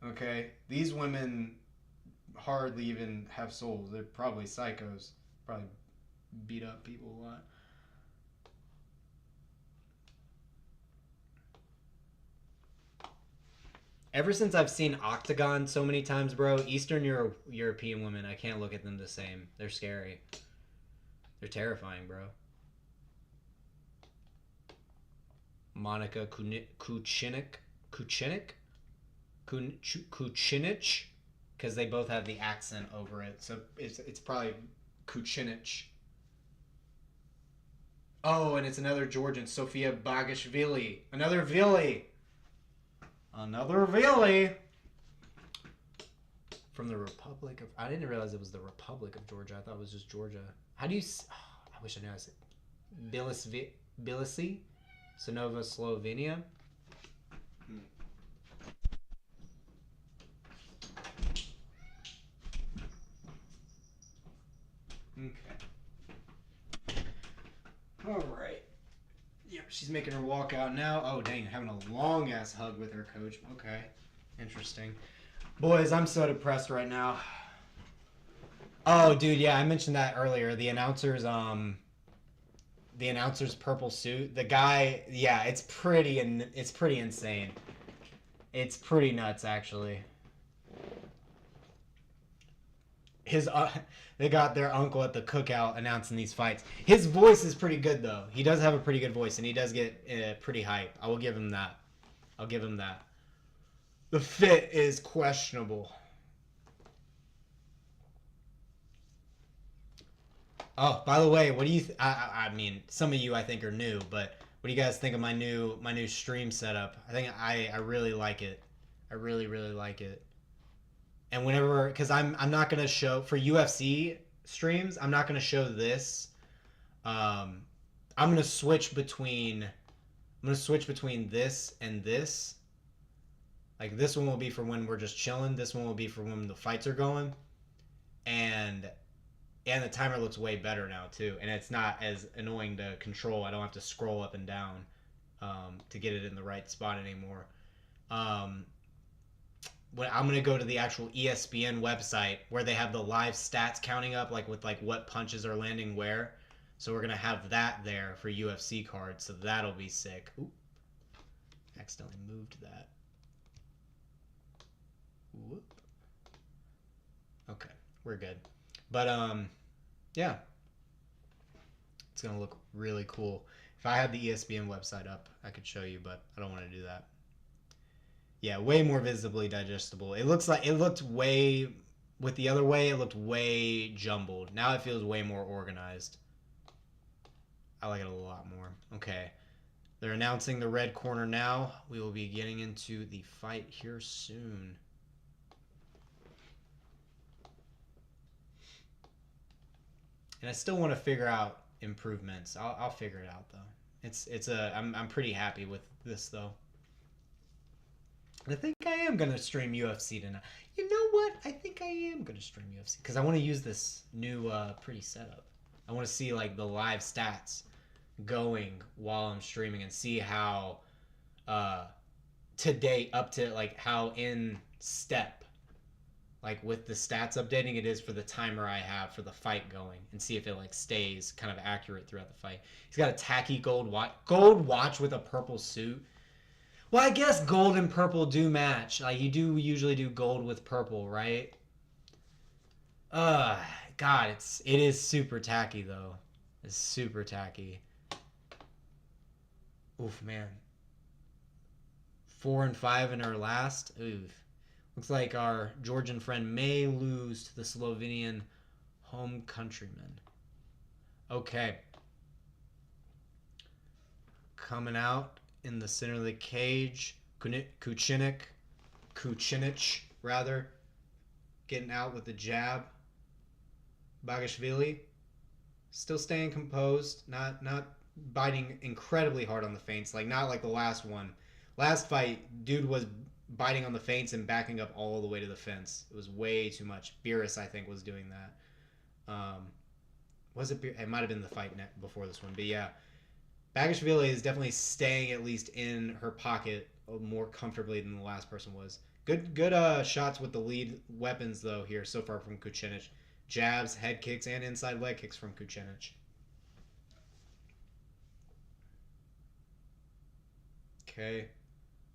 Okay? These women hardly even have souls. They're probably psychos. Probably beat up people a lot. Ever since I've seen Octagon so many times, bro, Eastern European women, I can't look at them the same. They're scary. They're terrifying, bro. Monika Kučinič, because they both have the accent over it, so it's probably Kučinič. Oh, and it's another Georgian, Sofia Bagishvili, another Vili. Another Vili from the Republic of... I didn't realize it was the Republic of Georgia. I thought it was just Georgia. How do you... I wish I knew how to say it. Tbilisi? Sonova, Slovenia? Okay. All right. Yep, she's making her walk out now. Oh, dang, having a long-ass hug with her coach. Okay, interesting. Boys, I'm so depressed right now. Oh, dude, yeah, I mentioned that earlier. The announcer's purple suit. The guy, yeah, it's pretty insane. It's pretty nuts, actually. They got their uncle at the cookout announcing these fights. His voice is pretty good, though. He does have a pretty good voice, and he does get pretty hype. I will give him that. I'll give him that. The fit is questionable. Oh, by the way, what do you... I mean, some of you I think are new, but what do you guys think of my new stream setup? I think I really like it. I really, really like it. And whenever, because I'm not gonna show for UFC streams, I'm not gonna show this. I'm gonna switch between this and this. Like this one will be for when we're just chilling. This one will be for when the fights are going. And the timer looks way better now too. And it's not as annoying to control. I don't have to scroll up and down to get it in the right spot anymore. When I'm gonna go to the actual ESPN website where they have the live stats counting up, like with like what punches are landing where. So we're gonna have that there for UFC cards. So that'll be sick. Oop. Accidentally moved that. Whoop. Okay, we're good. But yeah, it's gonna look really cool. If I had the ESPN website up, I could show you, but I don't want to do that. Yeah, way more visibly digestible. It looked way, with the other way, it looked way jumbled. Now it feels way more organized. I like it a lot more. Okay. They're announcing the red corner now. We will be getting into the fight here soon. And I still want to figure out improvements. I'll figure it out though. I'm pretty happy with this though. I think I am gonna stream UFC tonight. You know what? I think I am gonna stream UFC because I want to use this new pretty setup. I want to see like the live stats going while I'm streaming and see how to date up to like how in step like with the stats updating it is for the timer I have for the fight going, and see if it like stays kind of accurate throughout the fight. He's got a tacky gold watch with a purple suit. Well, I guess gold and purple do match. Like you do usually do gold with purple, right? God, it is super tacky though. It's super tacky. Oof, man. 4 and 5 in our last. Oof. Looks like our Georgian friend may lose to the Slovenian home countryman. Okay. Coming out in the center of the cage, Kučinič, rather, getting out with the jab. Bagishvili still staying composed, not biting incredibly hard on the feints, like not like the last one. Last fight, dude was biting on the feints and backing up all the way to the fence. It was way too much. Berus, I think, was doing that. Was it? It might have been the fight before this one, but yeah. Bagishvili is definitely staying at least in her pocket more comfortably than the last person was. Good shots with the lead weapons though here so far from Kučinič. Jabs, head kicks, and inside leg kicks from Kučinič. Okay.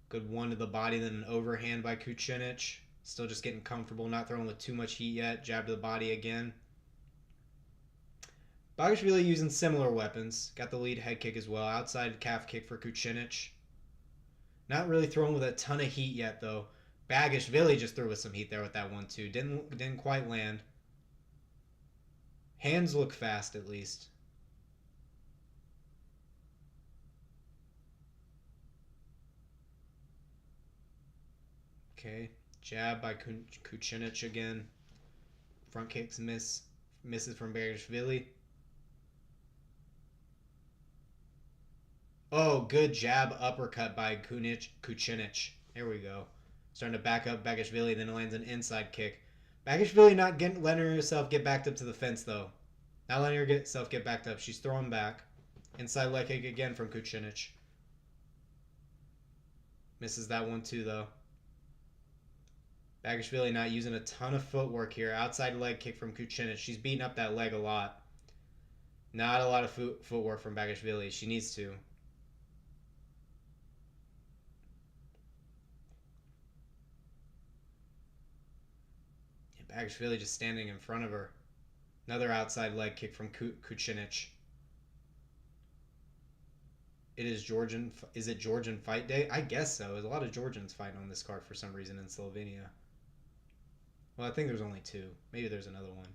Good one to the body, then an overhand by Kučinič. Still just getting comfortable, not throwing with too much heat yet. Jab to the body again. Bagishvili using similar weapons. Got the lead head kick as well. Outside calf kick for Kučinič. Not really throwing with a ton of heat yet, though. Bagishvili just threw with some heat there with that one, too. Didn't quite land. Hands look fast, at least. Okay. Jab by Kučinič again. Front kicks misses from Bagishvili. Oh, good jab uppercut by Kučinič. There we go. Starting to back up Bagishvili, then lands an inside kick. Bagishvili not letting herself get backed up to the fence, though. Not letting herself get backed up. She's throwing back. Inside leg kick again from Kučinič. Misses that one, too, though. Bagishvili not using a ton of footwork here. Outside leg kick from Kučinič. She's beating up that leg a lot. Not a lot of footwork from Bagishvili. She needs to. Bagishvili just standing in front of her. Another outside leg kick from Kučinič. Is it Georgian fight day? I guess so. There's a lot of Georgians fighting on this card for some reason in Slovenia. Well, I think there's only 2. Maybe there's another one.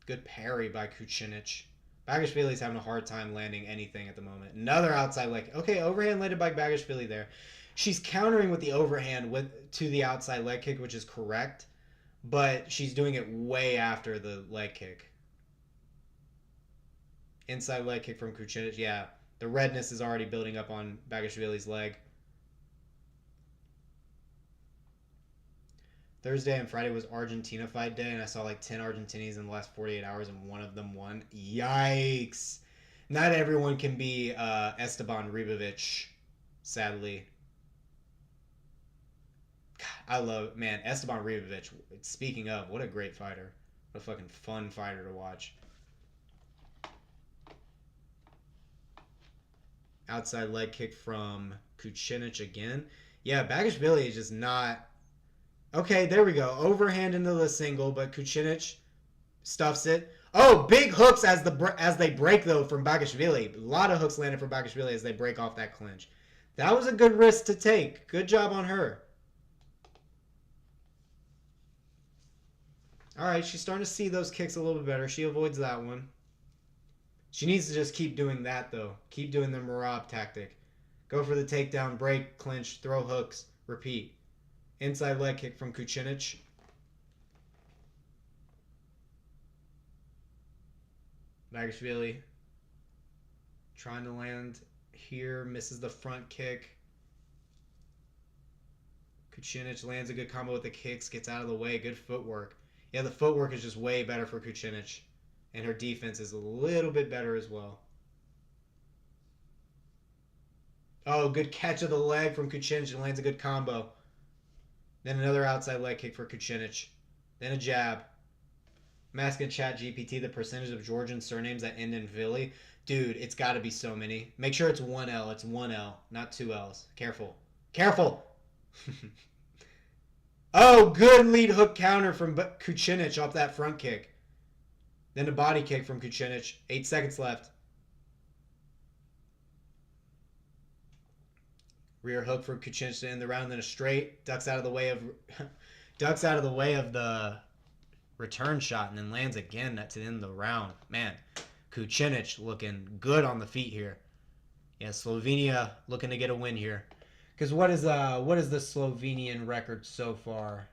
Good parry by Kučinič. Bagishvili's having a hard time landing anything at the moment. Another outside leg. Okay, overhand landed by Bagishvili there. She's countering with the overhand to the outside leg kick, which is correct, but she's doing it way after the leg kick. Inside leg kick from Kučinič. Yeah, the redness is already building up on Bagishvili's leg. Thursday and Friday was Argentina fight day, and I saw like 10 Argentinians in the last 48 hours, and one of them won. Yikes. Not everyone can be Esteban Ribovic, sadly. I love, man, Esteban Ribovic, speaking of, what a great fighter. What a fucking fun fighter to watch. Outside leg kick from Kučinič again. Yeah, Bagishvili is just not... Okay, there we go. Overhand into the single, but Kučinič stuffs it. Oh, big hooks as they break, though, from Bagishvili. A lot of hooks landed from Bagishvili as they break off that clinch. That was a good risk to take. Good job on her. All right, she's starting to see those kicks a little bit better. She avoids that one. She needs to just keep doing that, though. Keep doing the Marab tactic. Go for the takedown, break, clinch, throw hooks, repeat. Inside leg kick from Kučinič. Bagishvili trying to land here, misses the front kick. Kučinič lands a good combo with the kicks, gets out of the way, good footwork. Yeah, the footwork is just way better for Kučinič, and her defense is a little bit better as well. Oh, good catch of the leg from Kučinič and lands a good combo. Then another outside leg kick for Kučinič. Then a jab. I'm asking ChatGPT the percentage of Georgian surnames that end in Vili. Dude, it's got to be so many. Make sure it's 1L. It's 1L, not 2 L's. Careful. Careful! Oh, good lead hook counter from Kučinič off that front kick. Then a body kick from Kučinič. 8 seconds left. Rear hook for Kučinič to end the round, then a straight. Ducks out of the way of the return shot, and then lands again to end the round. Man, Kučinič looking good on the feet here. Yeah, Slovenia looking to get a win here. Because what is the Slovenian record so far?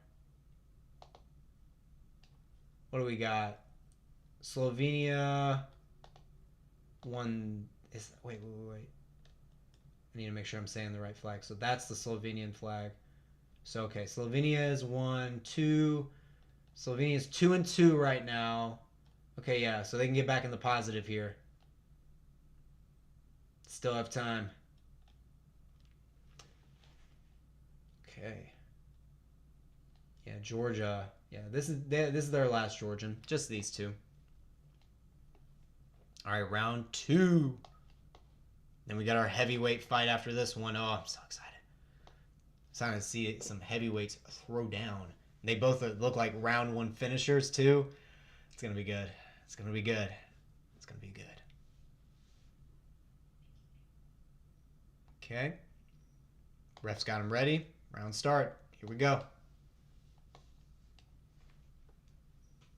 What do we got? Slovenia won. Wait. I need to make sure I'm saying the right flag. So that's the Slovenian flag. So okay, Slovenia is 1-2. Slovenia is 2-2 right now. Okay, yeah, so they can get back in the positive here. Still have time. Okay. Yeah, Georgia. Yeah, this is their last Georgian. Just these two. All right, round 2. Then we got our heavyweight fight after this one. Oh, I'm so excited. Excited to see some heavyweights throw down. They both look like round 1 finishers too. It's gonna be good. It's gonna be good. It's gonna be good. Okay. Ref's got him ready. Round start. Here we go.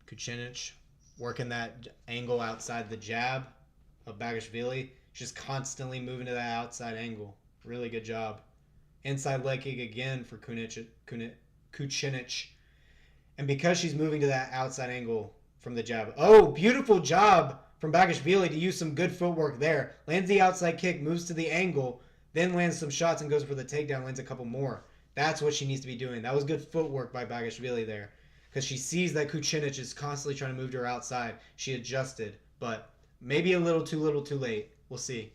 Kučinič working that angle outside the jab of Bagishvili. Just constantly moving to that outside angle. Really good job. Inside leg kick again for Kučinič. And because she's moving to that outside angle from the jab. Oh, beautiful job from Bagishvili to use some good footwork there. Lands the outside kick, moves to the angle, then lands some shots and goes for the takedown, lands a couple more. That's what she needs to be doing. That was good footwork by Bagishvili there. Because she sees that Kučinič is constantly trying to move to her outside. She adjusted, but maybe a little too late. We'll see.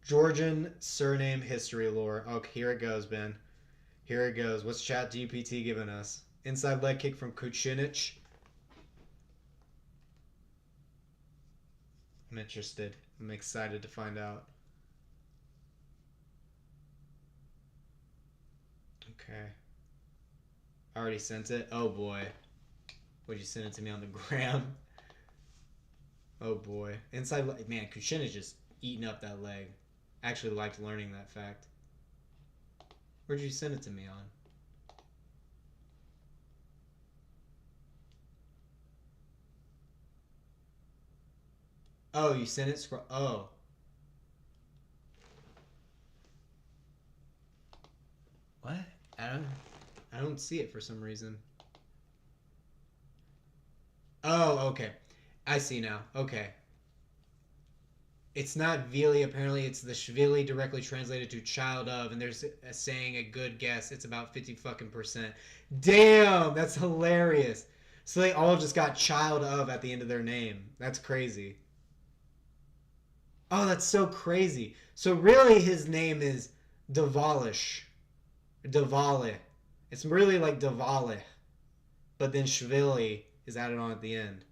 Georgian surname history lore. Okay, here it goes, Ben. Here it goes. What's ChatGPT giving us? Inside leg kick from Kučinič. I'm interested. I'm excited to find out. Okay. I already sent it. Oh boy. Would you send it to me on the gram? Oh boy. Inside leg. Man, Kučinič just eating up that leg. Actually liked learning that fact. Where'd you send it to me on? Oh, you sent it oh. What? I don't see it for some reason. Oh, okay. I see now. Okay. It's not Vili, apparently it's the Shvili directly translated to child of, and there's a saying, a good guess, it's about 50%. Damn, that's hilarious. So they all just got child of at the end of their name. That's crazy. Oh, that's so crazy. So really his name is Davalish. Davale. It's really like Davale. But then Shvili is added on at the end.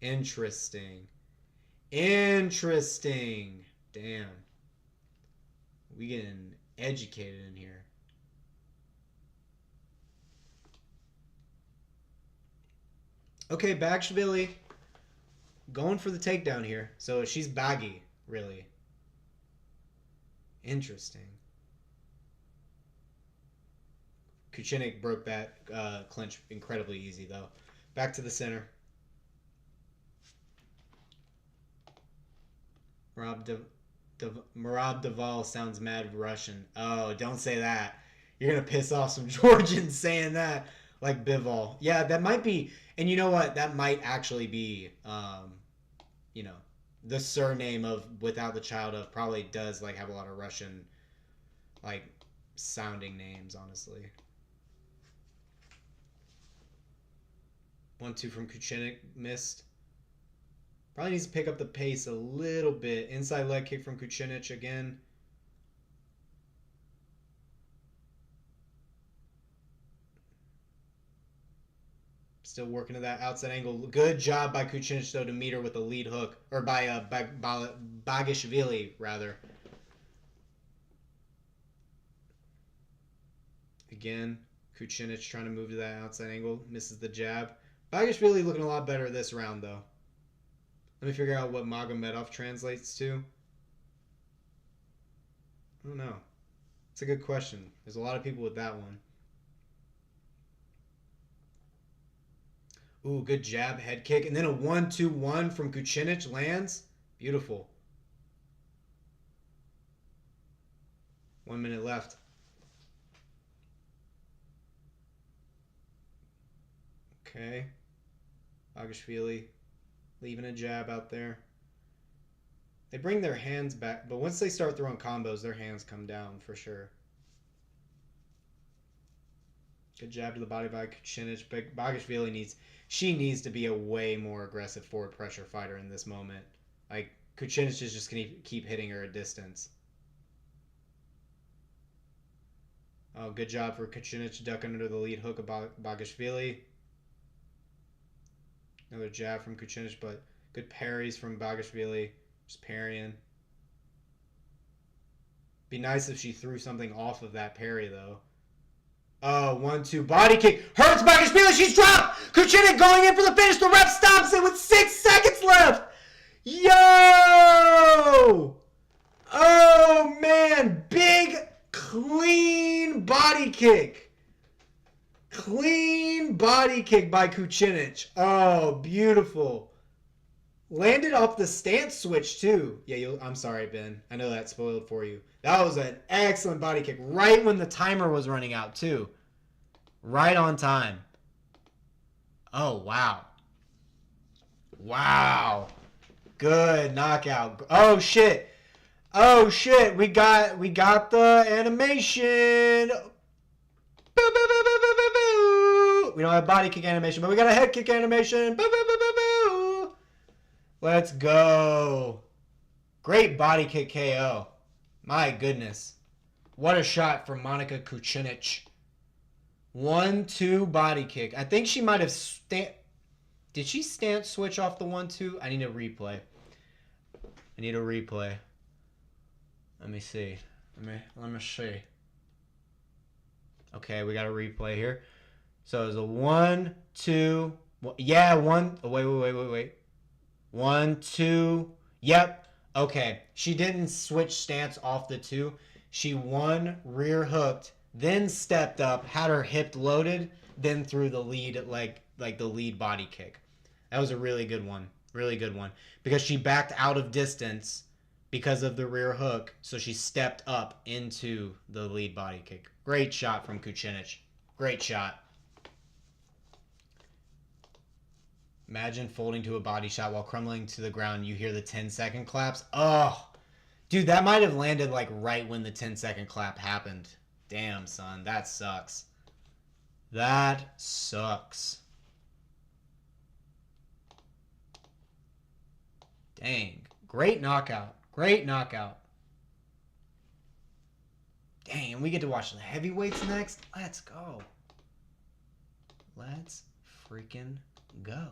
Interesting. Interesting. Damn. We getting educated in here. Okay, Bagishvili going for the takedown here. So she's baggy, really. Interesting. Kučinič broke that clinch incredibly easy, though. Back to the center. Marab Deval sounds mad Russian. Oh, don't say that. You're going to piss off some Georgians saying that. Like Bival. Yeah, that might be. And you know what? That might actually be, you know, the surname of without the child of probably does like have a lot of Russian, like, sounding names, honestly. 1-2 from Kučinič, missed. Probably needs to pick up the pace a little bit. Inside leg kick from Kučinič again. Still working to that outside angle. Good job by Kučinič, though, to meet her with a lead hook. Or by Bagishvili, rather. Again, Kučinič trying to move to that outside angle. Misses the jab. Bagishvili looking a lot better this round, though. Let me figure out what Magomedov translates to. I don't know. It's a good question. There's a lot of people with that one. Ooh, good jab, head kick. And then a 1-2-1 from Kučinič lands. Beautiful. 1 minute left. Okay. Bagishvili leaving a jab out there. They bring their hands back, but once they start throwing combos, their hands come down for sure. Good jab to the body by Kučinič. Bagishvili needs to be a way more aggressive forward pressure fighter in this moment. Like, Kučinič is just going to keep hitting her at distance. Oh, good job for Kučinič ducking under the lead hook of Bagishvili. Another jab from Kučinič, but good parries from Bagishvili. Just parrying. Be nice if she threw something off of that parry, though. Oh, 1-2 body kick. Hurts Bagishvili. She's dropped. Kučinič going in for the finish. The ref stops it with 6 seconds left. Yo! Oh, man. Big, clean body kick. Clean body kick by Kučinič. Oh, beautiful. Landed off the stance switch, too. Yeah, I'm sorry, Ben. I know that spoiled for you. That was an excellent body kick. Right when the timer was running out, too. Right on time. Oh, wow. Wow. Good knockout. Oh, shit. Oh, shit. We got the animation. We don't have body kick animation, but we got a head kick animation. Let's go. Great body kick KO. My goodness. What a shot from Monika Kučinič. 1-2 body kick. I think she might have Did she stance switch off the 1-2? I need a replay. Let me see. Let me see. Okay, we got a replay here. So it was a 1-2. Yeah, one. Oh, wait. 1-2. Yep. Okay. She didn't switch stance off the 2. She won, rear hooked, then stepped up, had her hip loaded, then threw the lead, like the lead body kick. That was a really good one. Really good one. Because she backed out of distance because of the rear hook, so she stepped up into the lead body kick. Great shot from Kučinič. Great shot. Imagine folding to a body shot while crumbling to the ground. You hear the 10-second claps. Oh, dude, that might have landed like right when the 10-second clap happened. Damn, son, that sucks. That sucks. Dang, great knockout. Great knockout. Dang, we get to watch the heavyweights next. Let's go. Let's freaking go.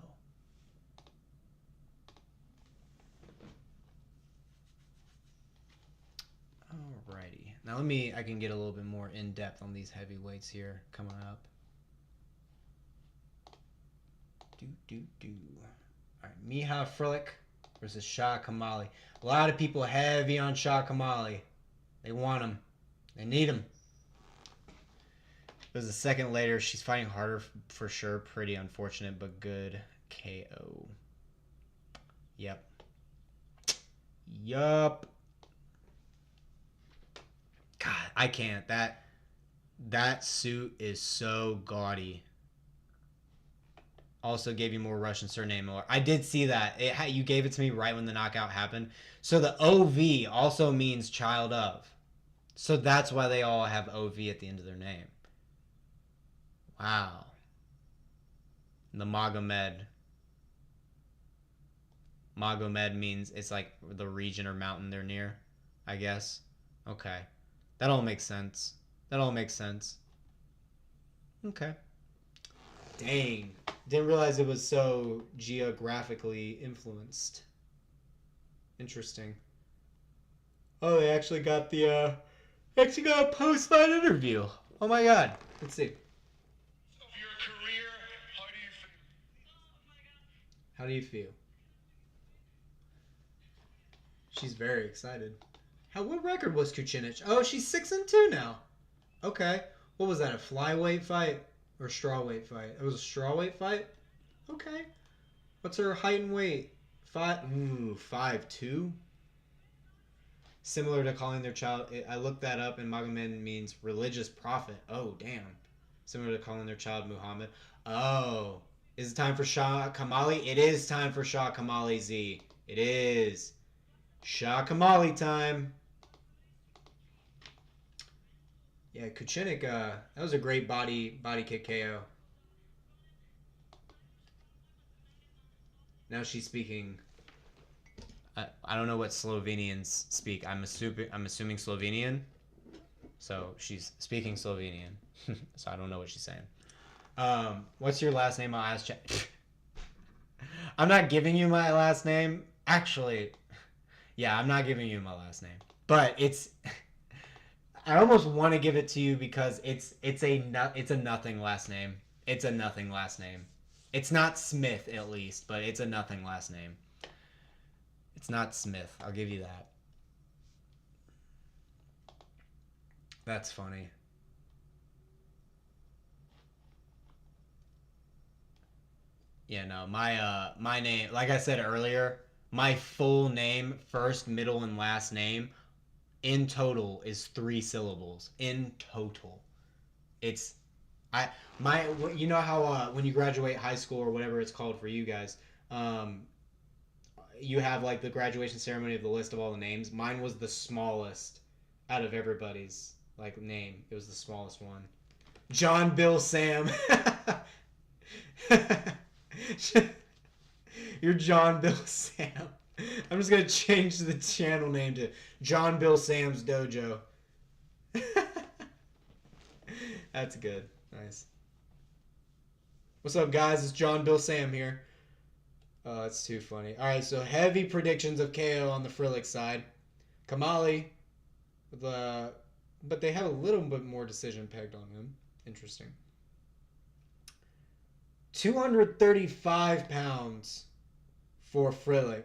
Alrighty. Now I can get a little bit more in depth on these heavyweights here coming up. Alright, Miha Frlic versus Shah Kamali. A lot of people heavy on Shah Kamali. They want him. They need him. It was a second later. She's fighting harder for sure. Pretty unfortunate, but good KO. Yep. Yup. God, I can't. That suit is so gaudy. Also gave you more Russian surname. Or I did see that. You gave it to me right when the knockout happened. So the OV also means child of. So that's why they all have OV at the end of their name. Wow. The Magomed. Magomed means it's like the region or mountain they're near, I guess. Okay. That all makes sense. That all makes sense. Okay. Dang. Didn't realize it was so geographically influenced. Interesting. Oh, they actually got a post-fight interview. Oh my god. Let's see. Of your career, How do you feel? She's very excited. What record was Kučinič? Oh, she's 6-2 now. Okay. What was that? A flyweight fight or strawweight fight? It was a strawweight fight. Okay. What's her height and weight? 5'2". Similar to calling their child. I looked that up, and Magomed means religious prophet. Oh, damn. Similar to calling their child Muhammad. Oh. Is it time for Shah Kamali? It is time for Shah Kamali Z. It is. Shah Kamali time. Yeah, Kučinič, that was a great body kick KO. Now she's speaking. I don't know what Slovenians speak. I'm assuming Slovenian. So she's speaking Slovenian. So I don't know what she's saying. What's your last name? I'll ask chat. I'm not giving you my last name. Actually, yeah, I'm not giving you my last name. But it's I almost want to give it to you because it's a nothing last name. It's a nothing last name. It's not Smith at least, but it's a nothing last name. It's not Smith. I'll give you that. That's funny. Yeah, no, my name, like I said earlier, my full name, first, middle, and last name, in total is 3 syllables. In total. It's you know how when you graduate high school or whatever it's called for you guys, you have like the graduation ceremony of the list of all the names. Mine was the smallest out of everybody's like name. It was the smallest one. John Bill Sam. You're John Bill Sam. I'm just gonna change the channel name to John Bill Sam's Dojo. That's good. Nice. What's up, guys? It's John Bill Sam here. Oh, it's too funny. Alright, so heavy predictions of KO on the Frlic side. Kamali, but they have a little bit more decision pegged on him. Interesting. 235 pounds for Frlic.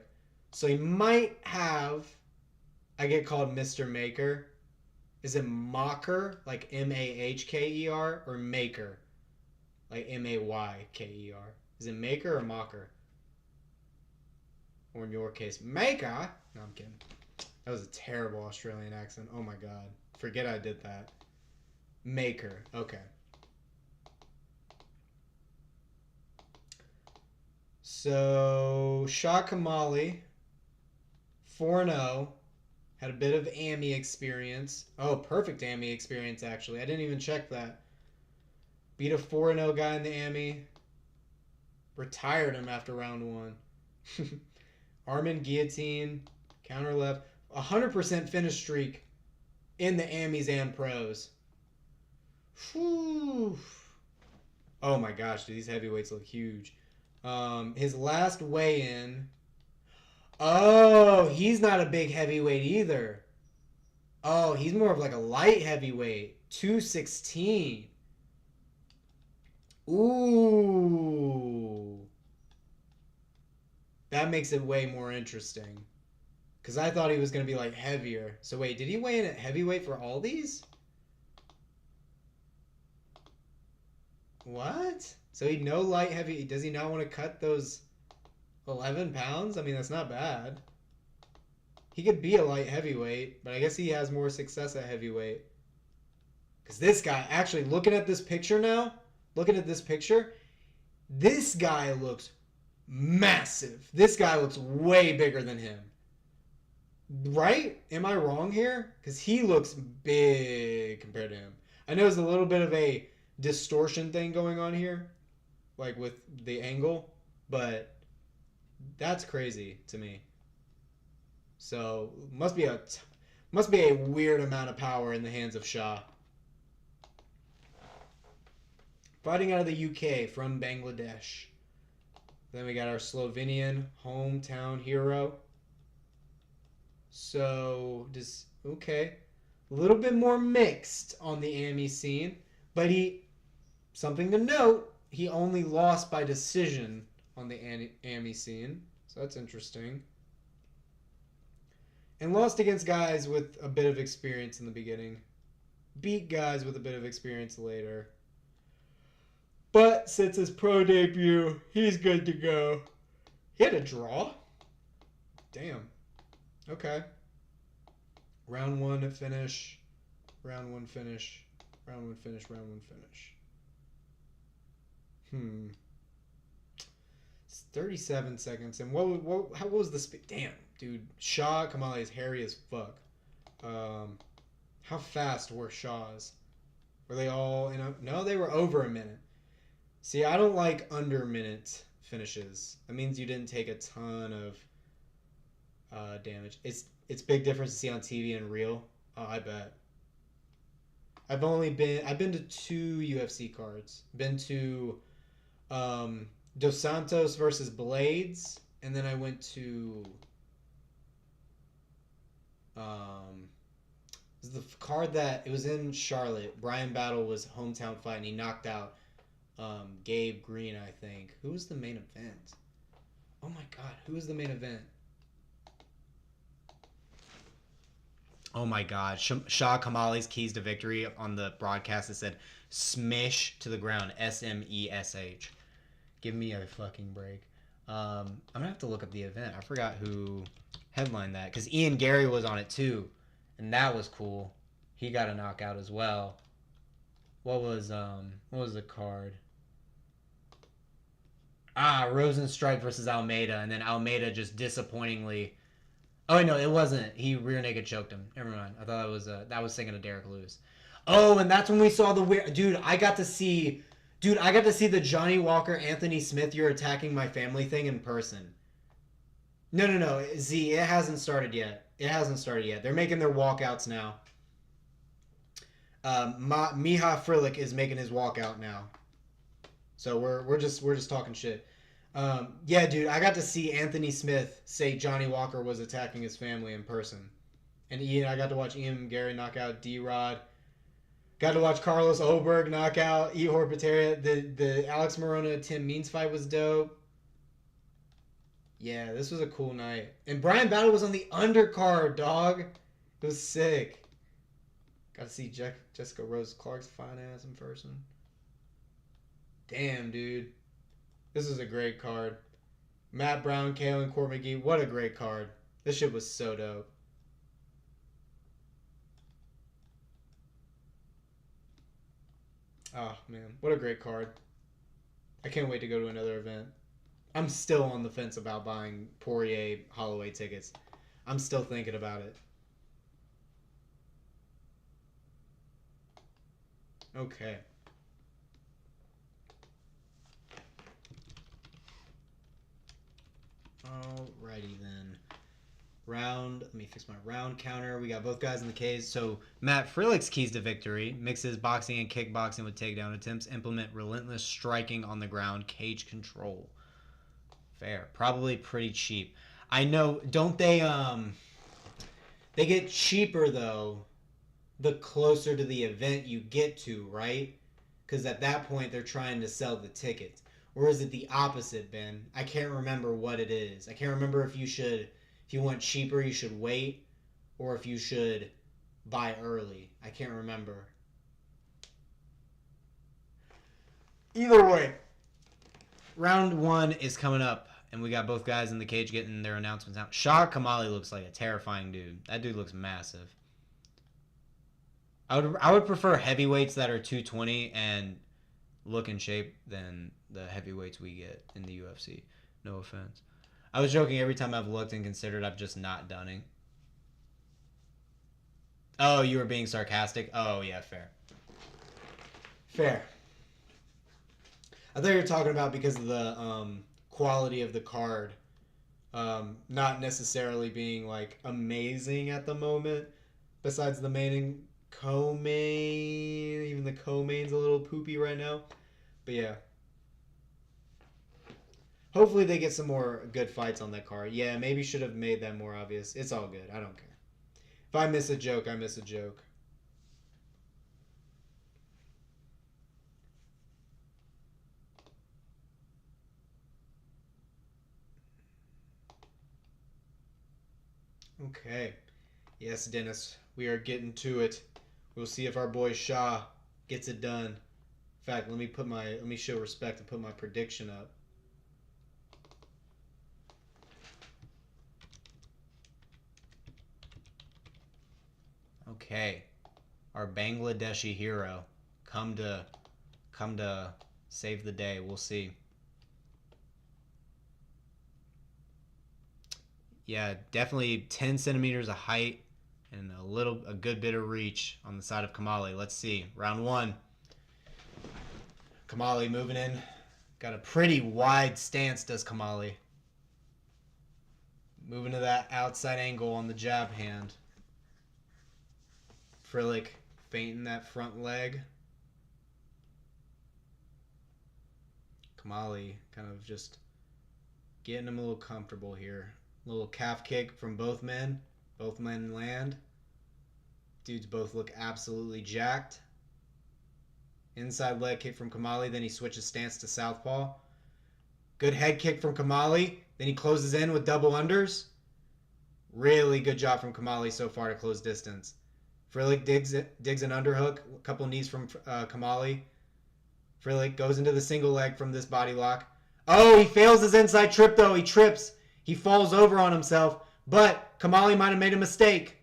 So he might have, I get called Mr. Maker. Is it Maker, like M-A-H-K-E-R, or Maker, like M-A-Y-K-E-R? Is it Maker or Mocker? Or in your case, Maker? No, I'm kidding. That was a terrible Australian accent. Oh my god. Forget I did that. Maker. Okay. So, Shah Kamali, 4-0. Had a bit of AMI experience. Oh, perfect AMI experience, actually. I didn't even check that. Beat a 4-0 guy in the AMI. Retired him after round 1. Armin guillotine. Counter left. 100% finish streak in the AMIs and pros. Whew. Oh my gosh, dude, these heavyweights look huge. His last weigh-in. Oh, he's not a big heavyweight either. Oh, he's more of like a light heavyweight. 216. Ooh. That makes it way more interesting. Because I thought he was going to be like heavier. So wait, did he weigh in at heavyweight for all these? What? So he no light heavy. Does he not want to cut those 11 pounds? I mean, that's not bad. He could be a light heavyweight, but I guess he has more success at heavyweight. Because this guy, actually, looking at this picture, this guy looks massive. This guy looks way bigger than him. Right? Am I wrong here? Because he looks big compared to him. I know there's a little bit of a distortion thing going on here, like with the angle, but that's crazy to me. So must be a weird amount of power in the hands of Shah. Fighting out of the UK from Bangladesh. Then we got our Slovenian hometown hero. So okay. A little bit more mixed on the AME scene, but something to note, he only lost by decision on the AME scene, so that's interesting. And lost against guys with a bit of experience in the beginning. Beat guys with a bit of experience later. But since his pro debut, he's good to go. He had a draw? Damn. Okay. Round 1 finish. Round 1 finish. Round 1 finish. Round 1 finish. It's 37 seconds. And what was the speed? Damn, dude. Shah, Kamali is hairy as fuck. How fast were Shah's? Were they all in a... No, they were over a minute. See, I don't like under minute finishes. That means you didn't take a ton of damage. It's big difference to see on TV and real. Oh, I bet. I've been to 2 UFC cards. Been to Dos Santos versus Blades, and then I went to the card that it was in Charlotte. Brian Battle was hometown fight, and he knocked out Gabe Green, I think. Who was the main event? Oh my god, who was the main event? Oh my god, Shah Kamali's keys to victory on the broadcast, it said smish to the ground, SMESH. Give me a fucking break. I'm gonna have to look up the event. I forgot who headlined that, because Ian Gary was on it too, and that was cool. He got a knockout as well. What was the card? Rosenstrike versus Almeida, and then Almeida just disappointingly... Oh, no, it wasn't. He rear naked choked him. Never mind. I thought that was thinking of Derek Lewis. Oh, and that's when we saw the weird... Dude, I got to see the Johnny Walker, Anthony Smith, you're attacking my family thing in person. No. Z, it hasn't started yet. They're making their walkouts now. Miha Frlic is making his walkout now. So we're just talking shit. Yeah, dude, I got to see Anthony Smith say Johnny Walker was attacking his family in person. And I got to watch Ian Gary knock out D-Rod. Got to watch Carlos Oberg knock out Ihor Peteria. The Alex Morona Tim Means fight was dope. Yeah, this was a cool night. And Brian Battle was on the undercard, dog. It was sick. Got to see Jessica Rose Clark's fine ass in person. Damn, dude. This is a great card. Matt Brown, Kalen, Court McGee. What a great card. This shit was so dope. Oh, man. What a great card. I can't wait to go to another event. I'm still on the fence about buying Poirier Holloway tickets. I'm still thinking about it. Okay. Alrighty then. Let me fix my round counter. We got both guys in the cage. So Matt Frilic's keys to victory: mixes boxing and kickboxing with takedown attempts, implement relentless striking on the ground, cage control. Fair. Probably pretty cheap. I know, don't they get cheaper though the closer to the event you get to, right? Because at that point they're trying to sell the tickets. Or is it the opposite, Ben? I can't remember what it is. I can't remember if you want cheaper, you should wait, or if you should buy early. I can't remember. Either way, round 1 is coming up. and we got both guys in the cage getting their announcements out. Shah Kamali looks like a terrifying dude. That dude looks massive. I would prefer heavyweights that are 220 and look in shape than the heavyweights we get in the UFC. No offense. I was joking. Every time I've looked and considered, I've just not done it. Oh, you were being sarcastic? Oh, yeah, fair. Fair. I thought you were talking about because of the quality of the card. Not necessarily being, like, amazing at the moment. Besides the main and co-main. Even the co-main's a little poopy right now. But, yeah. Hopefully they get some more good fights on that card. Yeah, maybe should have made that more obvious. It's all good. I don't care. If I miss a joke, I miss a joke. Okay. Yes, Dennis. We are getting to it. We'll see if our boy Shah gets it done. In fact, let me show respect and put my prediction up. Okay, our Bangladeshi hero come to save the day. We'll see. Yeah, definitely 10 centimeters of height and a good bit of reach on the side of Kamali. Let's see. Round 1. Kamali moving in. Got a pretty wide stance, does Kamali. Moving to that outside angle on the jab hand. Frlic feinting that front leg. Kamali kind of just getting him a little comfortable here. Little calf kick from both men. Both men land. Dudes both look absolutely jacked. Inside leg kick from Kamali. Then he switches stance to southpaw. Good head kick from Kamali. Then he closes in with double unders. Really good job from Kamali so far to close distance. Frlic digs an underhook. A couple knees from Kamali. Frlic goes into the single leg from this body lock. Oh, he fails his inside trip though. He trips. He falls over on himself. But Kamali might have made a mistake.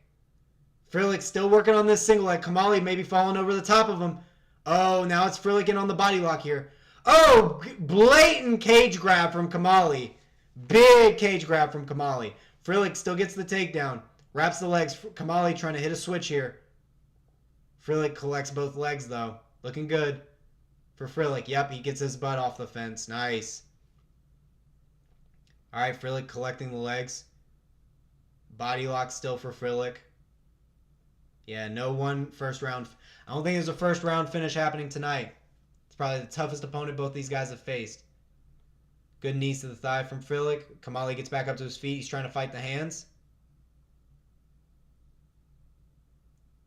Frlic still working on this single leg. Kamali maybe falling over the top of him. Oh, now it's Frlic in on the body lock here. Oh, blatant cage grab from Kamali. Big cage grab from Kamali. Frlic still gets the takedown. Wraps the legs. Kamali trying to hit a switch here. Frlic collects both legs though. Looking good for Frlic. Yep, he gets his butt off the fence. Nice. Alright, Frlic collecting the legs. Body lock still for Frlic. Yeah, no first round. I don't think there's a first round finish happening tonight. It's probably the toughest opponent both these guys have faced. Good knees to the thigh from Frlic. Kamali gets back up to his feet. He's trying to fight the hands.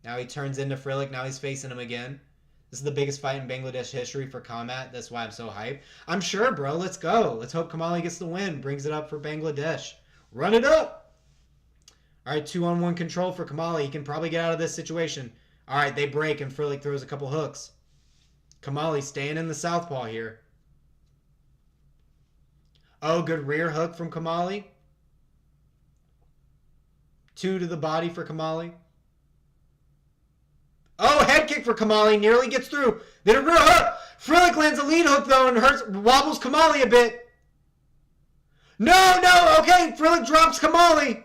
Now he turns into Frlic. Now he's facing him again. This is the biggest fight in Bangladesh history for combat. That's why I'm so hyped. I'm sure, bro. Let's go. Let's hope Kamali gets the win. Brings it up for Bangladesh. Run it up. All right, 2-on-1 control for Kamali. He can probably get out of this situation. All right, they break and Frlic throws a couple hooks. Kamali staying in the southpaw here. Oh, good rear hook from Kamali. 2 to the body for Kamali. Oh, head kick for Kamali. Nearly gets through. Then a rear hook. Frlic lands a lead hook, though, and wobbles Kamali a bit. No. Okay, Frlic drops Kamali.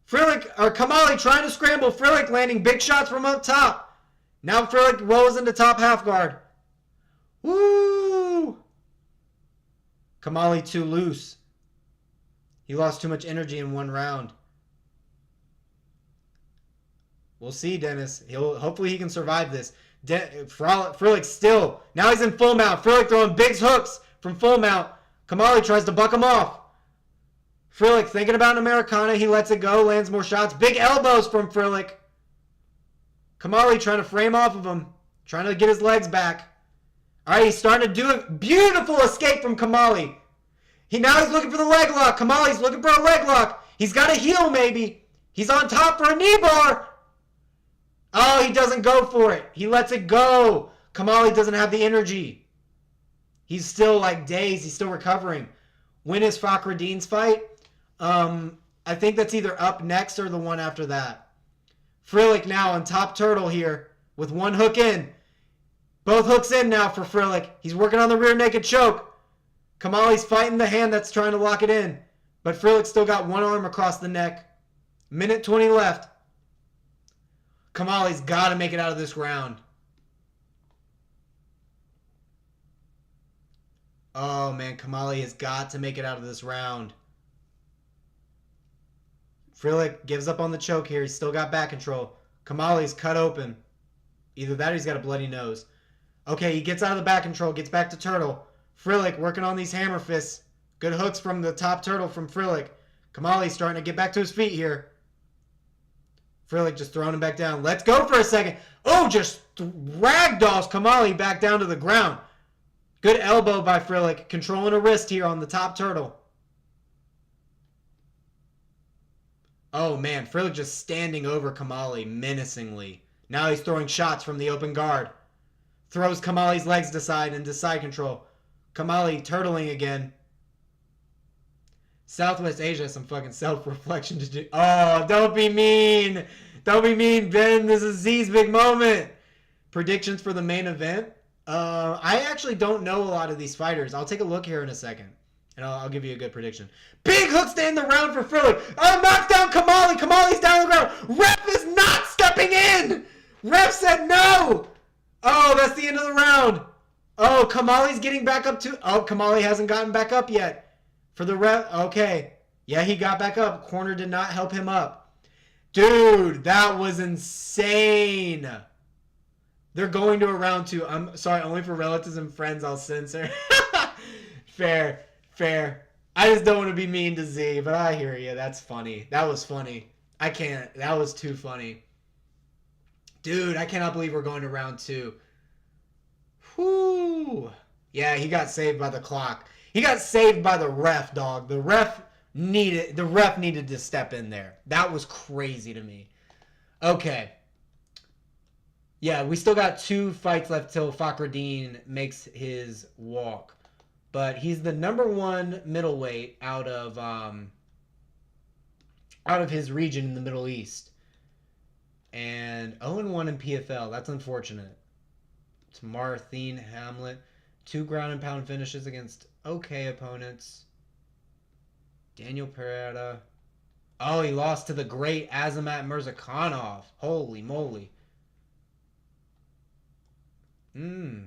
Kamali trying to scramble. Frlic landing big shots from up top. Now Frlic rolls into top half guard. Woo! Kamali too loose. He lost too much energy in one round. We'll see, Dennis. Hopefully he can survive this. Frlic still. Now he's in full mount. Frlic throwing big hooks from full mount. Kamali tries to buck him off. Frlic thinking about an Americana. He lets it go. Lands more shots. Big elbows from Frlic. Kamali trying to frame off of him. Trying to get his legs back. All right, he's starting to do a beautiful escape from Kamali. Now he's looking for the leg lock. Kamali's looking for a leg lock. He's got a heel maybe. He's on top for a knee bar. Oh, he doesn't go for it. He lets it go. Kamali doesn't have the energy. He's still like dazed. He's still recovering. When is Fakhreddine's fight? I think that's either up next or the one after that. Frlic now on top turtle here with one hook in. Both hooks in now for Frlic. He's working on the rear naked choke. Kamali's fighting the hand that's trying to lock it in. But Frlic still got one arm across the neck. Minute 20 left. Kamali's got to make it out of this round. Oh, man. Kamali has got to make it out of this round. Frlic gives up on the choke here. He's still got back control. Kamali's cut open. Either that or he's got a bloody nose. Okay, he gets out of the back control. Gets back to turtle. Frlic working on these hammer fists. Good hooks from the top turtle from Frlic. Kamali's starting to get back to his feet here. Frlic just throwing him back down. Let's go for a second. Oh, just ragdolls Kamali back down to the ground. Good elbow by Frlic. Controlling a wrist here on the top turtle. Oh, man. Frlic just standing over Kamali menacingly. Now he's throwing shots from the open guard. Throws Kamali's legs to side into side control. Kamali turtling again. Southwest Asia has some fucking self-reflection to do. Oh, don't be mean. Don't be mean, Ben. This is Z's big moment. Predictions for the main event? I actually don't know a lot of these fighters. I'll take a look here in a second. And I'll give you a good prediction. Big hooks to end the round for Frlic. Oh, knocks down Kamali. Kamali's down on the ground. Ref is not stepping in. Ref said no. Oh, that's the end of the round. Oh, Kamali's getting back up to... Oh, Kamali hasn't gotten back up yet. For the ref... Okay. Yeah, he got back up. Corner did not help him up. Dude, that was insane. They're going to a round 2. I'm sorry, only for relatives and friends I'll censor. Fair. I just don't want to be mean to Z, but I hear you. That's funny. That was funny. I can't. That was too funny. Dude, I cannot believe we're going to round 2. Whoo. Yeah, he got saved by the clock. He got saved by the ref, dog. The ref needed to step in there. That was crazy to me. Okay. Yeah, we still got 2 fights left till Fakhreddine makes his walk. But he's the number 1 middleweight out of his region in the Middle East. And 0-1 in PFL. That's unfortunate. Tamar Thien Hamlet. 2 ground and pound finishes against okay opponents. Daniel Pereira. Oh, he lost to the great Azamat Mirzakhanov. Holy moly.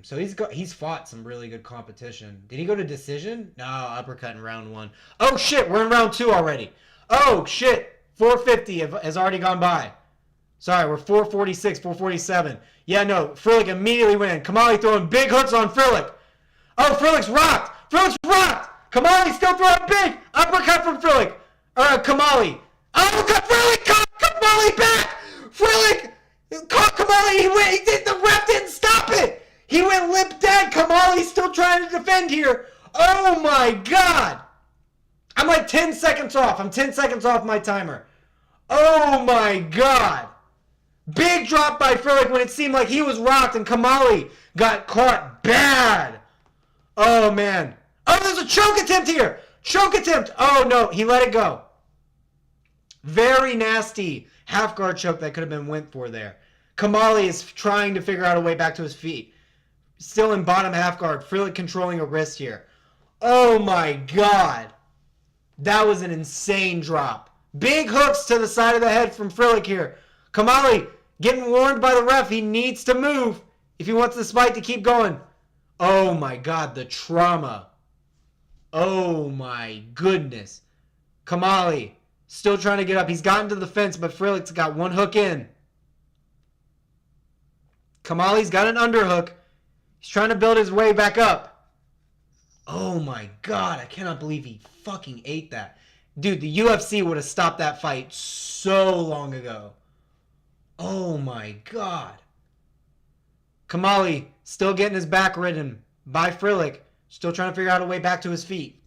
So he's fought some really good competition. Did he go to decision? No, uppercut in round 1. Oh shit, we're in round 2 already. Oh shit, 450 has already gone by. Sorry, we're 446, 447. Yeah, no, Frlic immediately win. Kamali throwing big hooks on Frlic. Oh, Frlic's rocked. Kamali still throwing big uppercut from Frlic. Kamali. Uppercut, Frlic caught Kamali back. Frlic caught Kamali. The ref didn't stop it. He went limp dead. Kamali's still trying to defend here. Oh my God. I'm like 10 seconds off. I'm 10 seconds off my timer. Oh my God. Big drop by Frlic when it seemed like he was rocked and Kamali got caught bad. Oh man. Oh, there's a choke attempt here. Choke attempt. Oh no, he let it go. Very nasty half guard choke that could have been went for there. Kamali is trying to figure out a way back to his feet. Still in bottom half guard. Frlic controlling a wrist here. Oh my God. That was an insane drop. Big hooks to the side of the head from Frlic here. Kamali getting warned by the ref. He needs to move if he wants this fight to keep going. Oh my God, the trauma. Oh my goodness. Kamali still trying to get up. He's gotten to the fence, but Frlic's got one hook in. Kamali's got an underhook. He's trying to build his way back up. Oh my God, I cannot believe he fucking ate that. Dude, the UFC would have stopped that fight so long ago. Oh my God. Kamali still getting his back ridden by Frlic. Still trying to figure out a way back to his feet.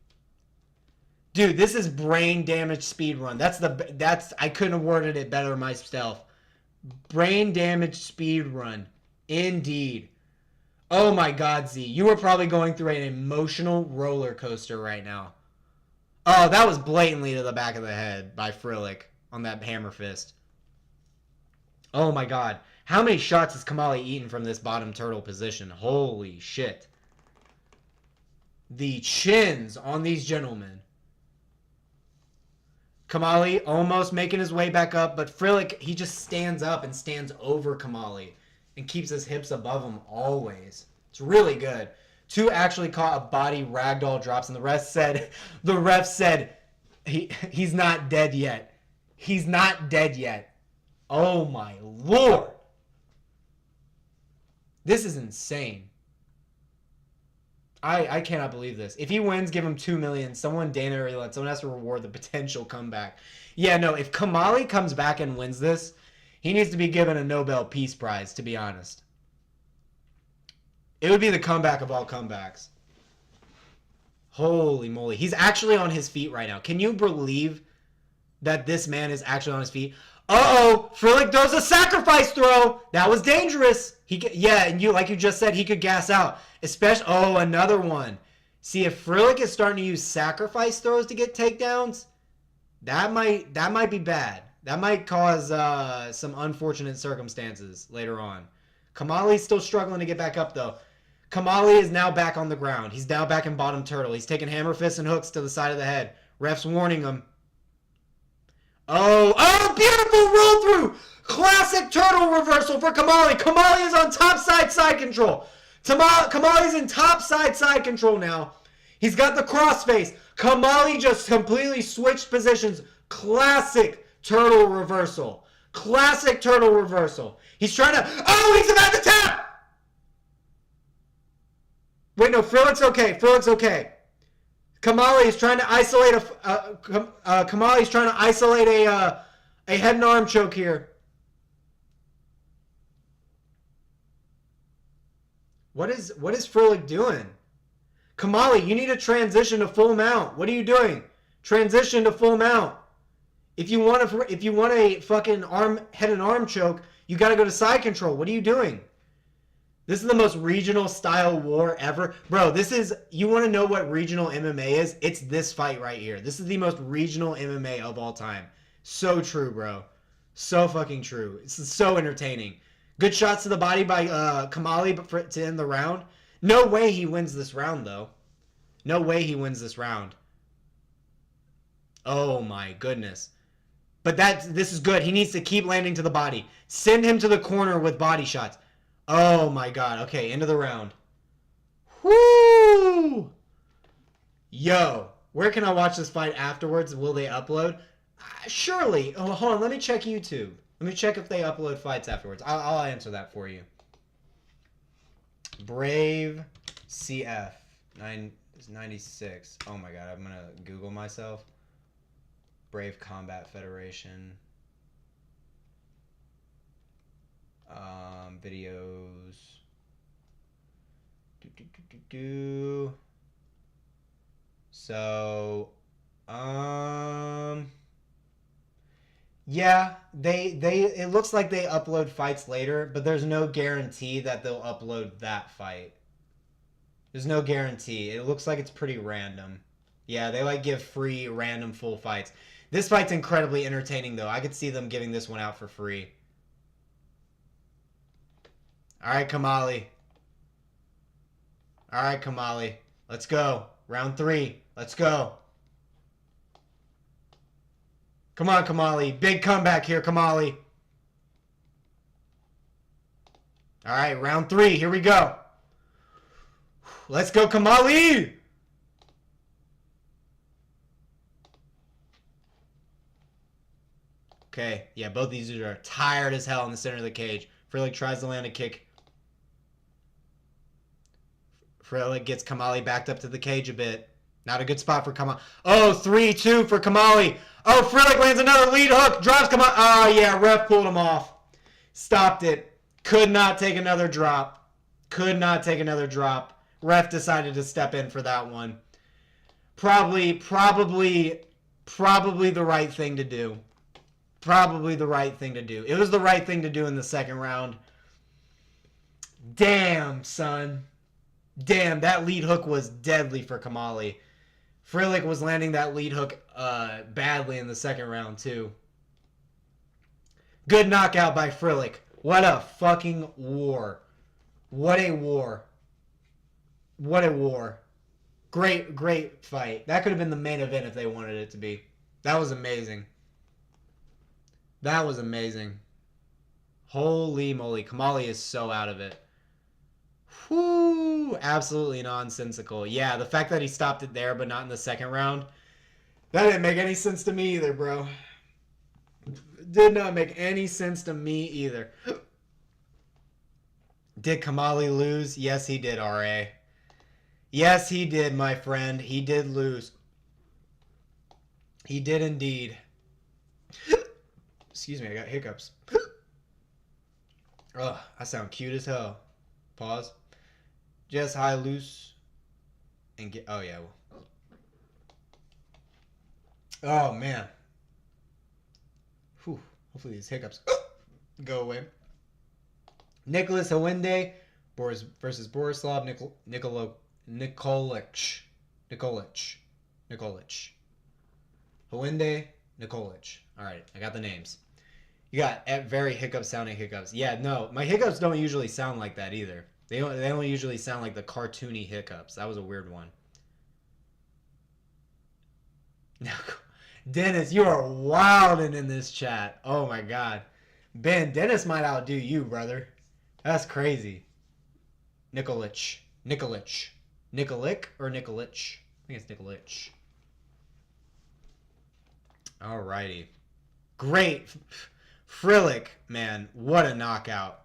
Dude, this is brain damage speed run. That's I couldn't have worded it better myself. Brain damage speed run. Indeed. Oh my God, Z. You are probably going through an emotional roller coaster right now. Oh, that was blatantly to the back of the head by Frlic on that hammer fist. Oh my god. How many shots has Kamali eaten from this bottom turtle position? Holy shit. The chins on these gentlemen. Kamali almost making his way back up, but Frlic, he just stands up and stands over Kamali and keeps his hips above him always. It's really good. Two actually caught a body ragdoll drops, and the ref said he's not dead yet. He's not dead yet. Oh my lord. This is insane. I cannot believe this. If he wins, give him $2 million. Someone has to reward the potential comeback. Yeah, no, if Kamali comes back and wins this, he needs to be given a Nobel Peace Prize, to be honest. It would be the comeback of all comebacks. Holy moly. He's actually on his feet right now. Can you believe that this man is actually on his feet? Uh-oh! Frlic does a sacrifice throw! That was dangerous! And like you just said, he could gas out. Another one. See, if Frlic is starting to use sacrifice throws to get takedowns, that might be bad. That might cause some unfortunate circumstances later on. Kamali's still struggling to get back up, though. Kamali is now back on the ground. He's now back in bottom turtle. He's taking hammer fists and hooks to the side of the head. Ref's warning him. Oh, beautiful roll through. Classic turtle reversal for Kamali. Kamali is on top side control. Kamali's in top side control now. He's got the crossface. Kamali just completely switched positions. Classic turtle reversal. Classic turtle reversal. He's trying to... Oh, he's about to tap! Wait, no, Frlic's okay. Frlic's okay. Kamali is trying to isolate a head and arm choke here. What is Frlic doing? Kamali, you need to transition to full mount. What are you doing? Transition to full mount. If you want a fucking head and arm choke, you got to go to side control. What are you doing? This is the most regional style war ever. Bro, you want to know what regional MMA is? It's this fight right here. This is the most regional MMA of all time. So true, bro. So fucking true. This is so entertaining. Good shots to the body by Kamali to end the round. No way he wins this round, though. No way he wins this round. Oh my goodness. But this is good. He needs to keep landing to the body. Send him to the corner with body shots. Oh my god. Okay, end of the round. Whoo! Yo, where can I watch this fight afterwards? Will they upload? Surely. Oh, hold on. Let me check YouTube. Let me check if they upload fights afterwards. I'll answer that for you. Brave CF 96. Oh my god, I'm gonna Google myself. Brave Combat Federation. Videos. So, yeah, it looks like they upload fights later, but there's no guarantee that they'll upload that fight. There's no guarantee. It looks like it's pretty random. Yeah, they give free random full fights. This fight's incredibly entertaining, though. I could see them giving this one out for free. All right, Kamali. All right, Kamali. Let's go. Round 3. Let's go. Come on, Kamali. Big comeback here, Kamali. All right, round 3. Here we go. Let's go, Kamali. Okay, yeah, both these dudes are tired as hell in the center of the cage. Frlic tries to land a kick. Frlic gets Kamali backed up to the cage a bit. Not a good spot for Kamali. Oh, 3-2 for Kamali. Oh, Frlic lands another lead hook. Drops Kamali. Oh, yeah, ref pulled him off. Stopped it. Could not take another drop. Could not take another drop. Ref decided to step in for that one. Probably the right thing to do. Probably the right thing to do. It was the right thing to do in the second round. Damn, son. Damn, that lead hook was deadly for Kamali. Frlic was landing that lead hook badly in the second round, too. Good knockout by Frlic. What a fucking war. What a war. What a war. Great, great fight. That could have been the main event if they wanted it to be. That was amazing. That was amazing. Holy moly. Kamali is so out of it. Whoo! Absolutely nonsensical. Yeah, the fact that he stopped it there but not in the second round, that didn't make any sense to me either, bro. Did not make any sense to me either. Did Kamali lose? Yes, he did, RA. Yes, he did, my friend. He did lose. He did indeed. Excuse me, I got hiccups. Ugh, I sound cute as hell. Pause. Just high loose and get. Oh yeah. Oh man. Whew. Hopefully these hiccups go away. Nicholas Hwende versus Borislav Nikolić. Hwende, Nikolić. All right, I got the names. You got very hiccup sounding hiccups. Yeah, no, my hiccups don't usually sound like that either. They don't usually sound like the cartoony hiccups. That was a weird one. Dennis, you are wilding in this chat. Oh my god. Ben, Dennis might outdo you, brother. That's crazy. Nikolić. Nikolić or Nikolić? I think it's Nikolić. Alrighty. Great. Frlic, man, what a knockout.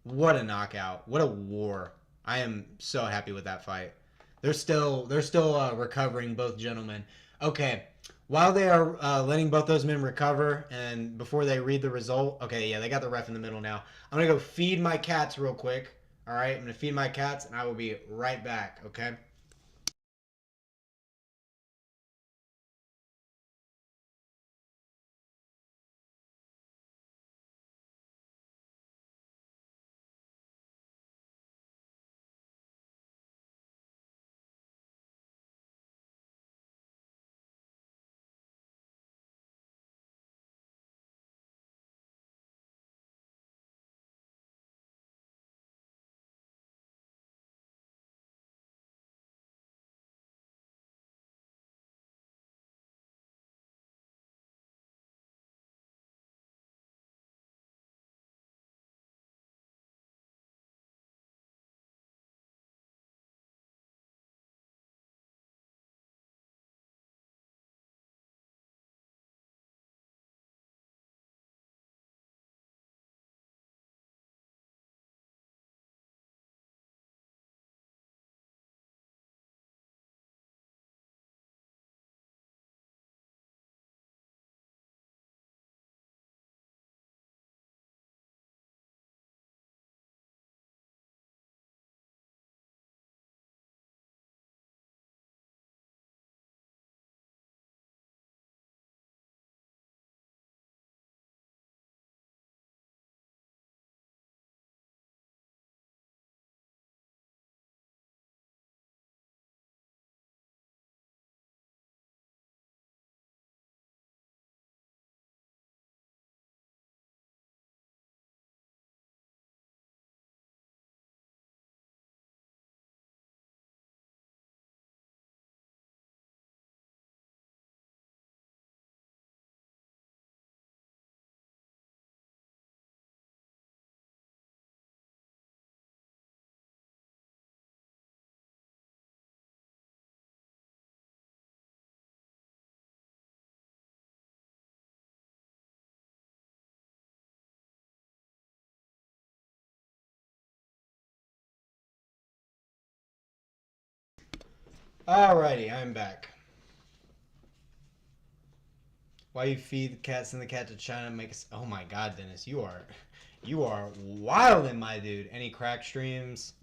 What a knockout. What a war. I am so happy with that fight. They're still recovering, both gentlemen. Okay. While they are letting both those men recover and before they read the result, okay, yeah, they got the ref in the middle now. I'm going to go feed my cats real quick. All right, I'm going to feed my cats and I will be right back, okay? Alrighty, I'm back. Why you feed the cat, send the cat to China, make us... Oh my god, Dennis, you are wildin', my dude. Any crack streams?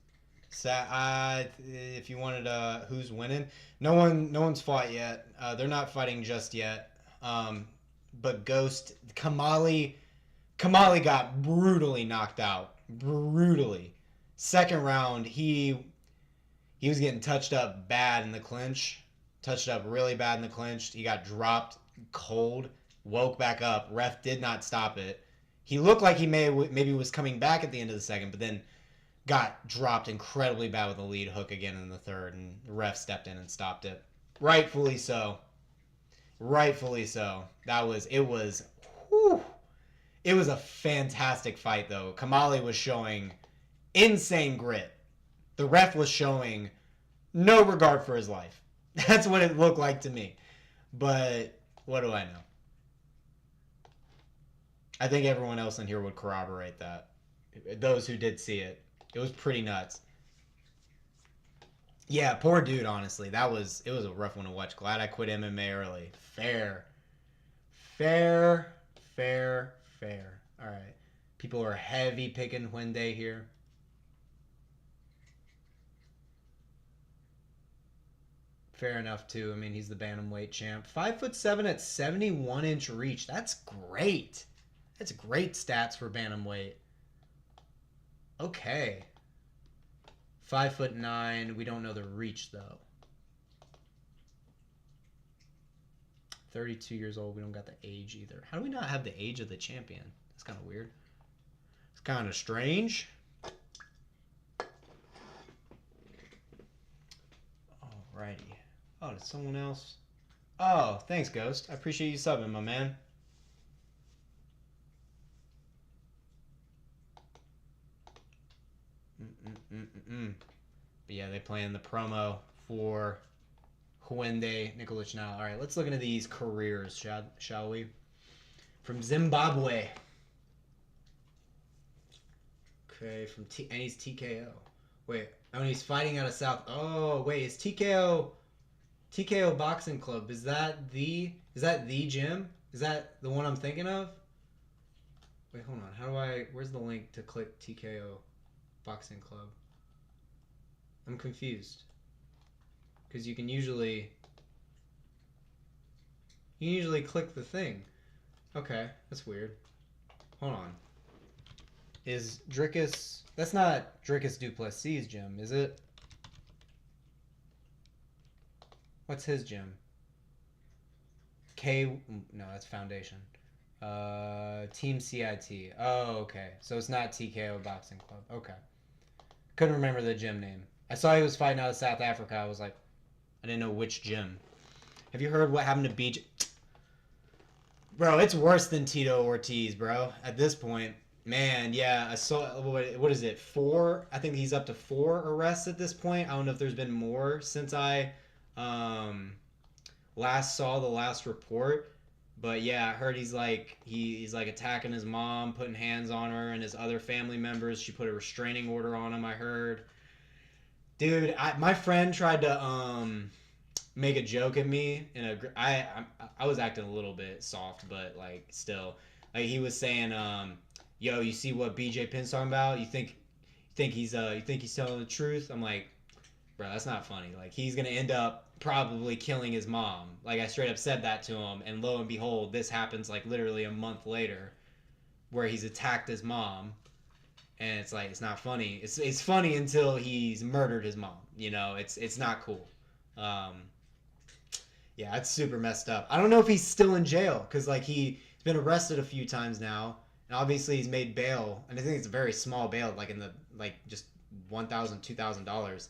If you wanted who's winning, no one's fought yet. They're not fighting just yet. But Ghost Kamali got brutally knocked out. Brutally. Second round, he was getting touched up bad in the clinch. touched up really bad in the clinch. He got dropped cold, woke back up. Ref did not stop it. He looked like he maybe was coming back at the end of the second, but then got dropped incredibly bad with a lead hook again in the third, and the ref stepped in and stopped it. Rightfully so. Rightfully so. It was a fantastic fight, though. Kamali was showing insane grit. The ref was showing no regard for his life. That's what it looked like to me. But what do I know? I think everyone else in here would corroborate that. Those who did see it. It was pretty nuts. Yeah, poor dude, honestly. It was a rough one to watch. Glad I quit MMA early. Fair. All right. People are heavy picking Hwende here. Fair enough, too. I mean, he's the bantamweight champ. 5'7" at 71-inch reach. That's great. That's great stats for bantamweight. Okay. 5'9". We don't know the reach, though. 32 years old. We don't got the age either. How do we not have the age of the champion? That's kind of weird. It's kind of strange. Alrighty. Oh, did someone else? Oh, thanks, Ghost. I appreciate you subbing, my man. But yeah, they play in the promo for Hwende, Nikolić now. All right, let's look into these careers, shall we? From Zimbabwe. Okay, and he's TKO. Wait, and he's fighting out of South. Oh, wait, is TKO Boxing Club? Is that the gym? Is that the one I'm thinking of? Wait, hold on. Where's the link to click TKO Boxing Club? I'm confused. Because you can usually click the thing. Okay, that's weird. Hold on. Is Dricus... That's not Dricus Duplessis' gym, is it? What's his gym? No, that's Foundation. Team CIT. Oh, okay. So it's not TKO Boxing Club. Okay. Couldn't remember the gym name. I saw he was fighting out of South Africa. I was like, I didn't know which gym. Have you heard what happened to BJ? Bro, it's worse than Tito Ortiz, bro. At this point, man, yeah. I saw, what is it, 4? I think he's up to 4 arrests at this point. I don't know if there's been more since I last saw the last report. But yeah, I heard he's like attacking his mom, putting hands on her and his other family members. She put a restraining order on him, I heard. Dude, my friend tried to make a joke at me I was acting a little bit soft, but like still, like he was saying, yo, you see what BJ Penn's talking about? You think he's telling the truth? I'm like, bro, that's not funny. Like, he's gonna end up probably killing his mom. Like, I straight up said that to him, and lo and behold, this happens like literally a month later, where he's attacked his mom. And it's like, it's not funny. It's funny until he's murdered his mom. You know, it's not cool. Yeah, it's super messed up. I don't know if he's still in jail, because like he's been arrested a few times now, and obviously he's made bail, and I think it's a very small bail, like in the just $1,000, $2,000.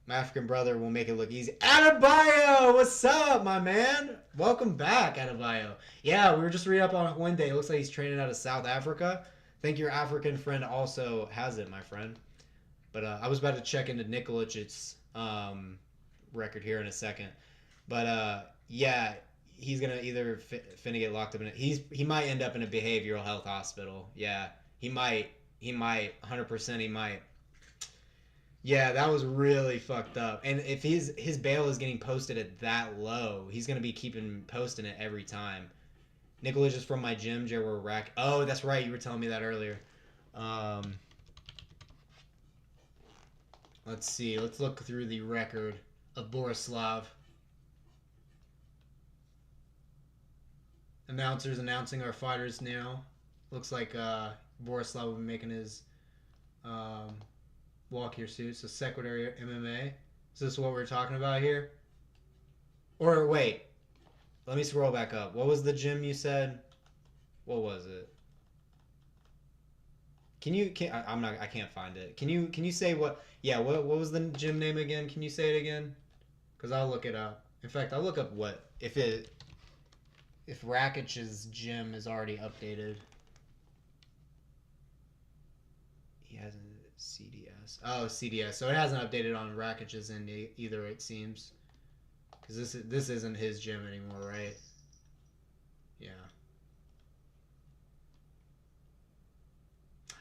My African brother will make it look easy. Adebayo, what's up, my man? Welcome back, Adebayo. Yeah, we were just reading up on Hwende. It looks like he's training out of South Africa. I think your African friend also has it, my friend. But I was about to check into Nikolić's record here in a second. But yeah, he's gonna either finna get locked up in it. He might end up in a behavioral health hospital. Yeah, he might 100%. He might. Yeah, that was really fucked up. And if his bail is getting posted at that low, he's gonna be posting it every time. Nikolić is from my gym, Jerry Rack. Oh, that's right. You were telling me that earlier. Let's see. Let's look through the record of Borislav. Announcers announcing our fighters now. Looks like Borislav will be making his walk here soon. So Secretary of MMA. Is this what we're talking about here? Or wait, let me scroll back up. What was the gym you said? What was it? I can't find it. Can you say what? Yeah, what was the gym name again? Can you say it again? Because I'll look it up. In fact, I'll look up if Rakic's gym is already updated. He has a CDS. Oh, CDS. So it hasn't updated on Rakic's end either, it seems. Because this isn't his gym anymore, right? Yeah.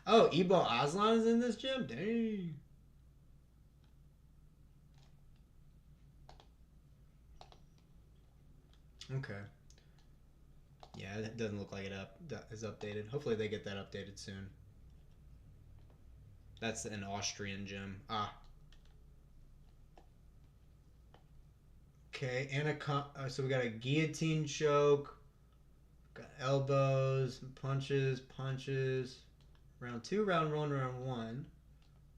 Oh, Ibo Aslan is in this gym? Dang. Okay. Yeah, it doesn't look like it is updated. Hopefully they get that updated soon. That's an Austrian gym. Ah. Okay, so we got a guillotine choke. Got elbows, punches. Round 2, round 1, round 1.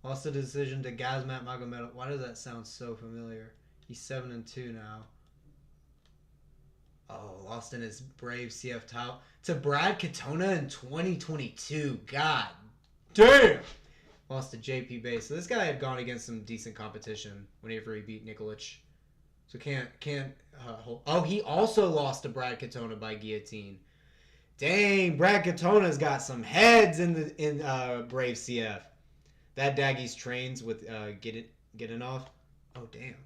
Lost the decision to Gazmat Magomedov. Why does that sound so familiar? He's 7-2 now. Oh, lost in his Brave CF title to Brad Katona in 2022. God damn! Lost to JP Base. So this guy had gone against some decent competition whenever he beat Nikolić. So can't hold. Oh, he also lost to Brad Katona by guillotine. Dang, Brad Katona's got some heads in Brave CF. That Daggy's trains with getting off. Oh damn.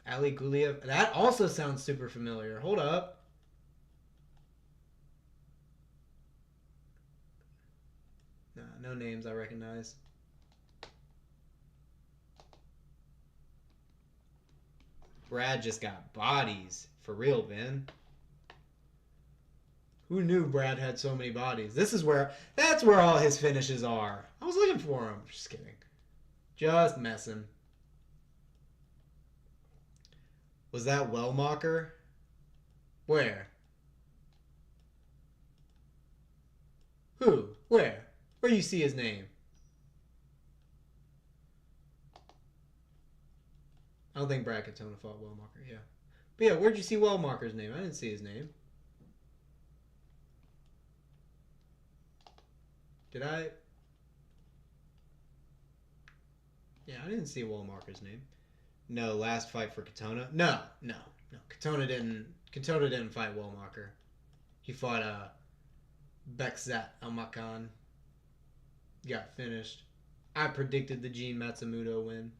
Ali Guliev. That also sounds super familiar. Hold up. Nah, no names I recognize. Brad just got bodies. For real, Ben. Who knew Brad had so many bodies? That's where all his finishes are. I was looking for him. Just kidding. Just messing. Was that Wellmacher? Where? Who? Where? Where you see his name? I don't think Brad Katona fought Wellmacher, yeah. But yeah, where'd you see Wellmacher's name? I didn't see his name. Did I? Yeah, I didn't see Wellmacher's name. No, last fight for Katona? No. Katona didn't fight Wellmacher. He fought Bekzat Almakan. Got finished. I predicted the Gene Matsumoto win.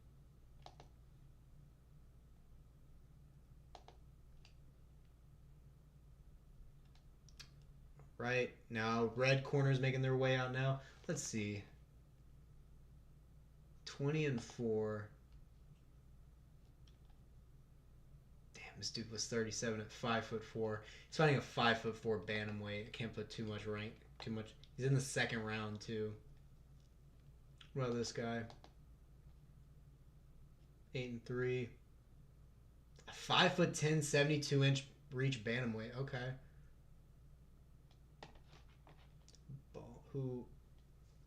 Right now, red corner's making their way out now. Let's see. 20-4. Damn, this dude was 37 at 5'4". He's fighting a 5'4" bantamweight. I can't put too much. He's in the second round too. What about this guy? 8-3. A 5'10", 72-inch reach bantamweight. Okay.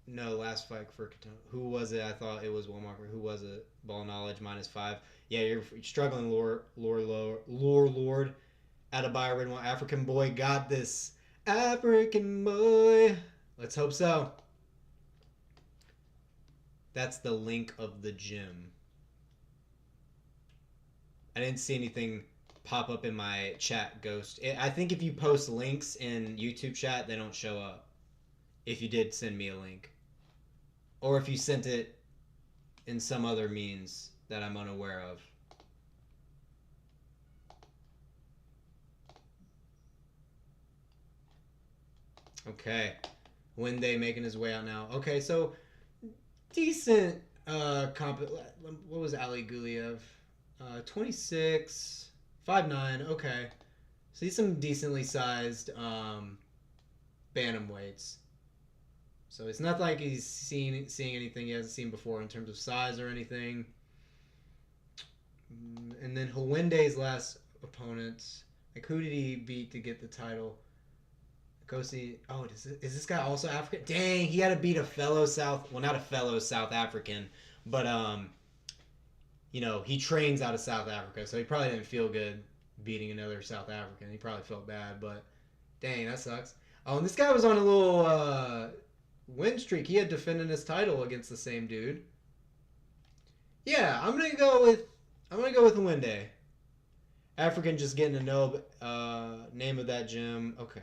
No, last fight for Katona. Who was it? I thought it was Wellmacher. Who was it? Ball knowledge -5. Yeah, you're struggling, Lord. Adebayo Red One. African boy got this. African boy. Let's hope so. That's the link of the gym. I didn't see anything pop up in my chat, Ghost. I think if you post links in YouTube chat, they don't show up. If you did send me a link. Or if you sent it in some other means that I'm unaware of. Okay. Hwende making his way out now. Okay, so decent what was Ali Guliev? 26, 5'9", okay. So he's some decently sized bantamweights. So it's not like he's seeing anything he hasn't seen before in terms of size or anything. And then Hwende's last opponents, like who did he beat to get the title? Kosi. Oh, is this guy also African? Dang, he had to beat a fellow not a fellow South African, but he trains out of South Africa, so he probably didn't feel good beating another South African. He probably felt bad, but dang, that sucks. Oh, and this guy was on a little win streak. He had defended his title against the same dude. Yeah, I'm gonna go with Hwende. African, just getting to know name of that gym. Okay.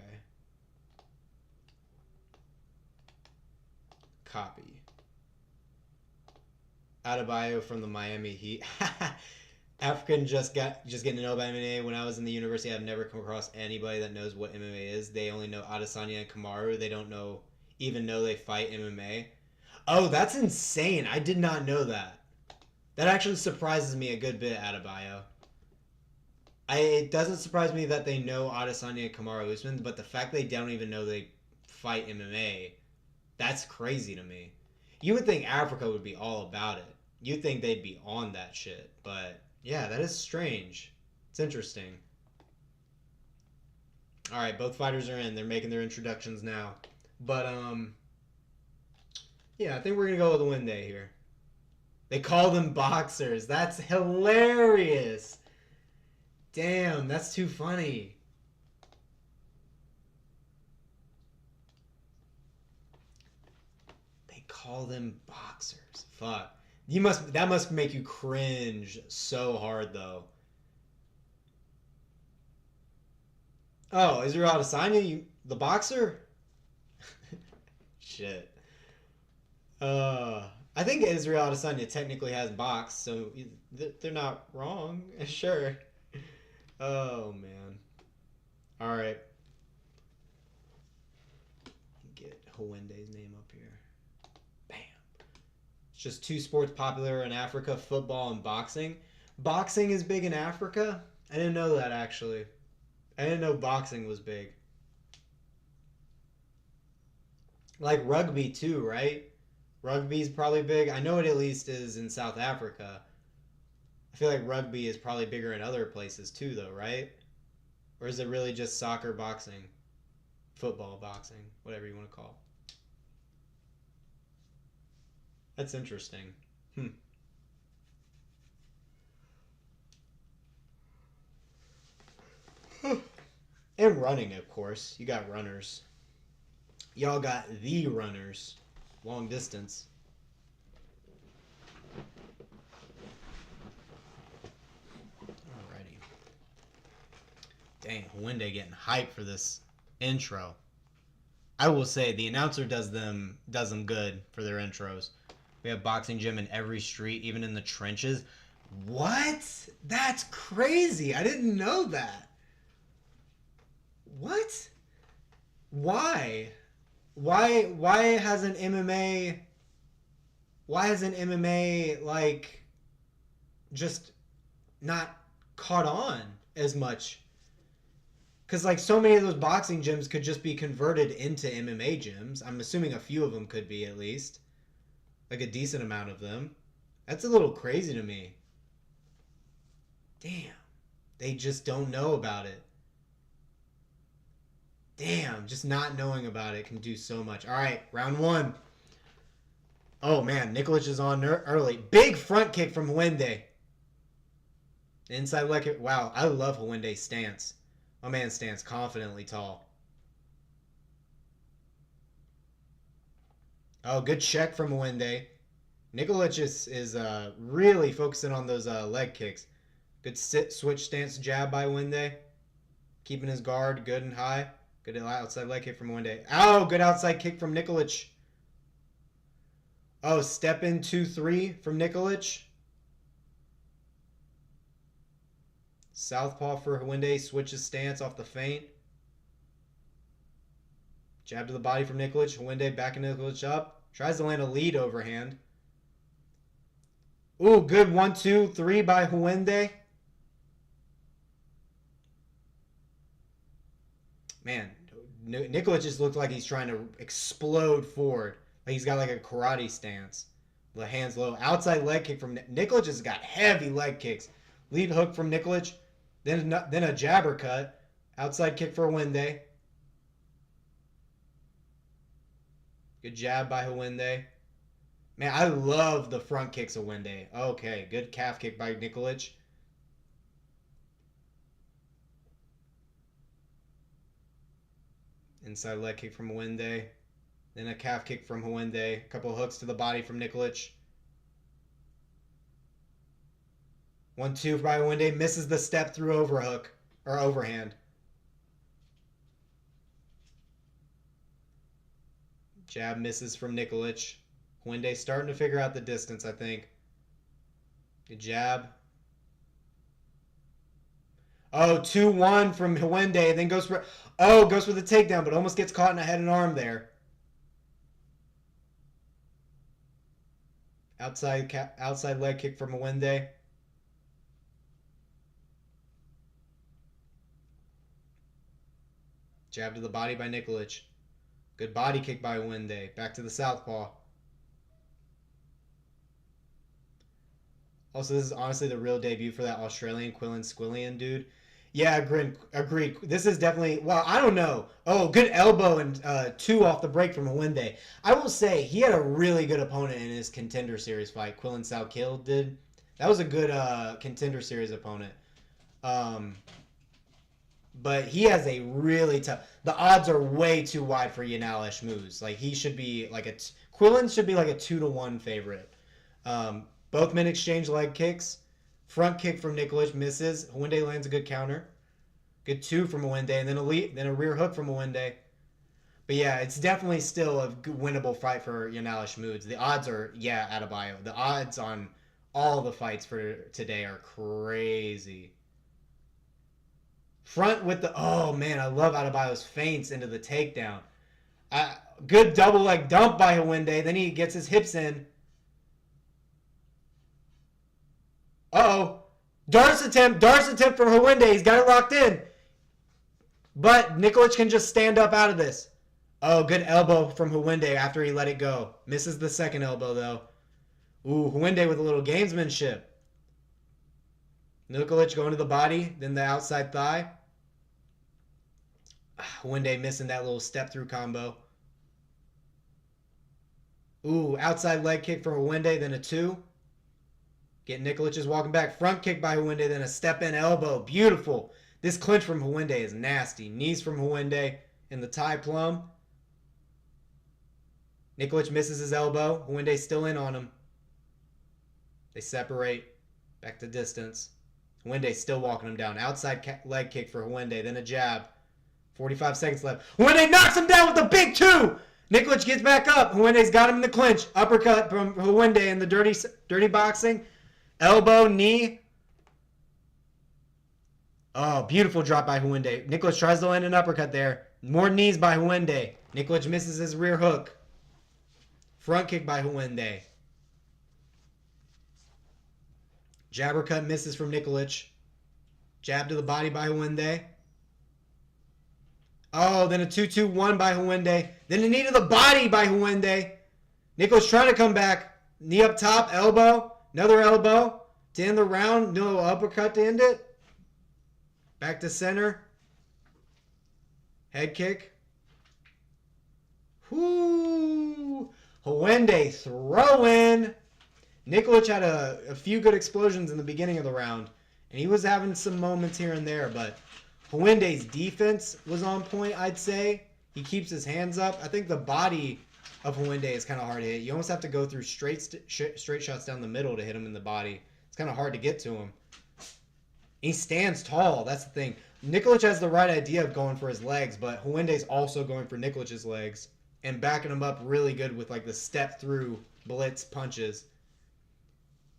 Copy. Adebayo from the Miami Heat. African just getting to know about MMA. When I was in the university, I've never come across anybody that knows what MMA is. They only know Adesanya and Kamaru. They don't even know they fight MMA. Oh, that's insane. I did not know that. That actually surprises me a good bit, Adebayo. It doesn't surprise me that they know Adesanya and Kamaru Usman, but the fact they don't even know they fight MMA, that's crazy to me. You would think Africa would be all about it. You'd think they'd be on that shit, but yeah, that is strange. It's interesting. All right, both fighters are in. They're making their introductions now. But, yeah, I think we're going to go with Hwende here. They call them boxers. That's hilarious. Damn, that's too funny. They call them boxers. Fuck. That must make you cringe so hard, though. Oh, Israel Adesanya, the boxer? Shit. I think Israel Adesanya technically has boxed, so they're not wrong. Sure. Oh, man. All right. Get Hwende's name up here. Bam. It's just two sports popular in Africa, football and boxing. Boxing is big in Africa? I didn't know that, actually. I didn't know boxing was big. Like rugby, too, right? Rugby's probably big. I know it at least is in South Africa. I feel like rugby is probably bigger in other places too, though, right? Or is it really just soccer, boxing, football, boxing, whatever you want to call it? That's interesting. And running, of course. You got runners. Y'all got the runners. Long distance. Alrighty. Dang, Hwende getting hyped for this intro. I will say the announcer does them good for their intros. We have boxing gym in every street, even in the trenches. What? That's crazy. I didn't know that. What? Why? Why hasn't MMA like just not caught on as much? Because like so many of those boxing gyms could just be converted into MMA gyms. I'm assuming a few of them could be, at least like a decent amount of them. That's a little crazy to me. Damn, they just don't know about it. Damn, just not knowing about it can do so much. All right, round one. Oh, man, Nikolić is on early. Big front kick from Hwende. Inside leg kick. Wow, I love Hwende's stance. My man stands confidently tall. Oh, good check from Hwende. Nikolić is really focusing on those leg kicks. Good switch stance jab by Hwende. Keeping his guard good and high. Good outside leg kick from Hwende. Oh, good outside kick from Nikolić. Oh, step in 2-3 from Nikolić. Southpaw for Hwende. Switches stance off the feint. Jab to the body from Nikolić. Hwende backing Nikolić up. Tries to land a lead overhand. Ooh, good 1-2-3 by Hwende. Man, Nikolić just looked like he's trying to explode forward. Like he's got like a karate stance. The hands low. Outside leg kick from Nikolić has got heavy leg kicks. Lead hook from Nikolić. Then a jabber cut. Outside kick for Hwende. Good jab by Hwende. Man, I love the front kicks of Hwende. Okay, good calf kick by Nikolić. Inside leg kick from Hwende. Then a calf kick from Hwende. A couple of hooks to the body from Nikolić. 1-2 by Hwende. Misses the step through overhook. Or overhand. Jab misses from Nikolić. Hwende starting to figure out the distance, I think. Good jab. Oh, 2-1 from Hwende. Then goes for... Oh, goes for the takedown, but almost gets caught in a head and arm there. Outside leg kick from Hwende. Jab to the body by Nikolić. Good body kick by Hwende. Back to the southpaw. Also, this is honestly the real debut for that Australian Quillen Squillian dude. Yeah, agreed. This is definitely... Well, I don't know. Oh, good elbow and 2 off the break from Hwende. I will say, he had a really good opponent in his Contender Series fight. Quillen Salkill did. That was a good Contender Series opponent. But he has a really tough... The odds are way too wide for Yanal Ishmouz. Like, he should be like a... Quillen should be like a 2-1 favorite. Both men exchange leg kicks. Front kick from Nikolić misses. Hwende lands a good counter. Good 2 from Hwende. And then a rear hook from Hwende. But yeah, it's definitely still a winnable fight for Yanal Ishmouz. The odds are, yeah, Adebayo. The odds on all the fights for today are crazy. Front with the... Oh, man, I love Adebayo's feints into the takedown. Good double leg dump by Hwende. Then he gets his hips in. Uh-oh. Darce attempt from Hwende. He's got it locked in. But Nikolić can just stand up out of this. Oh, good elbow from Hwende after he let it go. Misses the second elbow, though. Ooh, Hwende with a little gamesmanship. Nikolić going to the body, then the outside thigh. Hwende missing that little step-through combo. Ooh, outside leg kick from Hwende, then a 2. Get Nikolić's walking back. Front kick by Hwende, then a step-in elbow. Beautiful. This clinch from Hwende is nasty. Knees from Hwende in the tie plum. Nikolić misses his elbow. Hwende's still in on him. They separate. Back to distance. Hwende's still walking him down. Outside leg kick for Hwende, then a jab. 45 seconds left. Hwende knocks him down with a big 2! Nikolić gets back up. Hwende's got him in the clinch. Uppercut from Hwende in the dirty boxing. Elbow, knee. Oh, beautiful drop by Hwende. Nikolić tries to land an uppercut there. More knees by Hwende. Nikolić misses his rear hook. Front kick by Hwende. Jabber cut misses from Nikolić. Jab to the body by Hwende. Oh, then a 2-2-1 by Hwende. Then a knee to the body by Hwende. Nikolić trying to come back. Knee up top, elbow. Another elbow to end the round. No uppercut to end it. Back to center. Head kick. Whoo! Hwende throw-in. Nikolić had a few good explosions in the beginning of the round. And he was having some moments here and there. But Hwende's defense was on point, I'd say. He keeps his hands up. I think the body of Hwende is kind of hard to hit. You almost have to go through straight shots down the middle to hit him in the body. It's kind of hard to get to him. He stands tall. That's the thing. Nikolić has the right idea of going for his legs, but Hwende's also going for Nikolić's legs and backing him up really good with like the step through blitz punches.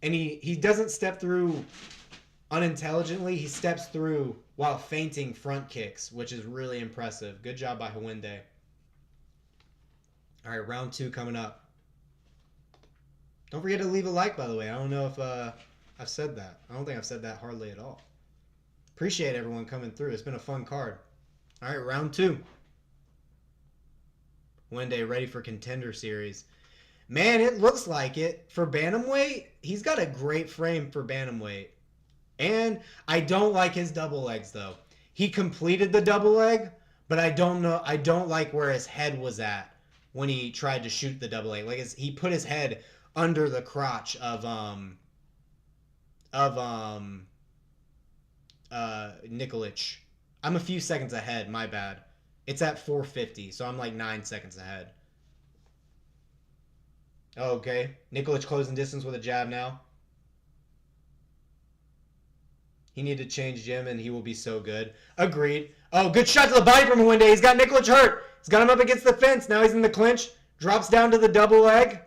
And he doesn't step through unintelligently. He steps through while feinting front kicks, which is really impressive. Good job by Hwende. All right, round 2 coming up. Don't forget to leave a like, by the way. I don't know if I've said that. I don't think I've said that hardly at all. Appreciate everyone coming through. It's been a fun card. All right, round 2. Hwende ready for Contender Series. Man, it looks like it. For Bantamweight, he's got a great frame for Bantamweight. And I don't like his double legs, though. He completed the double leg, but I don't like where his head was at when he tried to shoot the double leg. Like he put his head under the crotch of Nikolić. I'm a few seconds ahead, my bad. It's at 450, so I'm like 9 seconds ahead. Okay. Nikolić closing distance with a jab now. He needed to change gym and he will be so good. Agreed. Oh, good shot to the body from Hwende. He's got Nikolić hurt. He's got him up against the fence. Now he's in the clinch. Drops down to the double leg.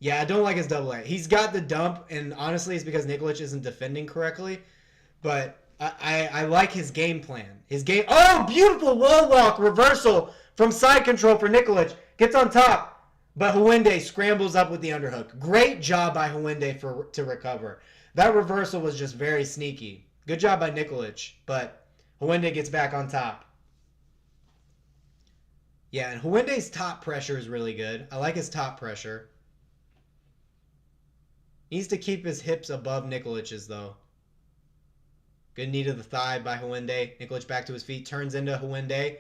Yeah, I don't like his double leg. He's got the dump, and honestly, it's because Nikolić isn't defending correctly. But I like his game plan. His game. Oh, beautiful wall walk reversal from side control for Nikolić. Gets on top, but Hwende scrambles up with the underhook. Great job by Hwende to recover. That reversal was just very sneaky. Good job by Nikolić, but Hwende gets back on top. Yeah, and Hwende's top pressure is really good. I like his top pressure. Needs to keep his hips above Nikolić's, though. Good knee to the thigh by Hwende. Nikolić back to his feet. Turns into Hwende.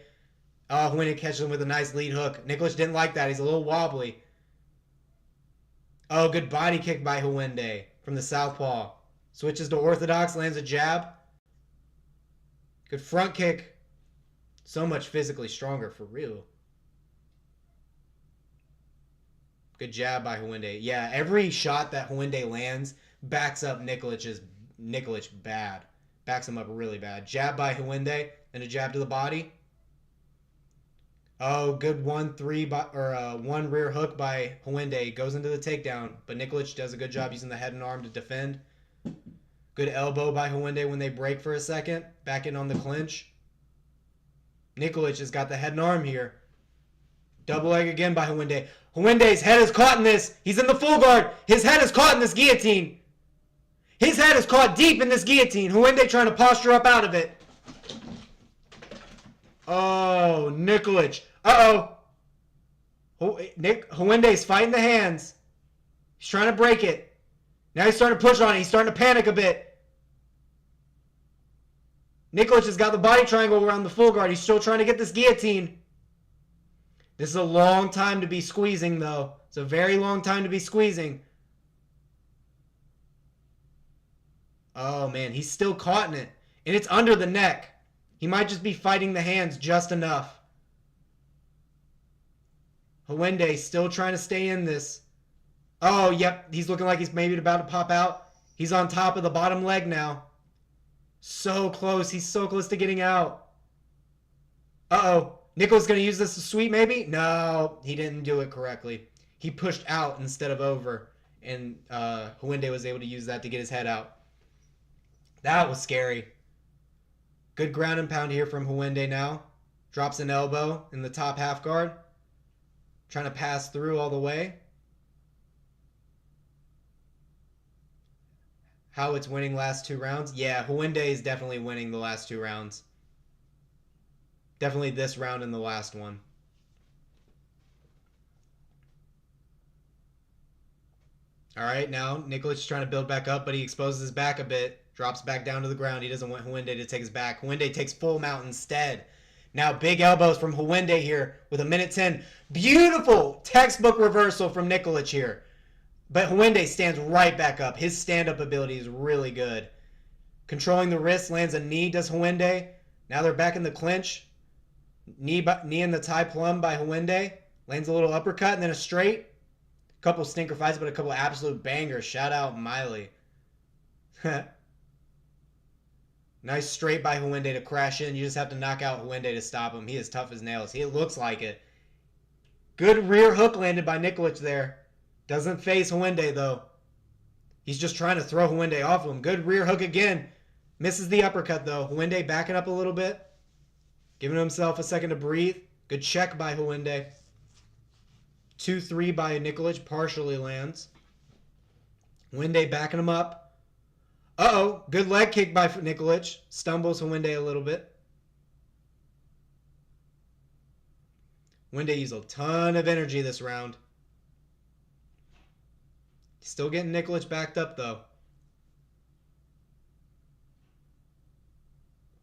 Oh, Hwende catches him with a nice lead hook. Nikolić didn't like that. He's a little wobbly. Oh, good body kick by Hwende from the southpaw. Switches to orthodox. Lands a jab. Good front kick. So much physically stronger, for real. Good jab by Hwende. Yeah, every shot that Hwende lands backs up Nikolić bad. Backs him up really bad. Jab by Hwende and a jab to the body. Oh, good 1-3 one rear hook by Hwende. Goes into the takedown, but Nikolić does a good job using the head and arm to defend. Good elbow by Hwende when they break for a second. Back in on the clinch. Nikolić has got the head and arm here. Double leg again by Hwende. Hwende's head is caught in this. He's in the full guard. His head is caught in this guillotine. His head is caught deep in this guillotine. Hwende trying to posture up out of it. Oh, Nikolić. Uh-oh. Hwende's fighting the hands. He's trying to break it. Now he's starting to push on it. He's starting to panic a bit. Nikolić has got the body triangle around the full guard. He's still trying to get this guillotine. This is a long time to be squeezing, though. It's a very long time to be squeezing. Oh, man. He's still caught in it. And it's under the neck. He might just be fighting the hands just enough. Hwende still trying to stay in this. Oh, yep. He's looking like he's maybe about to pop out. He's on top of the bottom leg now. So close. He's so close to getting out. Uh-oh. Nikolić's going to use this to sweep, maybe? No, he didn't do it correctly. He pushed out instead of over, and Hwende was able to use that to get his head out. That was scary. Good ground and pound here from Hwende now. Drops an elbow in the top half guard. Trying to pass through all the way. How it's winning last 2 rounds? Yeah, Hwende is definitely winning the last 2 rounds. Definitely this round and the last one. All right, now Nikolić is trying to build back up, but he exposes his back a bit. Drops back down to the ground. He doesn't want Hwende to take his back. Hwende takes full mount instead. Now big elbows from Hwende here with 1:10. Beautiful textbook reversal from Nikolić here. But Hwende stands right back up. His stand-up ability is really good. Controlling the wrist, lands a knee, does Hwende. Now they're back in the clinch. Knee in the tie plum by Hwende. Lands a little uppercut and then a straight. A couple stinker fights, but a couple absolute bangers. Shout out Miley. Nice straight by Hwende to crash in. You just have to knock out Hwende to stop him. He is tough as nails. He looks like it. Good rear hook landed by Nikolić there. Doesn't face Hwende though. He's just trying to throw Hwende off him. Good rear hook again. Misses the uppercut though. Hwende backing up a little bit. Giving himself a second to breathe. Good check by Hwende. 2-3 by Nikolić. Partially lands. Hwende backing him up. Uh-oh. Good leg kick by Nikolić. Stumbles Hwende a little bit. Hwende used a ton of energy this round. Still getting Nikolić backed up though.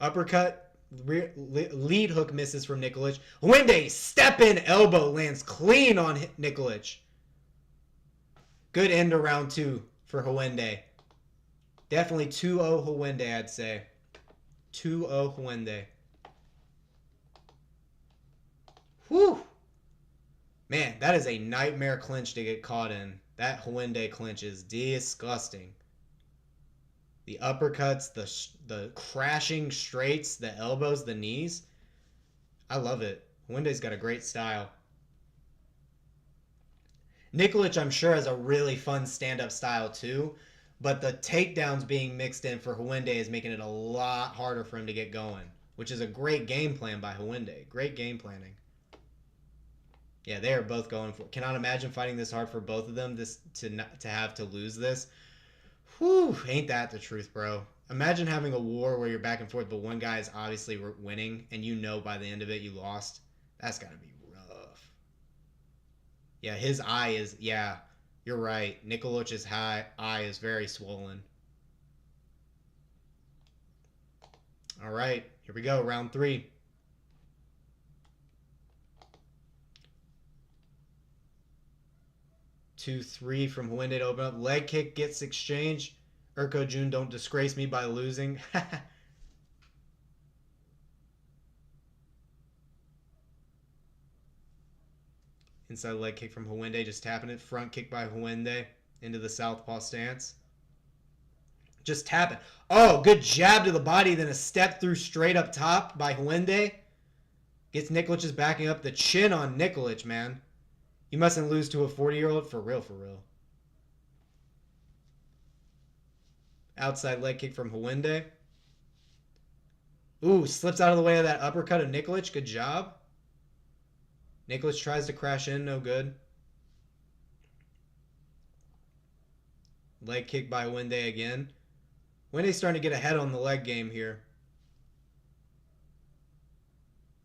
Uppercut. lead hook misses from Nikolić. Hwende step in elbow lands clean on Nikolić. Good end of round 2 for Hwende. Definitely 2-0 Hwende, I'd say. 2-0 Hwende. Whew. Man, that is a nightmare clinch to get caught in. That Hwende clinch is disgusting. The uppercuts, the crashing straights, the elbows, the knees. I love it. Hwende's got a great style. Nikolić, I'm sure, has a really fun stand-up style too, but the takedowns being mixed in for Hwende is making it a lot harder for him to get going, which is a great game plan by Hwende. Great game planning. Yeah, they are both going for. Cannot imagine fighting this hard for both of them. To have to lose this. Whew, ain't that the truth, bro? Imagine having a war where you're back and forth, but one guy is obviously winning, and you know by the end of it you lost. That's gotta be rough. Yeah, his eye is. Yeah, you're right. Nikolić's eye is very swollen. All right, here we go. Round 3. Two, 3 from Hwende to open up. Leg kick gets exchanged. Erko Jun, don't disgrace me by losing. Inside leg kick from Hwende, just tapping it. Front kick by Hwende into the southpaw stance. Just tapping. Oh, good jab to the body, then a step through straight up top by Hwende. Gets Nikolić's backing up. The chin on Nikolić, man. You mustn't lose to a 40-year-old. For real, for real. Outside leg kick from Hwende. Ooh, slips out of the way of that uppercut of Nikolić. Good job. Nikolić tries to crash in. No good. Leg kick by Hwende again. Hwende's starting to get ahead on the leg game here.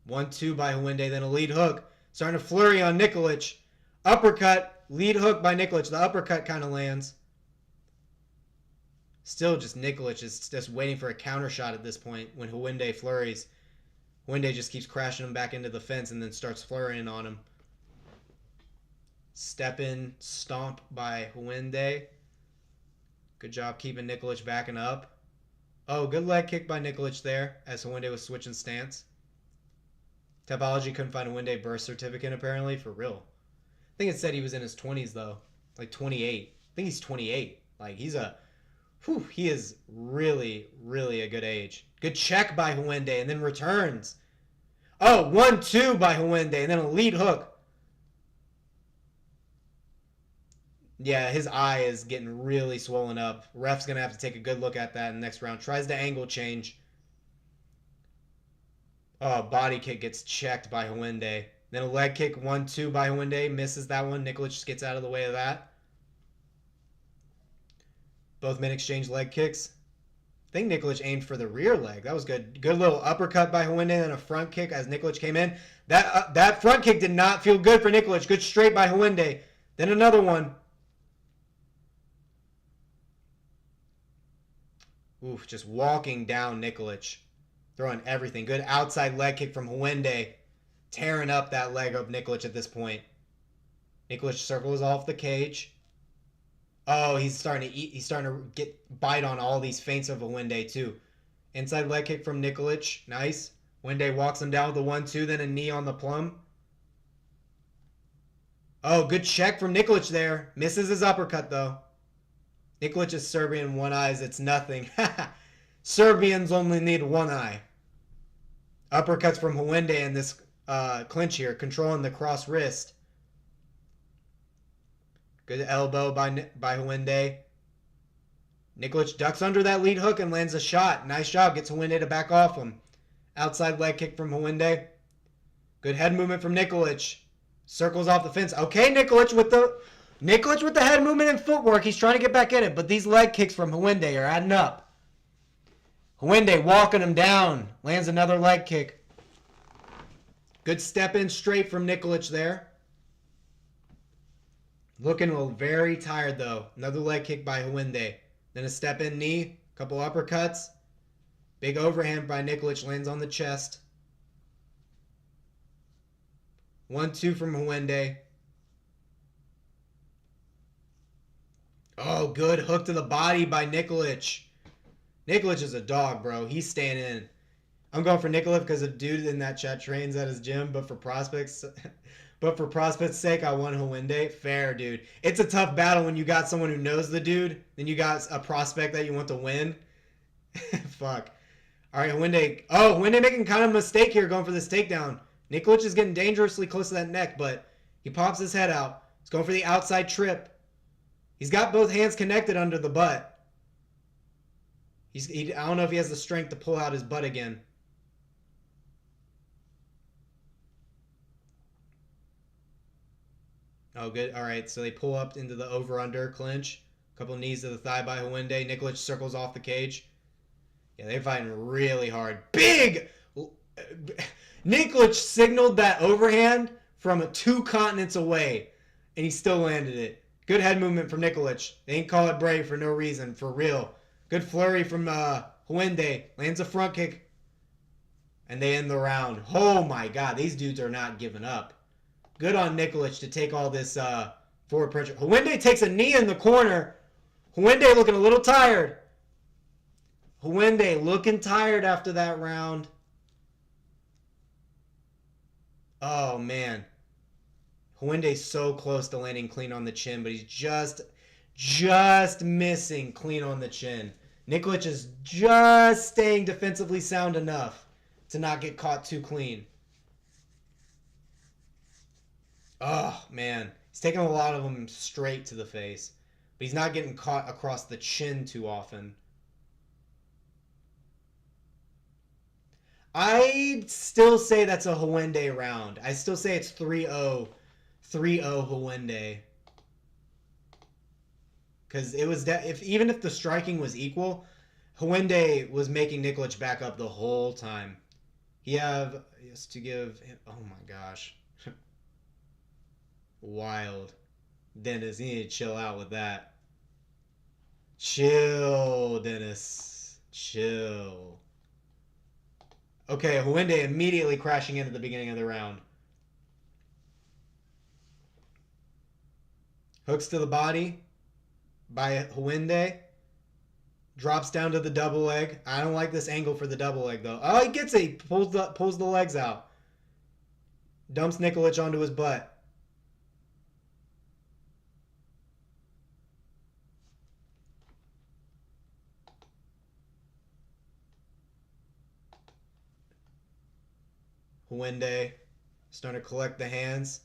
1-2 by Hwende, then a lead hook. Starting to flurry on Nikolić. Uppercut, lead hook by Nikolić. The uppercut kind of lands. Still just Nikolić is just waiting for a counter shot at this point when Hwende flurries. Hwende just keeps crashing him back into the fence and then starts flurrying on him. Step in, stomp by Hwende. Good job keeping Nikolić backing up. Oh, good leg kick by Nikolić there as Hwende was switching stance. Topology couldn't find a Hwende birth certificate apparently. For real. I think it said he was in his 20s though. Like 28. I think he's 28. Like he is really, really a good age. Good check by Hwende and then returns. Oh, 1-2 by Hwende and then a lead hook. Yeah, his eye is getting really swollen up. Ref's going to have to take a good look at that in the next round. Tries to angle change. Oh, body kick gets checked by Hwende. Then a leg kick, 1-2 by Hwende. Misses that one. Nikolić just gets out of the way of that. Both men exchange leg kicks. I think Nikolić aimed for the rear leg. That was good. Good little uppercut by Hwende, then a front kick as Nikolić came in. That front kick did not feel good for Nikolić. Good straight by Hwende. Then another one. Oof, just walking down Nikolić. Throwing everything. Good outside leg kick from Hwende. Tearing up that leg of Nikolić at this point. Nikolić circles off the cage. Oh, he's starting to eat. He's starting to bite on all these feints of Hwende too. Inside leg kick from Nikolić. Nice. Hwende walks him down with the 1-2, then a knee on the plum. Oh, good check from Nikolić there. Misses his uppercut though. Nikolić is Serbian, one eye. It's nothing. Serbians only need one eye. Uppercuts from Hwende in this clinch here, controlling the cross wrist. Good elbow by Hwende. Nikolić ducks under that lead hook and lands a shot. Nice job. Gets Hwende to back off him. Outside leg kick from Hwende. Good head movement from Nikolić. Circles off the fence. Okay, Nikolić with the head movement and footwork. He's trying to get back in it, but these leg kicks from Hwende are adding up. Hwende walking him down. Lands another leg kick. Good step in straight from Nikolić there. Looking very tired though. Another leg kick by Hwende. Then a step in knee. Couple uppercuts. Big overhand by Nikolić lands on the chest. 1-2 from Hwende. Oh, good hook to the body by Nikolić. Nikolić is a dog, bro. He's staying in. I'm going for Nikolić because a dude in that chat trains at his gym, but for prospects' sake, I want Hwende. Fair, dude. It's a tough battle when you got someone who knows the dude, then you got a prospect that you want to win. Fuck. All right, Hwende. Oh, Hwende making kind of a mistake here going for this takedown. Nikolić is getting dangerously close to that neck, but he pops his head out. He's going for the outside trip. He's got both hands connected under the butt. I don't know if he has the strength to pull out his butt again. Oh, good. All right, so they pull up into the over-under clinch. A couple knees to the thigh by Hwende. Nikolić circles off the cage. Yeah, they're fighting really hard. Big! Nikolić signaled that overhand from 2 continents away, and he still landed it. Good head movement from Nikolić. They ain't call it brave for no reason, for real. Good flurry from Hwende. Lands a front kick, and they end the round. Oh my god, these dudes are not giving up. Good on Nikolić to take all this forward pressure. Hwende takes a knee in the corner. Hwende looking a little tired. Hwende looking tired after that round. Oh, man. Hwende's so close to landing clean on the chin, but he's just missing clean on the chin. Nikolić is just staying defensively sound enough to not get caught too clean. Oh, man. He's taking a lot of them straight to the face, but he's not getting caught across the chin too often. I'd still say that's a Hwende round. I still say it's 3-0. 3-0 Hwende. Because it was even if the striking was equal, Hwende was making Nikolić back up the whole time. He has to give him, oh my gosh. Wild. Dennis, you need to chill out with that. Chill, Dennis. Chill. Okay, Hwende immediately crashing in at the beginning of the round. Hooks to the body by Hwende. Drops down to the double leg. I don't like this angle for the double leg, though. Oh, he gets it. He pulls the legs out. Dumps Nikolić onto his butt. Hwende starting to collect the hands.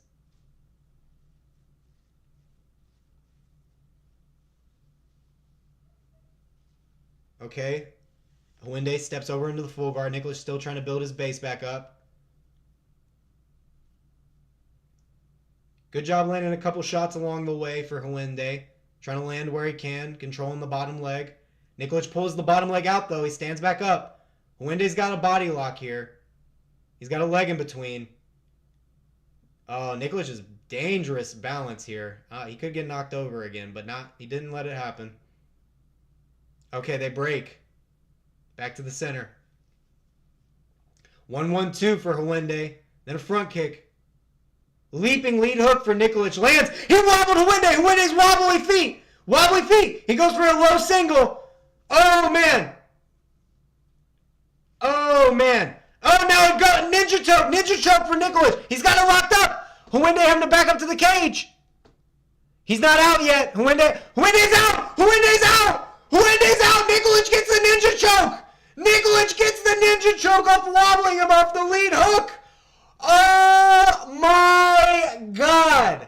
Okay. Hwende steps over into the full guard. Nikolić still trying to build his base back up. Good job landing a couple shots along the way for Hwende. Trying to land where he can, controlling the bottom leg. Nikolić pulls the bottom leg out, though. He stands back up. Hwende's got a body lock here. He's got a leg in between. Oh, Nikolić is dangerous balance here. He could get knocked over again, but he didn't let it happen. Okay, they break. Back to the center. 1-1-2 for Hwende. Then a front kick. Leaping lead hook for Nikolić. Lands. He wobbled Hwende. Hwende's wobbly feet. Wobbly feet. He goes for a low single. Oh, man. Oh, man. Oh, now it got ninja choke. Ninja choke for Nikolić. He's got it locked up. Hwende having to back up to the cage. He's not out yet. Hwende's out. Hwende's out. Hwende's out. Nikolić gets the ninja choke. Nikolić gets the ninja choke off wobbling him off the lead hook. Oh, my God.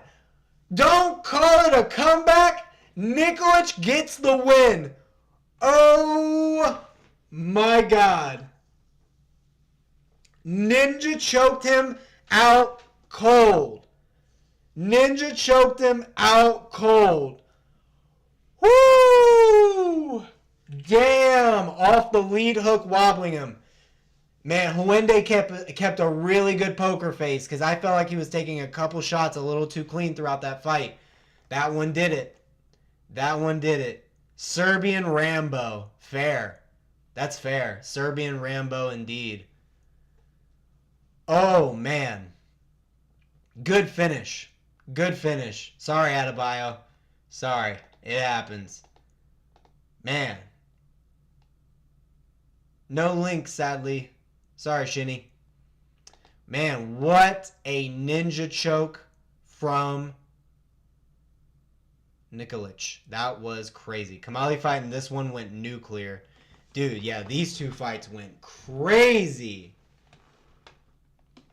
Don't call it a comeback. Nikolić gets the win. Oh, my God. Ninja choked him out cold. Ninja choked him out cold. Woo! Damn, off the lead hook wobbling him. Man, Hwende kept a really good poker face because I felt like he was taking a couple shots a little too clean throughout that fight. That one did it. That one did it. Serbian Rambo. Fair. That's fair. Serbian Rambo indeed. Oh, man. Good finish. Good finish. Sorry, Adebayo. Sorry. It happens. Man. No link, sadly. Sorry, Shinny. Man, what a ninja choke from Nikolić. That was crazy. Kamali fight and this one went nuclear. Dude, yeah, these two fights went crazy.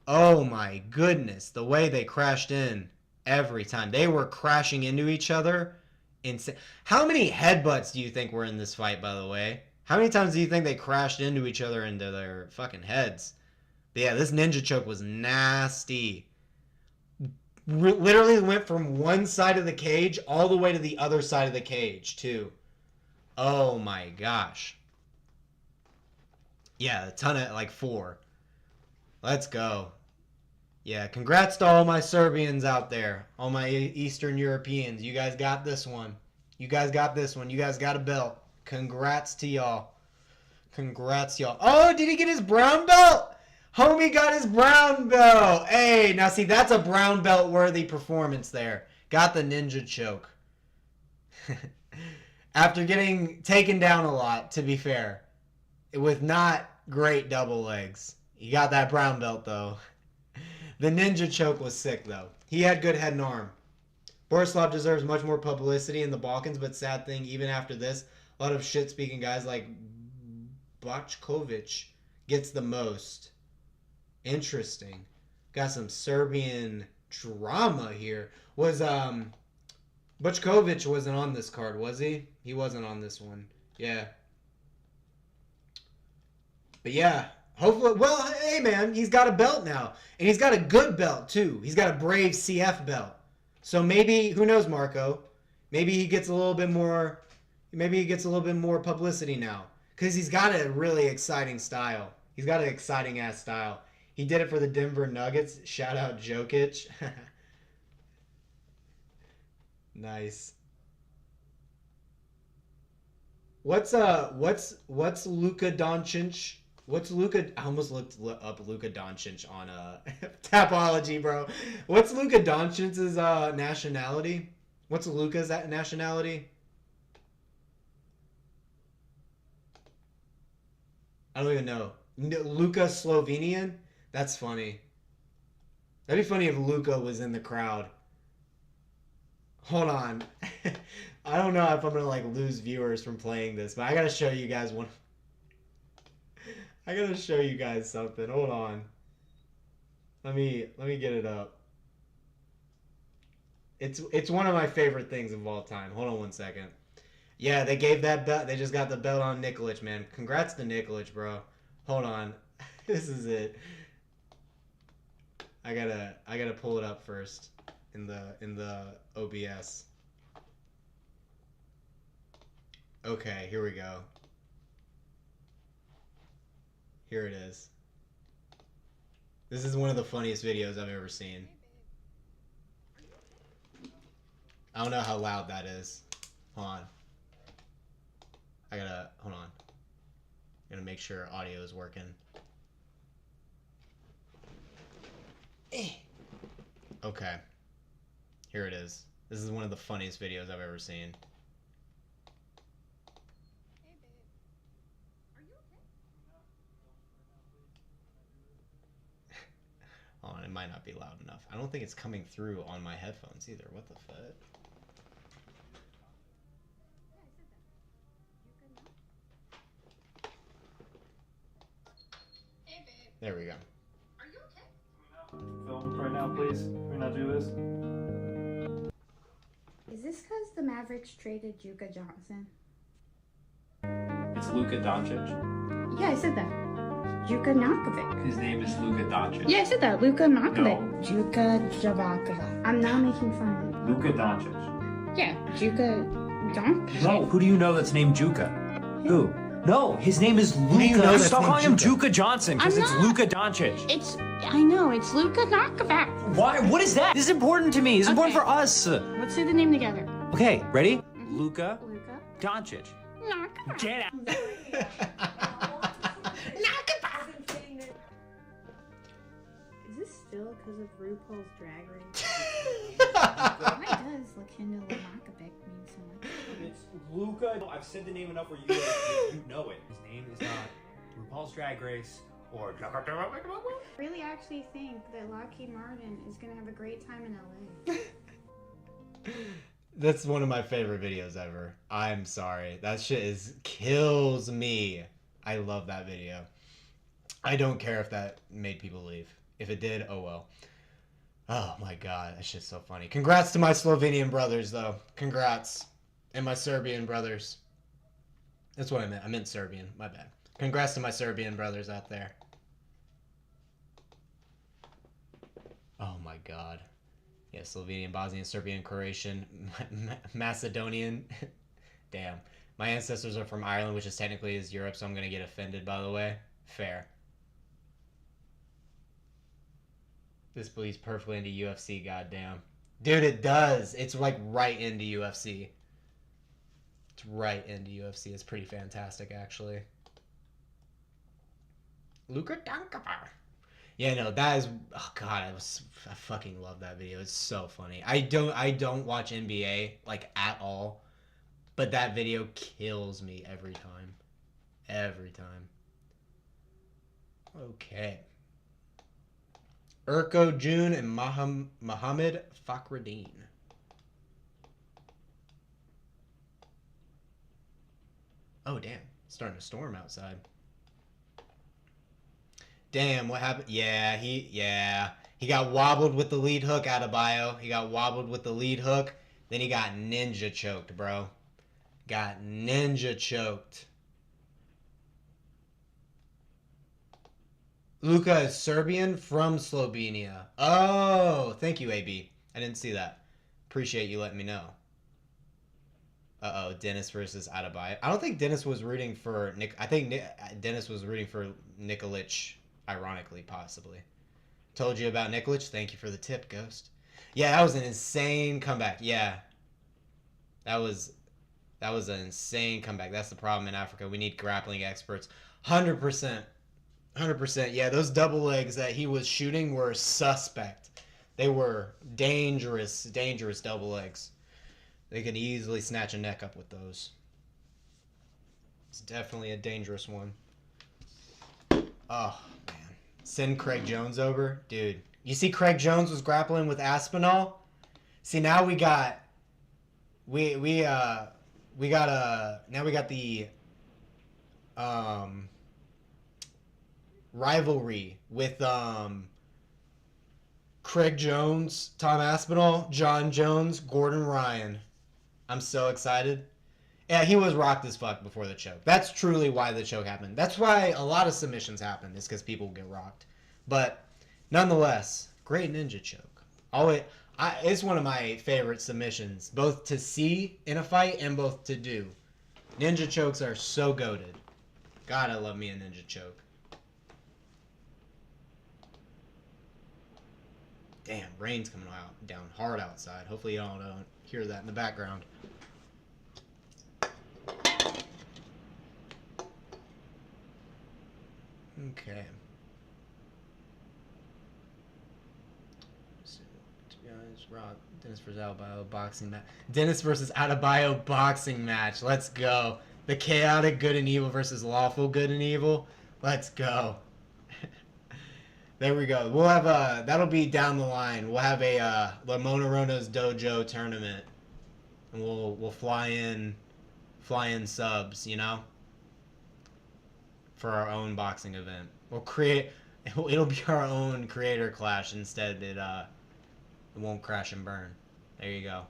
Oh my goodness. The way they crashed in every time. They were crashing into each other. Insane. How many headbutts do you think were in this fight, by the way? How many times do you think they crashed into each other into their fucking heads? But yeah, this ninja choke was nasty. Literally went from one side of the cage all the way to the other side of the cage, too. Oh my gosh. Yeah, a ton of, like, 4. Let's go. Yeah, congrats to all my Serbians out there. All my Eastern Europeans. You guys got this one. You guys got this one. You guys got a belt. Congrats to y'all. Congrats, y'all. Oh, did he get his brown belt? Homie got his brown belt. Hey, now see, that's a brown belt worthy performance there. Got the ninja choke. After getting taken down a lot, to be fair. With not great double legs. He got that brown belt, though. The ninja choke was sick, though. He had good head and arm. Borislav deserves much more publicity in the Balkans, but sad thing, even after this, a lot of shit-speaking guys like Bałkowski gets the most. Interesting. Got some Serbian drama here. Was Bałkowski wasn't on this card, was he? He wasn't on this one. Yeah. But yeah, hopefully, well, hey man, he's got a belt now. And he's got a good belt too. He's got a Brave CF belt. So maybe, who knows, Marco? Maybe he gets a little bit more publicity now. Because he's got a really exciting style. He's got an exciting ass style. He did it for the Denver Nuggets. Shout out Jokic. Nice. What's Luka Doncic? I almost looked up Luka Doncic on Tapology, bro. What's Luka Doncic's nationality? What's Luka's nationality? I don't even know. Luka Slovenian? That's funny. That'd be funny if Luka was in the crowd. Hold on. I don't know if I'm gonna like lose viewers from playing this, but I gotta show you guys one. I gotta show you guys something. Hold on. Let me get it up. It's one of my favorite things of all time. Hold on one second. Yeah, they gave that belt. They just got the belt on Nikolić, man. Congrats to Nikolić, bro. Hold on. This is it. I gotta pull it up first in the OBS. Okay, here we go. Here it is. This is one of the funniest videos I've ever seen. I don't know how loud that is. Hold on. Hold on. Gotta make sure audio is working. Okay. Here it is. This is one of the funniest videos I've ever seen. Hold on, it might not be loud enough. I don't think it's coming through on my headphones either. What the fuck? There we go. Are you okay? Film right now, please. Can we not do this? Is this because the Mavericks traded Juka Johnson? It's Luka Doncic. Yeah, I said that. Juka Nakovic. His name is Luka Doncic. Yeah, I said that. Luka Nakovic. No. Juka Javakova. I'm not making fun of Luka Doncic. it. Yeah, Juka Doncic. No, who do you know that's named Juka? Who? No, his name is Luka. do you know that's Stop named calling him Juka? Juka Johnson because I'm it's not. Luka Doncic. I know, it's Luka Nakovic. Why? What is that? This is important to me. It's important Okay. for us. Let's say the name together. Okay, ready? Luka Luka Doncic. Nakovic. Get out. still because of RuPaul's Drag Race? Why does Lakenda Lamakabek mean so much? It's Luca. I've said the name enough where you know it. His name is not RuPaul's Drag Race or Really actually think that Lockheed Martin is going to have a great time in LA. That's one of my favorite videos ever. I'm sorry. That shit kills me. I love that video. I don't care if that made people leave. If it did, oh well. Oh my god, that shit's so funny. Congrats to my Slovenian brothers, though. Congrats. And my Serbian brothers. That's what I meant. I meant Serbian. My bad. Congrats to my Serbian brothers out there. Oh my god. Yeah, Slovenian, Bosnian, Serbian, Croatian, Macedonian. Damn. My ancestors are from Ireland, which is technically is Europe, so I'm going to get offended, by the way. Fair. This bleeds perfectly into UFC, goddamn. Dude, it does. It's like right into UFC. It's right into UFC. It's pretty fantastic, actually. Luka Dankapa. Yeah, no, that is. Oh god, I fucking love that video. It's so funny. I don't watch NBA like at all, but that video kills me every time. Every time. Okay. Erko Jun and Mohamed Fakhreddine. Oh damn, it's starting to storm outside. Damn, what happened? Yeah, he got wobbled with the lead hook, Adebayo. He got wobbled with the lead hook. Then he got ninja choked, bro. Got ninja choked. Luka is Serbian from Slovenia. Oh, thank you, AB. I didn't see that. Appreciate you letting me know. Uh-oh, Dennis versus Adebayo. I don't think Dennis was rooting for Nick. I think Dennis was rooting for Nikolić. Ironically, possibly. Told you about Nikolić. Thank you for the tip, Ghost. Yeah, that was an insane comeback. Yeah. That was an insane comeback. That's the problem in Africa. We need grappling experts. 100%. 100%. Yeah, those double legs that he was shooting were suspect. They were dangerous double legs. They can easily snatch a neck up with those. It's definitely a dangerous one. Oh, man. Send Craig Jones over. Dude, you see Craig Jones was grappling with Aspinall? See, now we got the rivalry with Craig Jones, Tom Aspinall, John Jones, Gordon Ryan. I'm so excited. Yeah, he was rocked as fuck before the choke. That's truly why the choke happened. That's why a lot of submissions happen, is because people get rocked. But nonetheless, great ninja choke. It's one of my favorite submissions, both to see in a fight and both to do. Ninja chokes are so goated. God, I love me a ninja choke. Damn, rain's coming down hard outside. Hopefully y'all don't hear that in the background. Okay. So, to be honest, Dennis versus Adebayo boxing match. Dennis versus Adebayo boxing match. Let's go. The chaotic good and evil versus lawful good and evil. Let's go. There we go. We'll have that'll be down the line. We'll have a Lamona Rona's Dojo tournament, and we'll fly in subs, you know, for our own boxing event. It'll be our own creator clash instead. It won't crash and burn. There you go.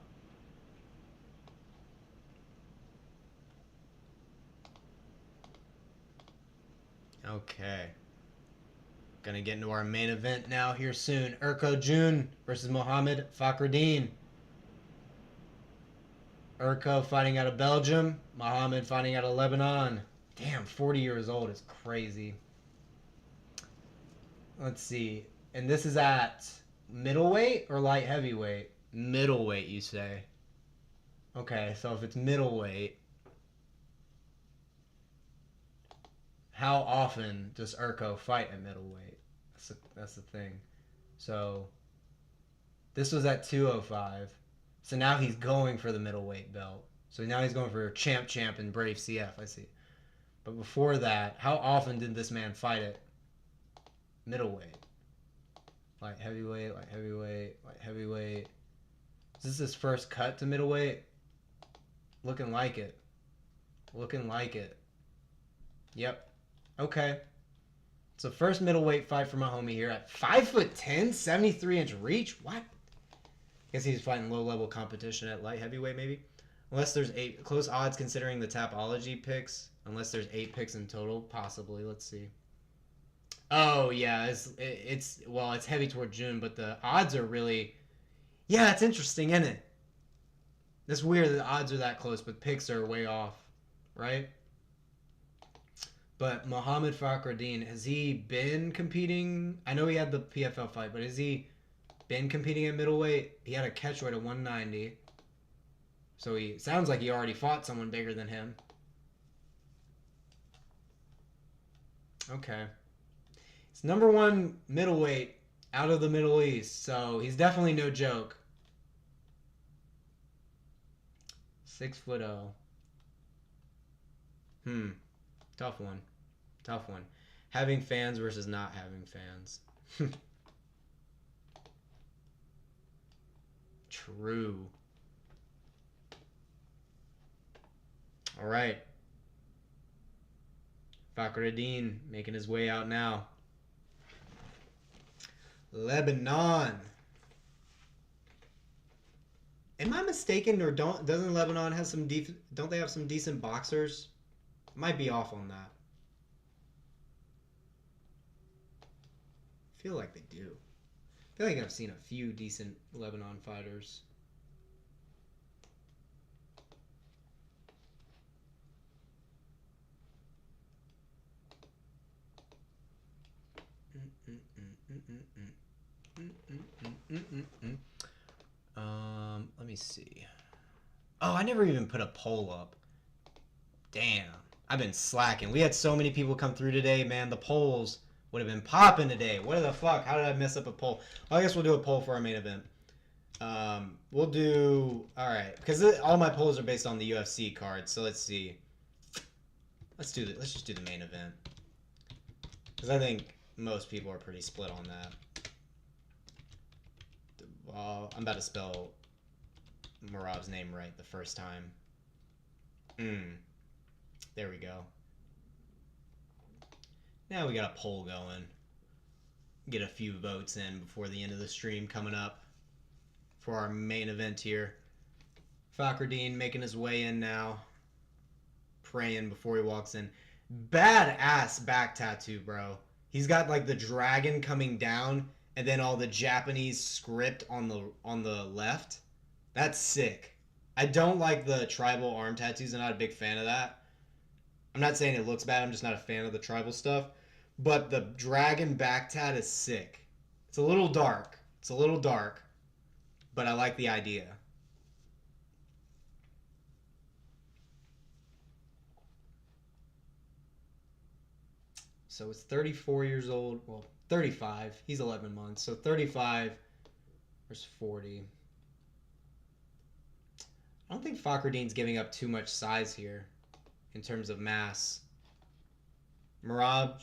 Okay. Gonna get into our main event now here soon. Erko Jun versus Mohamed Fakhreddine. Erko fighting out of Belgium. Mohamed fighting out of Lebanon. Damn, 40 years old is crazy. Let's see. And this is at middleweight or light heavyweight? Middleweight, you say. Okay, so if it's middleweight, how often does Erko fight at middleweight? That's the thing. So this was at 205. So now he's going for the middleweight belt. So now he's going for champ and Brave CF, I see. But before that, how often did this man fight at middleweight? Light heavyweight. Is this his first cut to middleweight? Looking like it. Yep. Okay. So first middleweight fight for my homie here at 5'10", 73-inch reach. What? Guess he's fighting low-level competition at light heavyweight, maybe. Unless there's 8 close odds considering the Tapology picks. Unless there's 8 picks in total, possibly. Let's see. Oh yeah, it's heavy toward June, but the odds are really, yeah, it's interesting, isn't it? It's weird that the odds are that close, but picks are way off, right? But Mohamed Fakhreddine, has he been competing? I know he had the PFL fight, but has he been competing at middleweight? He had a catchweight at 190. So he sounds like he already fought someone bigger than him. Okay. It's number 1 middleweight out of the Middle East, so he's definitely no joke. 6'0". Tough one. Having fans versus not having fans. True. All right. Fakhreddine making his way out now. Lebanon. Am I mistaken, or doesn't Lebanon have some don't they have some decent boxers? Might be off on that. I feel like they do. I feel like I've seen a few decent Lebanon fighters. Let me see. Oh, I never even put a poll up. Damn, I've been slacking. We had so many people come through today, man. The polls would have been popping today. What the fuck? How did I mess up a poll? Well, I guess we'll do a poll for our main event. We'll do, all right, because all my polls are based on the UFC card. So let's see. Let's just do the main event, because I think most people are pretty split on that. I'm about to spell Murad's name right the first time. There we go. Now we got a poll going. Get a few votes in before the end of the stream coming up for our main event here. Fakhreddine making his way in now. Praying before he walks in. Badass back tattoo, bro. He's got like the dragon coming down and then all the Japanese script on the left. That's sick. I don't like the tribal arm tattoos. I'm not a big fan of that. I'm not saying it looks bad. I'm just not a fan of the tribal stuff. But the dragon back tat is sick. It's a little dark. But I like the idea. So it's 34 years old. Well, 35. He's 11 months. So 35 versus 40. I don't think Fakhreddine's giving up too much size here in terms of mass. Murad,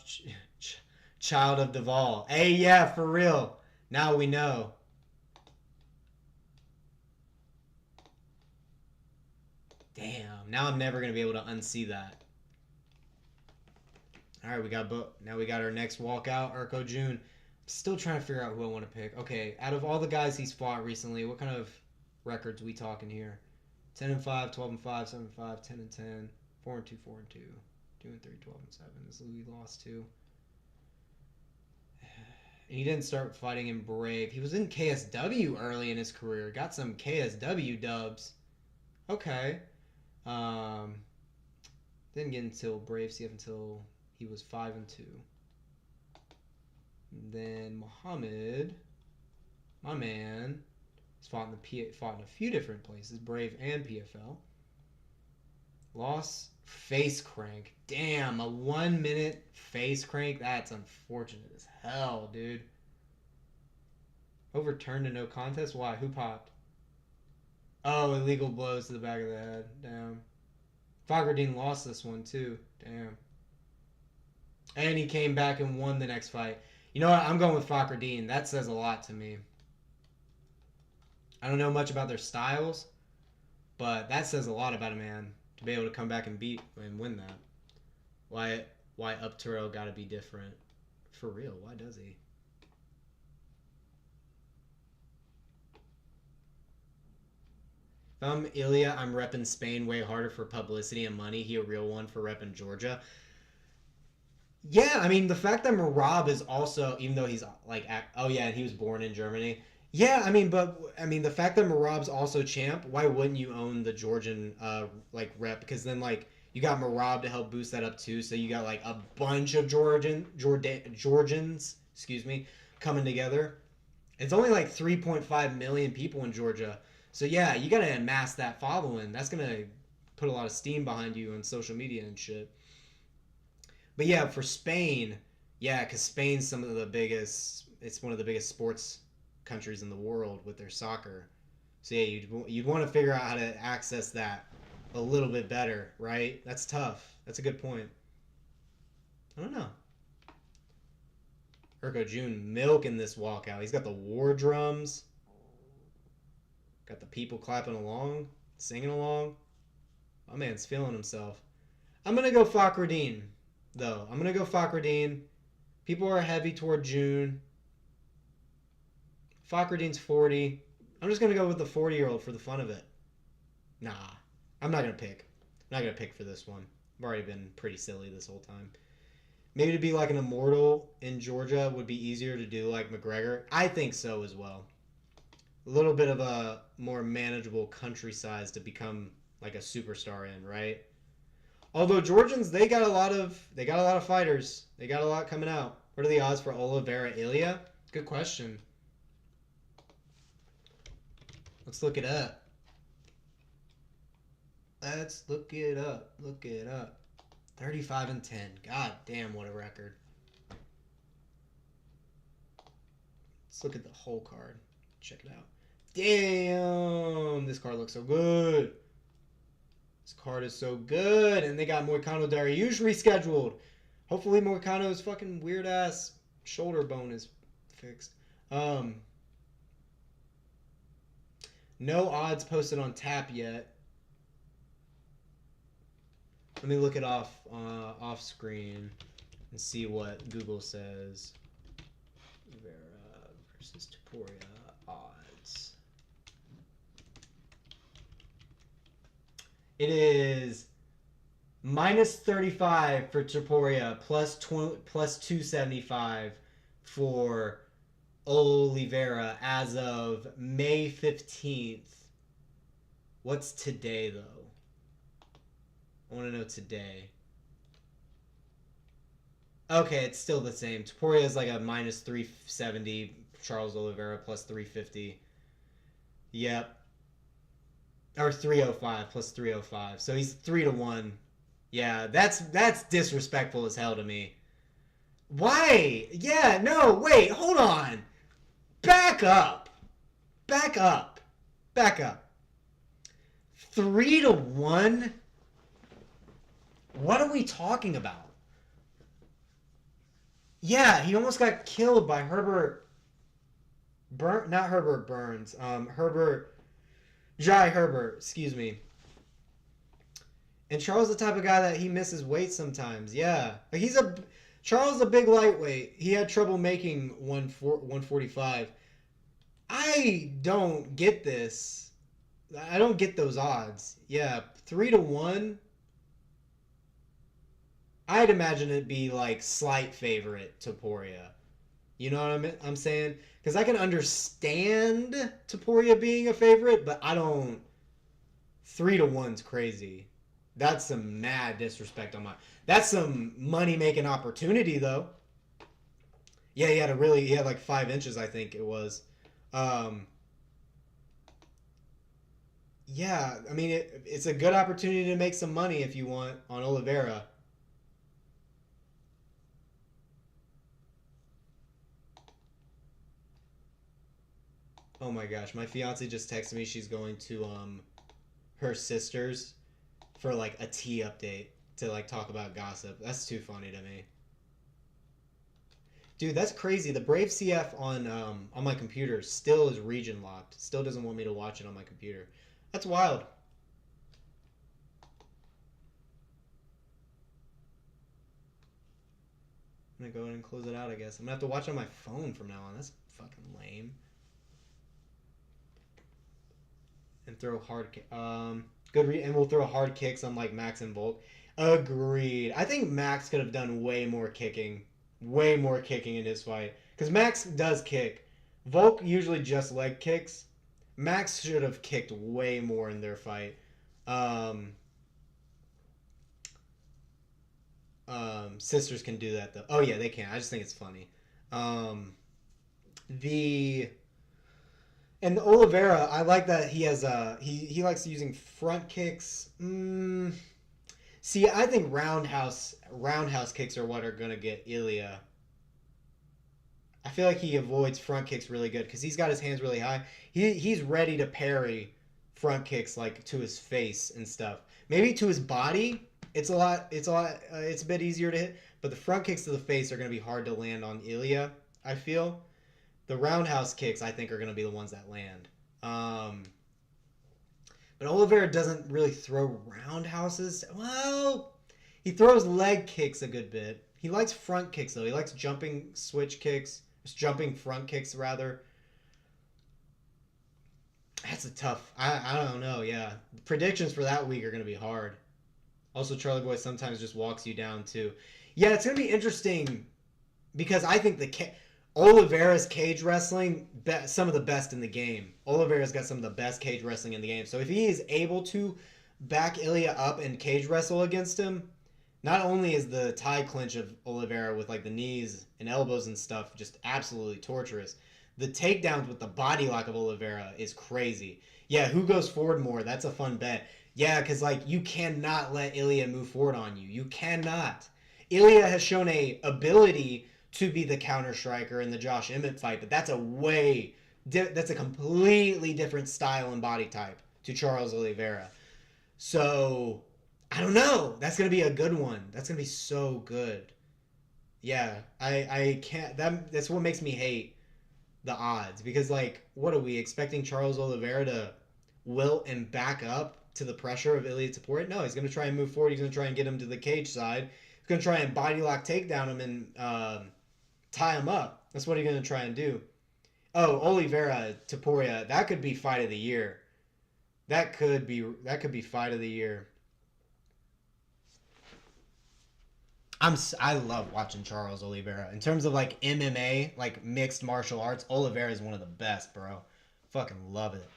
child of Duvall. Hey, yeah, for real. Now we know. Damn. Now I'm never going to be able to unsee that. All right, now we got our next walkout, Erko Jun. Still trying to figure out who I want to pick. Okay, out of all the guys he's fought recently, what kind of records we talking here? 10-5, 12-5, 7-5, 10-10, 4-2, 4-2, 2-3, 12-7. This is who he lost to. And he didn't start fighting in Brave. He was in KSW early in his career. Got some KSW dubs. Okay. Didn't get until Brave CF until he was 5-2. And then Muhammad, my man, has fought in a few different places, Brave and PFL. Lost face crank. Damn, a 1 minute face crank. That's unfortunate as hell, dude. Overturned to no contest? Why? Who popped? Oh, illegal blows to the back of the head. Damn. Fakhreddine lost this one too. Damn. And he came back and won the next fight. You know what? I'm going with Fakhreddine. That says a lot to me. I don't know much about their styles, but that says a lot about a man to be able to come back and beat and win that. Why Upturo got to be different? For real, why does he? If I'm Ilya, I'm repping Spain way harder for publicity and money. He a real one for repping Georgia. Yeah, I mean, the fact that Merab is also, even though he's like, oh yeah, and he was born in Germany. Yeah, I mean, the fact that Merab's also champ, why wouldn't you own the Georgian like rep? Because then like you got Merab to help boost that up too. So you got like a bunch of Georgians, excuse me, coming together. It's only like 3.5 million people in Georgia. So yeah, you gotta amass that following. That's gonna put a lot of steam behind you on social media and shit. But yeah, for Spain, yeah, because Spain's some of the biggest. It's one of the biggest sports countries in the world with their soccer. So yeah, you'd want to figure out how to access that a little bit better, right? That's tough. That's a good point. I don't know. Erko Jun milking this walkout. He's got the war drums. Got the people clapping along, singing along. My man's feeling himself. I'm going to go Fakhreddine, though. I'm going to go Fakhreddine. People are heavy toward June. Fakhreddine's 40. I'm just going to go with the 40-year-old for the fun of it. Nah, I'm not going to pick. I'm not going to pick for this one. I've already been pretty silly this whole time. Maybe to be like an immortal in Georgia would be easier to do like McGregor. I think so as well. A little bit of a more manageable country size to become like a superstar in, right? Although Georgians, they got a lot of fighters. They got a lot coming out. What are the odds for Oliveira Ilya? Good question. Let's look it up. Let's look it up. Look it up. 35-10. God damn, what a record. Let's look at the whole card. Check it out. Damn, this card looks so good. This card is so good. And they got Moicano Dariush rescheduled. Hopefully Moicano's fucking weird ass shoulder bone is fixed. No odds posted on tap yet. Let me look it off screen and see what Google says. Vera versus Topuria odds. It is minus 35 for Topuria, plus 275 for Oliveira as of May 15th. What's today, though? I want to know today. Okay, it's still the same. Topuria is like a minus 370. Charles Oliveira plus 350. Yep. Or 305 plus 305. So he's 3-1. Yeah, that's disrespectful as hell to me. Why? Yeah, no, wait, hold on. Back up. Back up. Back up. 3-1? What are we talking about? Yeah, he almost got killed by Herbert not Herbert Burns. Jai Herbert, excuse me. And Charles is the type of guy that he misses weight sometimes. Yeah. Like Charles is a big lightweight. He had trouble making 145. I don't get this. I don't get those odds. Yeah, 3-1. I'd imagine it'd be like slight favorite Topuria. You know what I'm saying? Because I can understand Topuria being a favorite, but I don't. 3-1's crazy. That's some mad disrespect on my. That's some money making opportunity though. Yeah, he had like 5 inches, I think it was. Yeah, I mean it's a good opportunity to make some money if you want on Oliveira. Oh my gosh, my fiance just texted me she's going to her sister's for like a tea update to like talk about gossip. That's too funny to me. Dude, that's crazy. The Brave CF on my computer still is region locked. Still doesn't want me to watch it on my computer. That's wild. I'm gonna go ahead and close it out, I guess. I'm gonna have to watch on my phone from now on. That's fucking lame. And throw hard and we'll throw hard kicks on like Max and Volk. Agreed. I think Max could have done way more kicking in his fight, because Max does kick. Volk usually just leg kicks. Max should have kicked way more in their fight. Sisters can do that though. Oh yeah, they can. I just think it's funny. And Oliveira, I like that he has he likes using front kicks. See, I think roundhouse kicks are what are gonna get Ilya. I feel like he avoids front kicks really good because he's got his hands really high. He's ready to parry front kicks like to his face and stuff. Maybe to his body, it's a bit easier to hit. But the front kicks to the face are gonna be hard to land on Ilya, I feel. The roundhouse kicks, I think, are going to be the ones that land. But Oliveira doesn't really throw roundhouses. Well, he throws leg kicks a good bit. He likes front kicks, though. He likes jumping switch kicks. Jumping front kicks, rather. That's a tough... I don't know, yeah. Predictions for that week are going to be hard. Also, Charlie Boy sometimes just walks you down, too. Yeah, it's going to be interesting because I think Oliveira's cage wrestling, some of the best in the game. Oliveira's got some of the best cage wrestling in the game. So if he is able to back Ilya up and cage wrestle against him, not only is the tie clinch of Oliveira with like the knees and elbows and stuff just absolutely torturous, the takedowns with the body lock of Oliveira is crazy. Yeah, who goes forward more? That's a fun bet. Yeah, because like you cannot let Ilya move forward on you. You cannot. Ilya has shown a ability to be the counter striker in the Josh Emmett fight, but that's that's a completely different style and body type to Charles Oliveira. So I don't know. That's gonna be a good one. That's gonna be so good. Yeah, I can't. That's what makes me hate the odds, because like, what are we expecting Charles Oliveira to wilt and back up to the pressure of Ilya Taporia? No, he's gonna try and move forward. He's gonna try and get him to the cage side. He's gonna try and body lock takedown him and tie him up. That's what he's going to try and do. Oh, Oliveira, Taporia, that could be fight of the year. That could be fight of the year. I love watching Charles Oliveira. In terms of like MMA, like mixed martial arts, Oliveira is one of the best, bro. Fucking love it.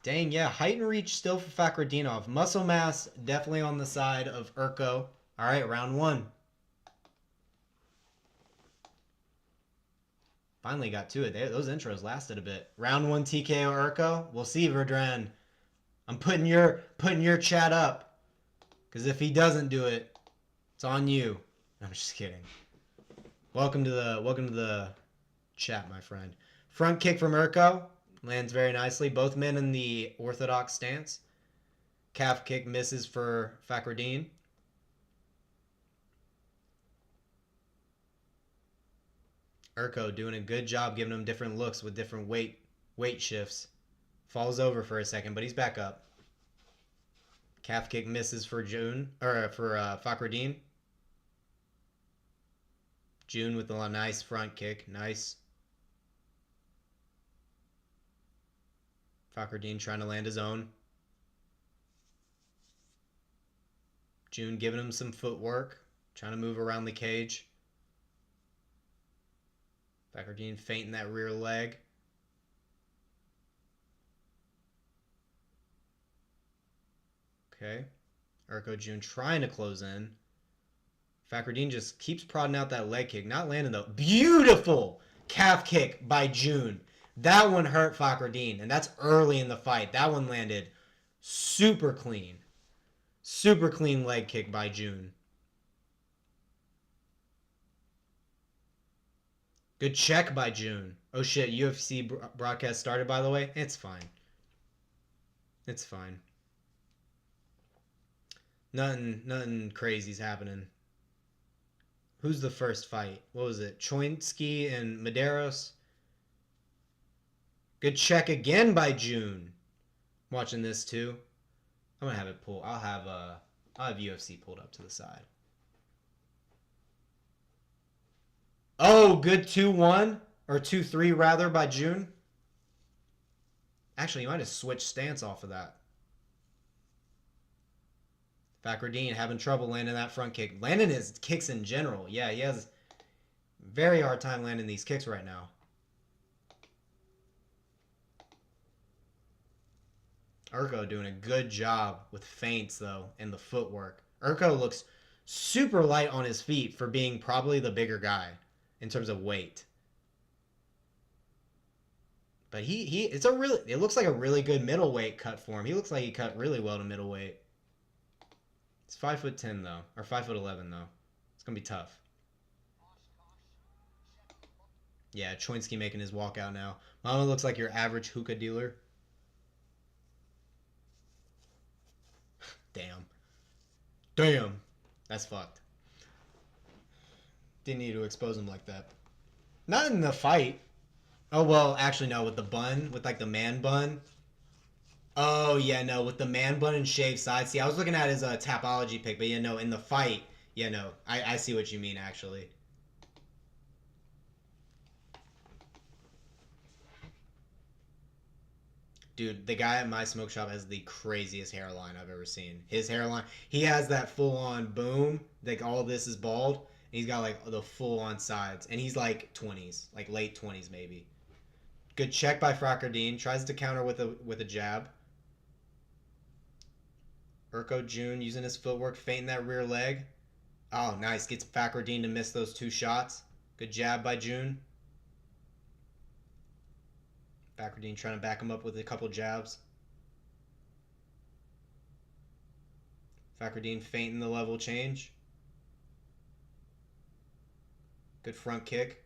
Dang, yeah. Height and reach still for Fakhreddine. Muscle mass definitely on the side of Erko. All right, round one. Finally got to it. Those intros lasted a bit. Round one TKO Erko. We'll see, Verdran. I'm putting your chat up, because if he doesn't do it, it's on you. I'm just kidding. Welcome to the chat, my friend. Front kick from Erko. Lands very nicely. Both men in the orthodox stance. Calf kick misses for Fakhreddine. Erko doing a good job giving him different looks with different weight shifts. Falls over for a second, but he's back up. Calf kick misses for Fakhreddine. Jun with a nice front kick. Nice. Fakhreddine trying to land his own. Jun giving him some footwork. Trying to move around the cage. Fakhreddine feinting that rear leg. Okay. Erko Jun trying to close in. Fakhreddine just keeps prodding out that leg kick. Not landing though. Beautiful calf kick by Jun. That one hurt Fakhreddine, and that's early in the fight. That one landed super clean. Super clean leg kick by Jun. Good check by Jun. Oh shit, UFC broadcast started, by the way. It's fine. It's fine. Nothing crazy's happening. Who's the first fight? What was it? Choinsky and Medeiros? Good check again by Jun. Watching this too. I'm gonna have it pulled. I'll have UFC pulled up to the side. Oh, good 2-1 or 2-3 rather by Jun. Actually, you might have switched stance off of that. Fakhreddine having trouble landing that front kick. Landing his kicks in general. Yeah, he has very hard time landing these kicks right now. Erko doing a good job with feints, though, and the footwork. Erko looks super light on his feet for being probably the bigger guy in terms of weight. But it looks like a really good middleweight cut for him. He looks like he cut really well to middleweight. It's 5'10" though, or 5'11" though. It's gonna be tough. Yeah, Choinsky making his walkout now. Mama looks like your average hookah dealer. Damn. That's fucked. Didn't need to expose him like that. Not in the fight. Oh, well, actually, no, with the bun, with like the man bun. Oh, yeah, no, with the man bun and shaved sides. See, I was looking at his Tapology pick, but yeah, no, in the fight, yeah, no, I see what you mean, actually. Dude, the guy at my smoke shop has the craziest hairline I've ever seen. His hairline, he has that full-on boom, like all this is bald, and he's got like the full-on sides, and he's like 20s, like late 20s maybe. Good check by Fakhreddine, tries to counter with a jab. Erko Jun using his footwork, feinting that rear leg. Oh, nice, gets Fakhreddine to miss those two shots. Good jab by Jun. Fakhreddine trying to back him up with a couple jabs. Fakhreddine feinting the level change. Good front kick.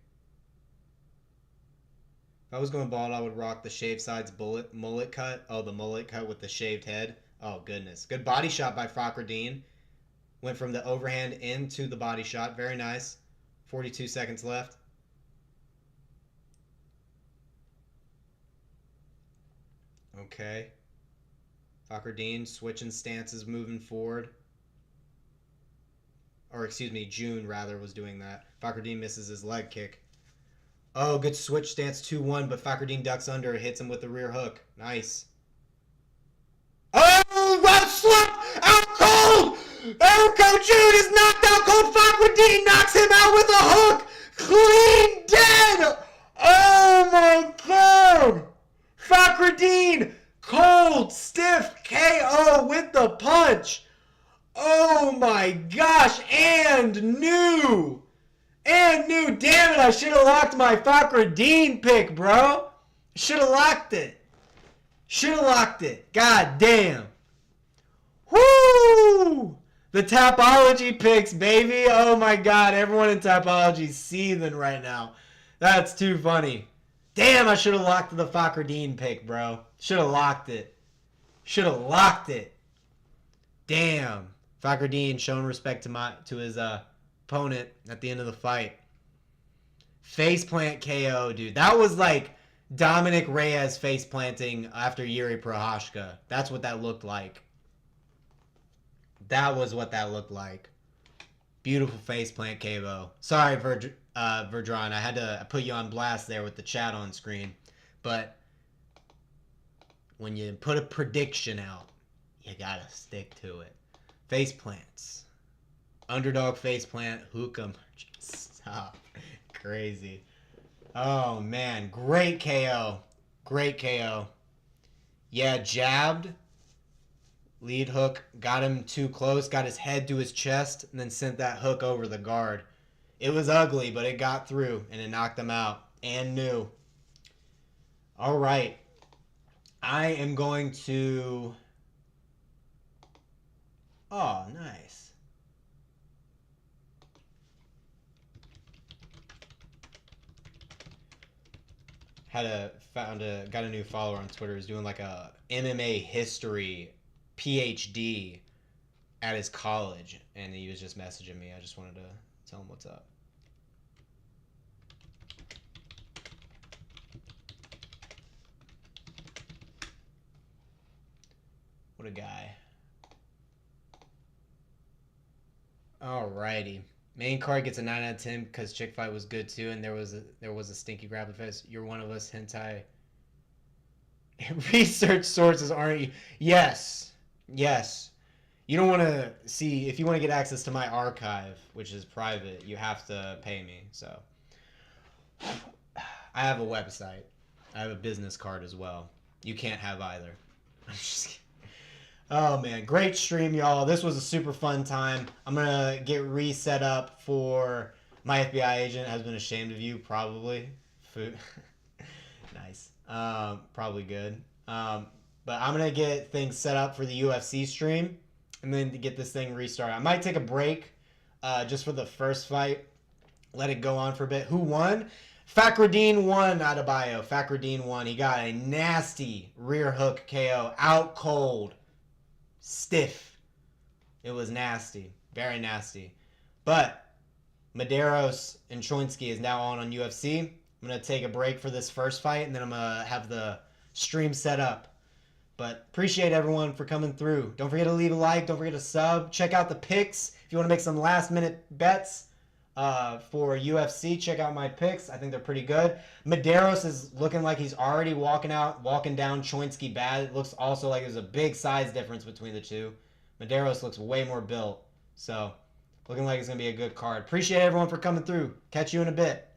If I was going bald, I would rock the shaved sides mullet cut. Oh, the mullet cut with the shaved head. Oh, goodness. Good body shot by Fakhreddine. Went from the overhand into the body shot. Very nice. 42 seconds left. Okay. Fakhreddine switching stances, moving forward. Or, excuse me, Jun, rather, was doing that. Fakhreddine misses his leg kick. Oh, good switch stance, 2-1, but Fakhreddine ducks under, hits him with the rear hook. Nice. Oh, right slip! Out cold! Erko Jun is knocked out cold. Fakhreddine knocks him out with a hook! Clean dead! Oh my god! Fakhreddine, cold, stiff KO with the punch. Oh my gosh, and new. Damn it, I should have locked my Fakhreddine pick, bro. Should have locked it. God damn. Woo! The Tapology picks, baby. Oh my god, everyone in Tapology's seething right now. That's too funny. Damn, I should have locked the Fakhreddine pick, bro. Should have locked it. Damn. Fakhreddine showing respect to his opponent at the end of the fight. Faceplant KO, dude. That was like Dominic Reyes face planting after Yuri Prohashka. That's what that looked like. Beautiful faceplant KO. Sorry, Verdron. I had to put you on blast there with the chat on screen. But when you put a prediction out, you gotta stick to it. Faceplants. Underdog faceplant. Hook'em. Stop. Crazy. Oh, man. Great KO. Yeah, jabbed. Lead hook. Got him too close. Got his head to his chest. And then sent that hook over the guard. It was ugly, but it got through. And it knocked him out. And new. All right. I am going to... Oh, nice. got a new follower on Twitter. He's doing like a MMA history PhD at his college, and he was just messaging me. I just wanted to tell him what's up. What a guy. Alrighty. Main card gets a 9 out of 10 because Chick Fight was good too, and there was a stinky grab the fist. You're one of us, hentai. Research sources, aren't you? Yes. Yes. You don't want to see, if you want to get access to my archive, which is private, you have to pay me. So I have a website. I have a business card as well. You can't have either. I'm just kidding. Oh man, great stream, y'all. This was a super fun time. I'm gonna get reset up for my FBI agent has been ashamed of you, probably. Food. Nice. Probably good. But I'm gonna get things set up for the UFC stream and then to get this thing restarted. I might take a break just for the first fight. Let it go on for a bit. Who won? Fakhreddine won out of bio. Fakhreddine won. He got a nasty rear hook KO. Out cold. Stiff. It was nasty. Very nasty. But Medeiros and Choinsky is now on UFC. I'm going to take a break for this first fight, and then I'm going to have the stream set up. But appreciate everyone for coming through. Don't forget to leave a like. Don't forget to sub. Check out the picks. If you want to make some last-minute bets for UFC, check out my picks. I think they're pretty good. Medeiros is looking like he's already walking down Choinsky bad. It looks also like there's a big size difference between the two. Medeiros looks way more built. So, looking like it's going to be a good card. Appreciate everyone for coming through. Catch you in a bit.